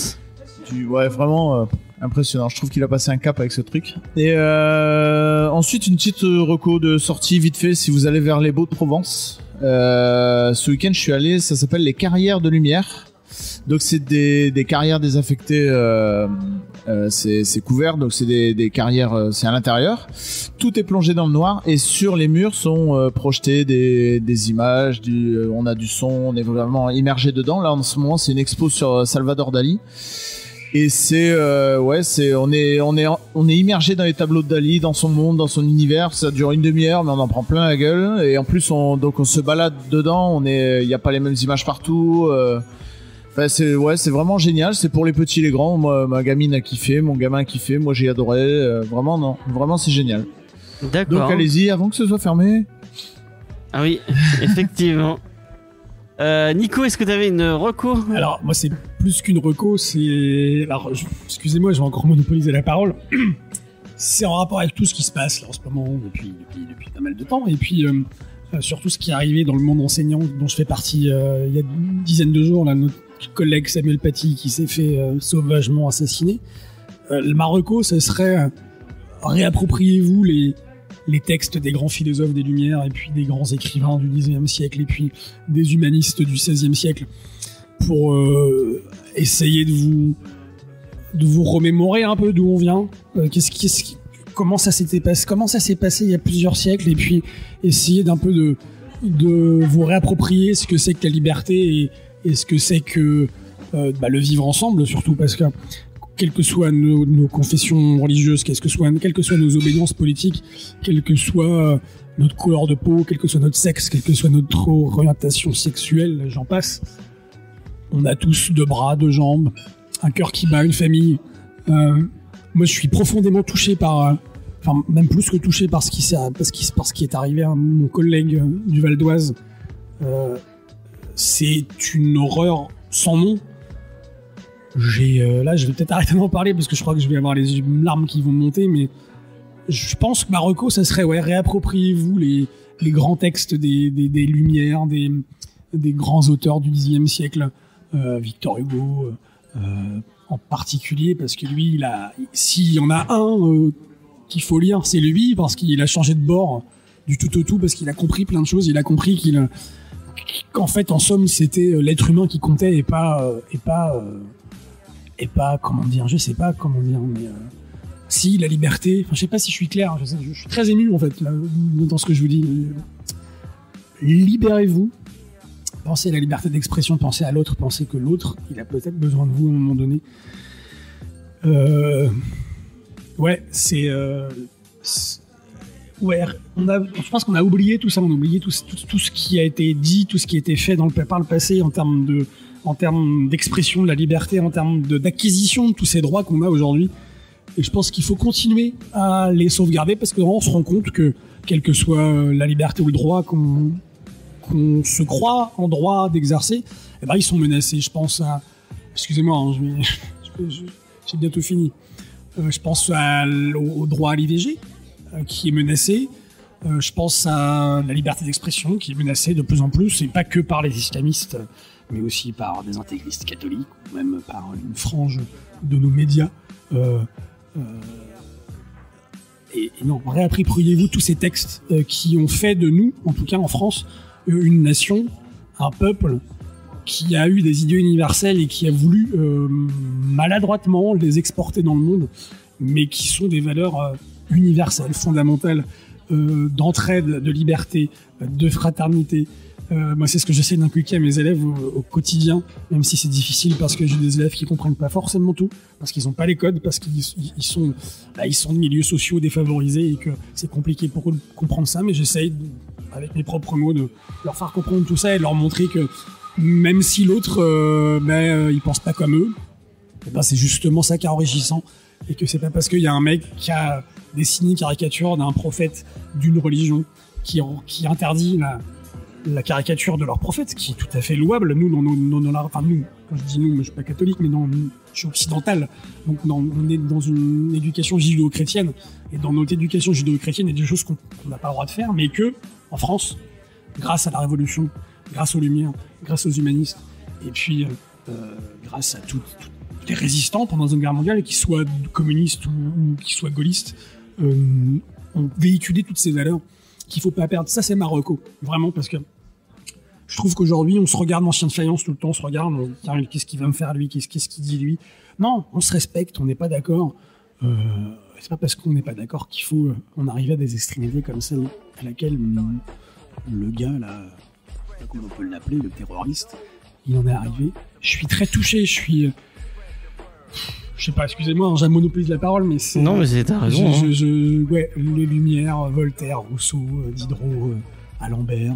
Ouais, vraiment. Impressionnant, je trouve qu'il a passé un cap avec ce truc. Et ensuite, une petite reco de sortie vite fait si vous allez vers les Baux de Provence. Ce week-end, je suis allé, ça s'appelle les Carrières de Lumière. Donc c'est des carrières désaffectées, c'est couvert, donc c'est des carrières, c'est à l'intérieur. Tout est plongé dans le noir et sur les murs sont projetées des images, on a du son, on est vraiment immergé dedans. Là en ce moment c'est une expo sur Salvador Dali. Et on est immergé dans les tableaux de Dali, dans son monde, dans son univers. Ça dure une demi-heure, mais on en prend plein la gueule. Et en plus, on se balade dedans. Il y a pas les mêmes images partout. Enfin, c'est vraiment génial. C'est pour les petits et les grands. Moi, ma gamine a kiffé, mon gamin a kiffé. Moi, j'ai adoré. Vraiment, c'est génial. D'accord. Donc, allez-y, avant que ce soit fermé. Ah oui, effectivement. Nico, est-ce que tu avais une reco? Alors, moi, c'est plus qu'une reco, excusez-moi, je vais encore monopoliser la parole. C'est en rapport avec tout ce qui se passe là en ce moment, depuis pas mal de temps, et puis surtout ce qui est arrivé dans le monde enseignant, dont je fais partie il y a une dizaine de jours, là, notre collègue Samuel Paty qui s'est fait sauvagement assassiner. Ma reco, ce serait réappropriez-vous les textes des grands philosophes des Lumières et puis des grands écrivains du XIXe siècle et puis des humanistes du XVIe siècle pour essayer de vous remémorer un peu d'où on vient, comment ça s'est passé il y a plusieurs siècles et puis essayer d'un peu de vous réapproprier ce que c'est que la liberté et ce que c'est que le vivre ensemble, surtout parce que quelles que soient nos confessions religieuses, quelles que soient nos obédiences politiques, quelle que soit notre couleur de peau, quel que soit notre sexe, quelle que soit notre orientation sexuelle, j'en passe, on a tous deux bras, deux jambes, un cœur qui bat, une famille. Moi, je suis profondément touché même plus que touché par ce qui est arrivé à mon collègue du Val d'Oise. C'est une horreur sans nom. Là, je vais peut-être arrêter d'en parler parce que je crois que je vais avoir les larmes qui vont monter, mais je pense que ma reco, ça serait réappropriez-vous les grands textes des Lumières, des grands auteurs du Xe siècle, Victor Hugo en particulier, parce que lui, s'il y en a un qu'il faut lire, c'est lui, parce qu'il a changé de bord du tout au tout, parce qu'il a compris plein de choses, il a compris qu'en fait, en somme, c'était l'être humain qui comptait et pas comment dire, je sais pas comment dire, mais si la liberté, enfin je sais pas si je suis clair, je suis très ému en fait là, dans ce que je vous dis. Libérez-vous, pensez à la liberté d'expression, pensez à l'autre, pensez que l'autre, il a peut-être besoin de vous à un moment donné. Je pense qu'on a oublié tout ça, on a oublié tout ce qui a été dit, tout ce qui a été fait par le passé en termes d'expression de la liberté, en termes d'acquisition de tous ces droits qu'on a aujourd'hui. Et je pense qu'il faut continuer à les sauvegarder parce qu'on se rend compte que, quelle que soit la liberté ou le droit qu'on se croit en droit d'exercer, ils sont menacés. Je pense à... Excusez-moi, j'ai bientôt fini. Je pense au droit à l'IVG qui est menacé. Je pense à la liberté d'expression qui est menacée de plus en plus, et pas que par les islamistes, mais aussi par des intégristes catholiques, ou même par une frange de nos médias. Et non, réappropriez-vous tous ces textes qui ont fait de nous, en tout cas en France, une nation, un peuple qui a eu des idées universelles et qui a voulu maladroitement les exporter dans le monde, mais qui sont des valeurs universelles, fondamentales, d'entraide, de liberté, de fraternité. Moi, c'est ce que j'essaie d'inculquer à mes élèves au quotidien, même si c'est difficile parce que j'ai des élèves qui comprennent pas forcément tout, parce qu'ils ont pas les codes, parce qu'ils sont de milieux sociaux défavorisés et que c'est compliqué pour eux de comprendre ça, mais j'essaie, avec mes propres mots, de leur faire comprendre tout ça et de leur montrer que même si l'autre, il pense pas comme eux, c'est justement ça qui est enrichissant, et que c'est pas parce qu'il y a un mec qui a dessiné une caricature d'un prophète d'une religion qui interdit la caricature de leur prophète, qui est tout à fait louable. Nous, quand je dis nous, je suis pas catholique, mais je suis occidental, donc on est dans une éducation judéo-chrétienne, et dans notre éducation judéo-chrétienne, il y a des choses qu'on n'a pas le droit de faire, mais que, en France, grâce à la Révolution, grâce aux Lumières, grâce aux humanistes, et puis grâce à des résistants pendant la Seconde Guerre mondiale, qu'ils soient communistes ou qu'ils soient gaullistes, ont véhiculé toutes ces valeurs qu'il faut pas perdre. Ça, c'est Marocco, vraiment, parce que je trouve qu'aujourd'hui, on se regarde en chien de faïence tout le temps, on se regarde, qu'est-ce qu'il va me faire lui, qu'est-ce qu'il dit lui. Non, on se respecte, on n'est pas d'accord. C'est pas parce qu'on n'est pas d'accord qu'il faut en arriver à des extrémités comme celle à laquelle le gars, là, comment on peut l'appeler, le terroriste, il en est arrivé. Je suis très touché, je sais pas, excusez-moi, j'ai monopolisé la parole, mais c'est... Non, mais t'as raison. Ouais, les Lumières, Voltaire, Rousseau, Diderot, Alembert,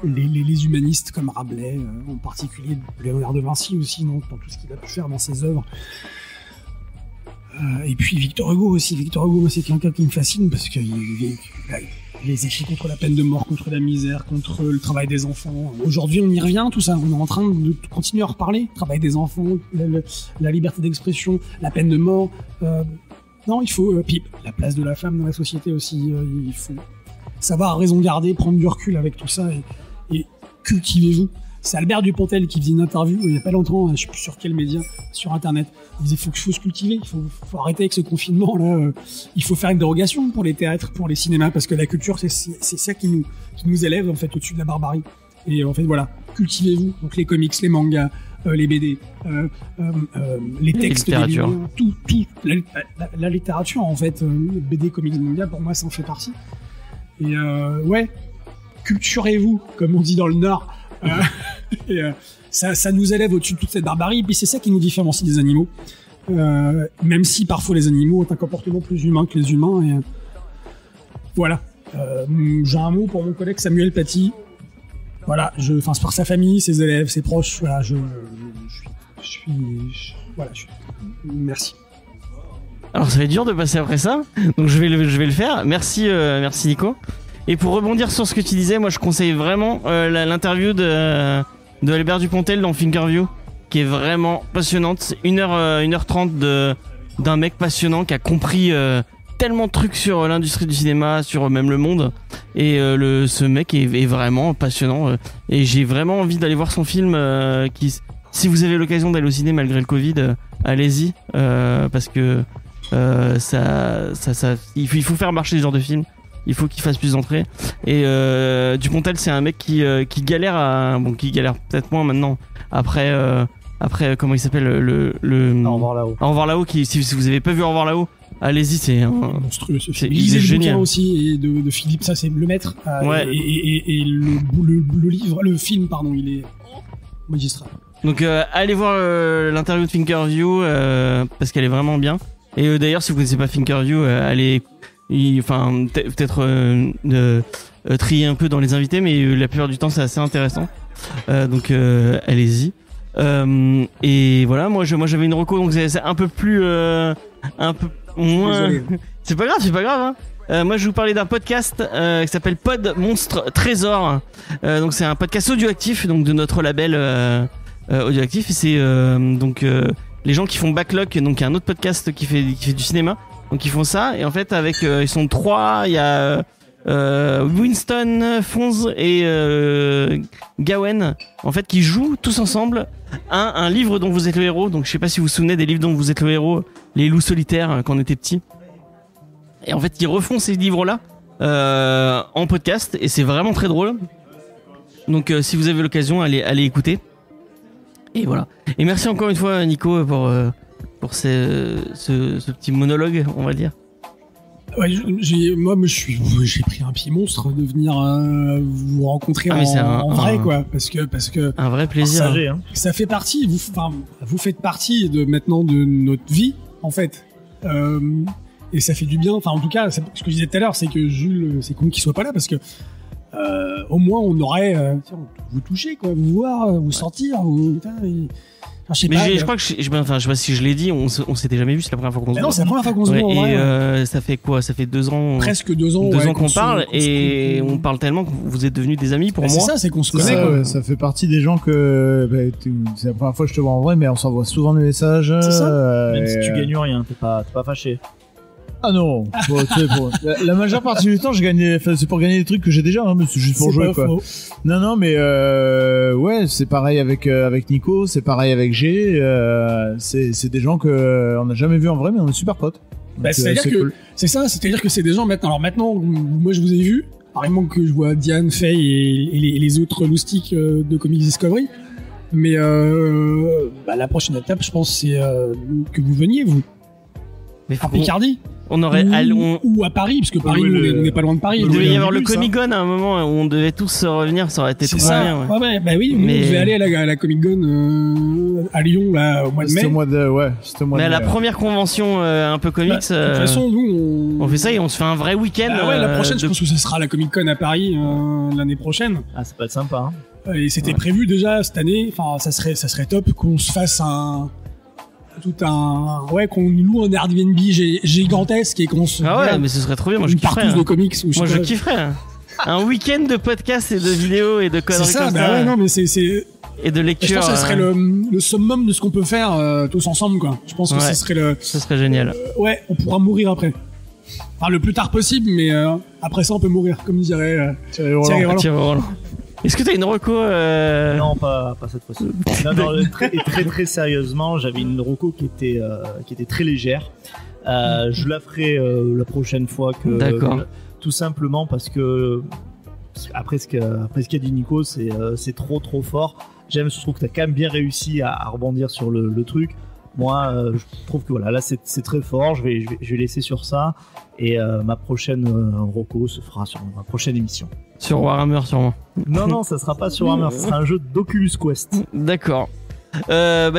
les humanistes comme Rabelais, en particulier Léonard de Vinci aussi, dans tout ce qu'il a pu faire dans ses œuvres. Et puis Victor Hugo aussi. Victor Hugo, moi, c'est quelqu'un qui me fascine parce qu'il les écrits contre la peine de mort, contre la misère, contre le travail des enfants. Aujourd'hui, on y revient, tout ça. On est en train de continuer à reparler. Travail des enfants, la liberté d'expression, la peine de mort. Non, il faut... puis la place de la femme dans la société aussi. Il faut savoir raison garder, prendre du recul avec tout ça et cultivez-vous. C'est Albert Dupontel qui faisait une interview il y a pas longtemps, je sais plus sur quel média, sur internet. Il disait faut se cultiver, il faut arrêter avec ce confinement là. Il faut faire une dérogation pour les théâtres, pour les cinémas, parce que la culture c'est ça qui nous élève en fait au-dessus de la barbarie. Et en fait voilà, cultivez-vous. Donc les comics, les mangas, les BD, les textes, les livres, tout la littérature en fait, BD, comics, manga, pour moi ça en fait partie. Et ouais, culturez-vous comme on dit dans le Nord. Ça nous élève au-dessus de toute cette barbarie, et puis c'est ça qui nous différencie des animaux, même si parfois les animaux ont un comportement plus humain que les humains. Et voilà. J'ai un mot pour mon collègue Samuel Paty. Voilà, pour sa famille, ses élèves, ses proches. Voilà, merci. Alors ça va être dur de passer après ça, donc je vais le faire. Merci Nico. Et pour rebondir sur ce que tu disais, moi je conseille vraiment l'interview de Albert Dupontel dans Thinkerview, qui est vraiment passionnante. C'est 1h30 d'un mec passionnant qui a compris tellement de trucs sur l'industrie du cinéma, sur même le monde. Et ce mec est vraiment passionnant. Et j'ai vraiment envie d'aller voir son film. Si vous avez l'occasion d'aller au ciné malgré le Covid, allez-y. Parce que il faut faire marcher ce genre de film. Il faut qu'il fasse plus d'entrées. Et Dupontel, c'est un mec qui galère qui galère peut-être moins maintenant. Après comment il s'appelle le Au revoir là-haut. Au revoir là-haut, si vous avez pas vu Au revoir là-haut, allez-y, c'est monstrueux ce film. Il est génial aussi, et de Philippe, ça c'est le maître. Ouais. Et le livre, le film, pardon, il est magistral. Donc allez voir l'interview de Thinkerview parce qu'elle est vraiment bien. Et d'ailleurs, si vous connaissez pas Thinkerview, allez peut-être trier un peu dans les invités, mais la plupart du temps c'est assez intéressant, donc allez-y. Et voilà, moi j'avais une reco, donc c'est un peu plus un peu moins c'est pas grave hein. Moi je vais vous parler d'un podcast qui s'appelle Pod Monstre Trésor. Donc c'est un podcast audioactif, donc de notre label audioactif, et c'est les gens qui font Backlog, donc un autre podcast qui fait du cinéma. Donc ils font ça, et en fait avec ils sont 3, il y a Winston, Fonz et Gawen, en fait, qui jouent tous ensemble un livre dont vous êtes le héros. Donc je sais pas si vous vous souvenez des livres dont vous êtes le héros, les loups solitaires quand on était petit. Et en fait ils refont ces livres-là en podcast, et c'est vraiment très drôle. Donc si vous avez l'occasion, allez écouter. Et voilà. Et merci encore une fois Nico pour ce petit monologue, on va dire. Ouais, j'ai pris un pied monstre de venir vous rencontrer en vrai, quoi, parce que un vrai plaisir. Ça fait partie, vous faites partie de notre vie, en fait, et ça fait du bien. Enfin, en tout cas, ce que je disais tout à l'heure, c'est que Jules, c'est con qu'il soit pas là, parce que au moins on aurait vous toucher, quoi, vous voir, vous sentir, je crois que je sais pas si je l'ai dit, on s'était jamais vu, c'est la première fois qu'on se voit. Non, c'est la première fois qu'on se voit. Et ça fait quoi? Ça fait 2 ans. Presque 2 ans. 2 ans qu'on parle, et on parle tellement que vous êtes devenus des amis pour moi. C'est ça, c'est qu'on se connaît, quoi. Ça fait partie des gens que c'est la première fois que je te vois en vrai, mais on s'envoie souvent des messages. C'est ça. Même si tu gagnes rien, t'es pas fâché. Ah non, bon, tu sais, la majeure partie du temps, c'est pour gagner des trucs que j'ai déjà, hein, mais c'est juste pour jouer, quoi. Faux. Non, mais ouais, c'est pareil avec Nico, c'est pareil avec G. C'est des gens que on n'a jamais vus en vrai, mais on est super potes. Bah, Donc, c'est-à-dire que cool. c'est ça, c'est-à-dire que c'est des gens maintenant. Alors maintenant, moi je vous ai vu, apparemment que je vois Diane, Faye et les autres loustiques de Comics Discovery. Mais la prochaine étape, je pense, c'est que vous veniez, vous, Mais en Picardie. on aurait. Ou à Paris, parce que Paris, oui, on n'est pas loin de Paris. Il Donc, devait y avoir le ça. Comic Con à un moment où on devait tous revenir, ça aurait été C'est trop ça. bien. Ouais. Ouais, bah oui, Mais- on devait aller à la Comic Con à Lyon là, au mois de mai. C'était au mois de Mais à la mai. première convention un peu comics, Bah, de toute façon, nous, on fait ça et on se fait un vrai week-end. Ah ouais, la prochaine, je de- pense que ce sera la Comic Con à Paris l'année prochaine. Ah, ça peut être sympa. Hein. Et c'était prévu déjà cette année. Enfin, ça serait top qu'on se fasse qu'on loue un Airbnb gigantesque et qu'on se Ah ouais, mais ce serait trop bien. Moi, je une kifferais. partouze hein. de comics. Ou Moi, sais je pas. kifferais. hein. Un week-end de podcasts et de vidéos et de C'est conneries ça. comme Bah ça. ouais, non, mais c'est. Et de Je lecture. pense que ça serait le summum de ce qu'on peut faire tous ensemble, quoi. Je pense que Ouais. ce serait le. Ce serait génial. Ouais, on pourra mourir après. Enfin, le plus tard possible, mais après ça, on peut mourir, comme dirait Thierry Roland. Thierry Roland. Tiens, Roland. Est-ce que t'as une reco Non, pas cette fois-ci. Non, très sérieusement, j'avais une reco qui était très légère. Je la ferai la prochaine fois que. D'accord. Tout simplement parce que après ce qu'a dit Nico, c'est trop fort. Je trouve que t'as quand même bien réussi à rebondir sur le truc. Moi, je trouve que voilà, là c'est très fort. Je vais laisser sur ça et ma prochaine reco se fera sur ma prochaine émission. Sur Warhammer, sûrement. Non, ça sera pas sur Warhammer, ça sera un jeu d'Oculus Quest. D'accord.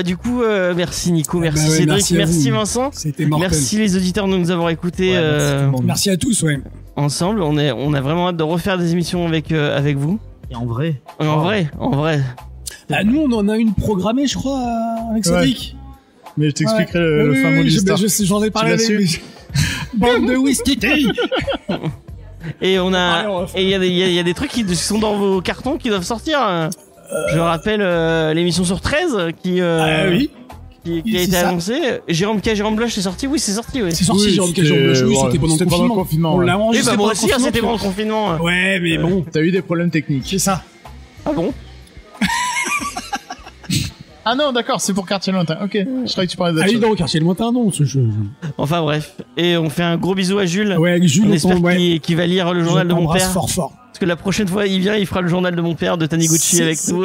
Du coup, merci Nico, merci Bah ouais, Cédric, merci à merci vous. Vincent. C'était mortel. Merci les auditeurs de nous avoir écoutés Ouais, merci tout le monde. Merci à tous, ouais. ensemble. On a vraiment hâte de refaire des émissions avec vous. Et en vrai, En vrai. Ah, nous, on en a une programmée, je crois, avec Ouais. Cédric. Mais je t'expliquerai Ouais. le Oui, fin mot oui, du star. j'en ai parlé l'as avec su Bande de whisky. Et on a Allez, on va faire- et il y a des trucs qui sont dans vos cartons qui doivent sortir. Je rappelle l'émission sur 13 qui Ah oui, qui a c'est été ça. annoncée. Jérôme Blush c'est sorti. Oui, c'est sorti. Oui. c'est sorti, Jérôme Cajon-Blush. Oui, c'était pendant le confinement. On ouais. l'a Et enregistré bah moi pendant aussi, le c'était pendant le confinement. confinement. Ouais, mais bon, T'as eu des problèmes techniques. c'est ça. Ah bon? Ah non, d'accord, c'est pour Quartier Lointain. Ok, je croyais que tu parlais d'autre Allez chose. donc, quartier lointain, non. Enfin bref. Et on fait un gros bisou à Jules. Ouais, avec Jules, On espère ouais. qu'il va lire le journal de mon J'embrasse père. fort fort. Parce que la prochaine fois, il vient, il fera le journal de mon père de Taniguchi C'est avec ça. nous.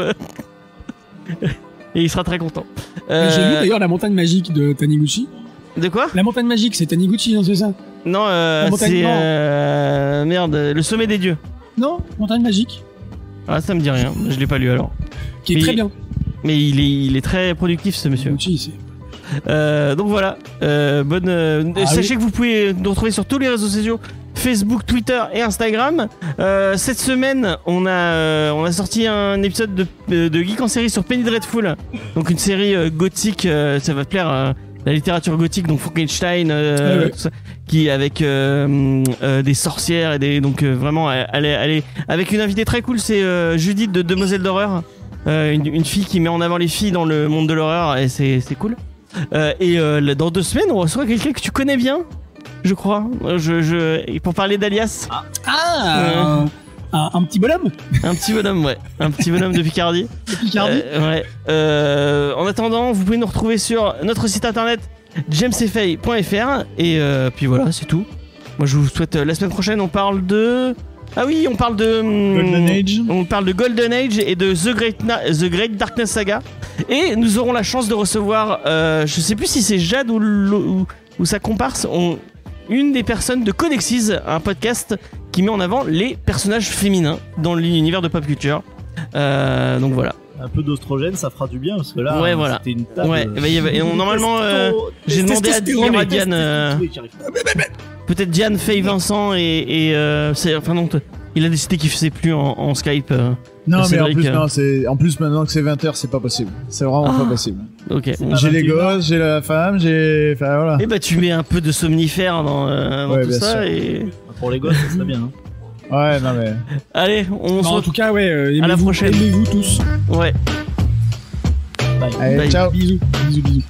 Et il sera très content. Et J'ai lu d'ailleurs la montagne magique de Taniguchi. De quoi? La montagne magique, c'est Taniguchi, hein, c'est ça? Non, montagne c'est noire. merde, le sommet des dieux. Non, montagne magique. Ah, ça me dit rien. Je l'ai pas lu alors. Qui est Mais- très bien. Mais il est très productif ce monsieur. Taniguchi, c'est. Donc voilà. Ah Sachez que vous pouvez nous retrouver sur tous les réseaux sociaux. Facebook, Twitter et Instagram. Cette semaine, on a sorti un épisode de Geek en série sur Penny Dreadful. Donc une série gothique, ça va te plaire, la littérature gothique, donc Frankenstein, ouais. tout ça, qui avec des sorcières et donc vraiment, elle est avec une invitée très cool, c'est Judith de Demoiselle d'horreur, une fille qui met en avant les filles dans le monde de l'horreur et c'est cool. Dans 2 semaines, on reçoit quelqu'un que tu connais bien. Je crois. Pour parler d'Alias, Un petit bonhomme un petit bonhomme, ouais, un petit bonhomme de Picardie. Picardie. Ouais. En attendant, vous pouvez nous retrouver sur notre site internet jamesfay.fr et puis voilà, c'est tout. Moi, je vous souhaite la semaine prochaine. On parle de on parle de Golden Age. On parle de Golden Age et de The Great Darkness Saga. Et nous aurons la chance de recevoir, je sais plus si c'est Jade ou sa comparse, une des personnes de Codexis, un podcast qui met en avant les personnages féminins dans l'univers de pop culture. Donc voilà. un peu d'ostrogène, ça fera du bien parce que là, Ouais, voilà. c'était une table. Ouais, normalement, j'ai demandé à Diane, peut-être Diane, Faye, Vincent et enfin non, il a décidé qu'il faisait plus en Skype. Non, mais Cédric, en plus maintenant que c'est 20h, c'est pas possible. C'est vraiment pas possible. Ok. J'ai les gosses, j'ai la femme, enfin voilà. Et bah tu mets un peu de somnifère dans Ouais, tout bien ça sûr. et Pour les gosses, ça serait bien. Hein. Ouais, non mais. allez, on se En retrouve. tout cas, ouais, À la aimez-vous- prochaine. Aimez-vous tous. Ouais. Bye. Allez, Bye. ciao. Bisous, bisous, bisous.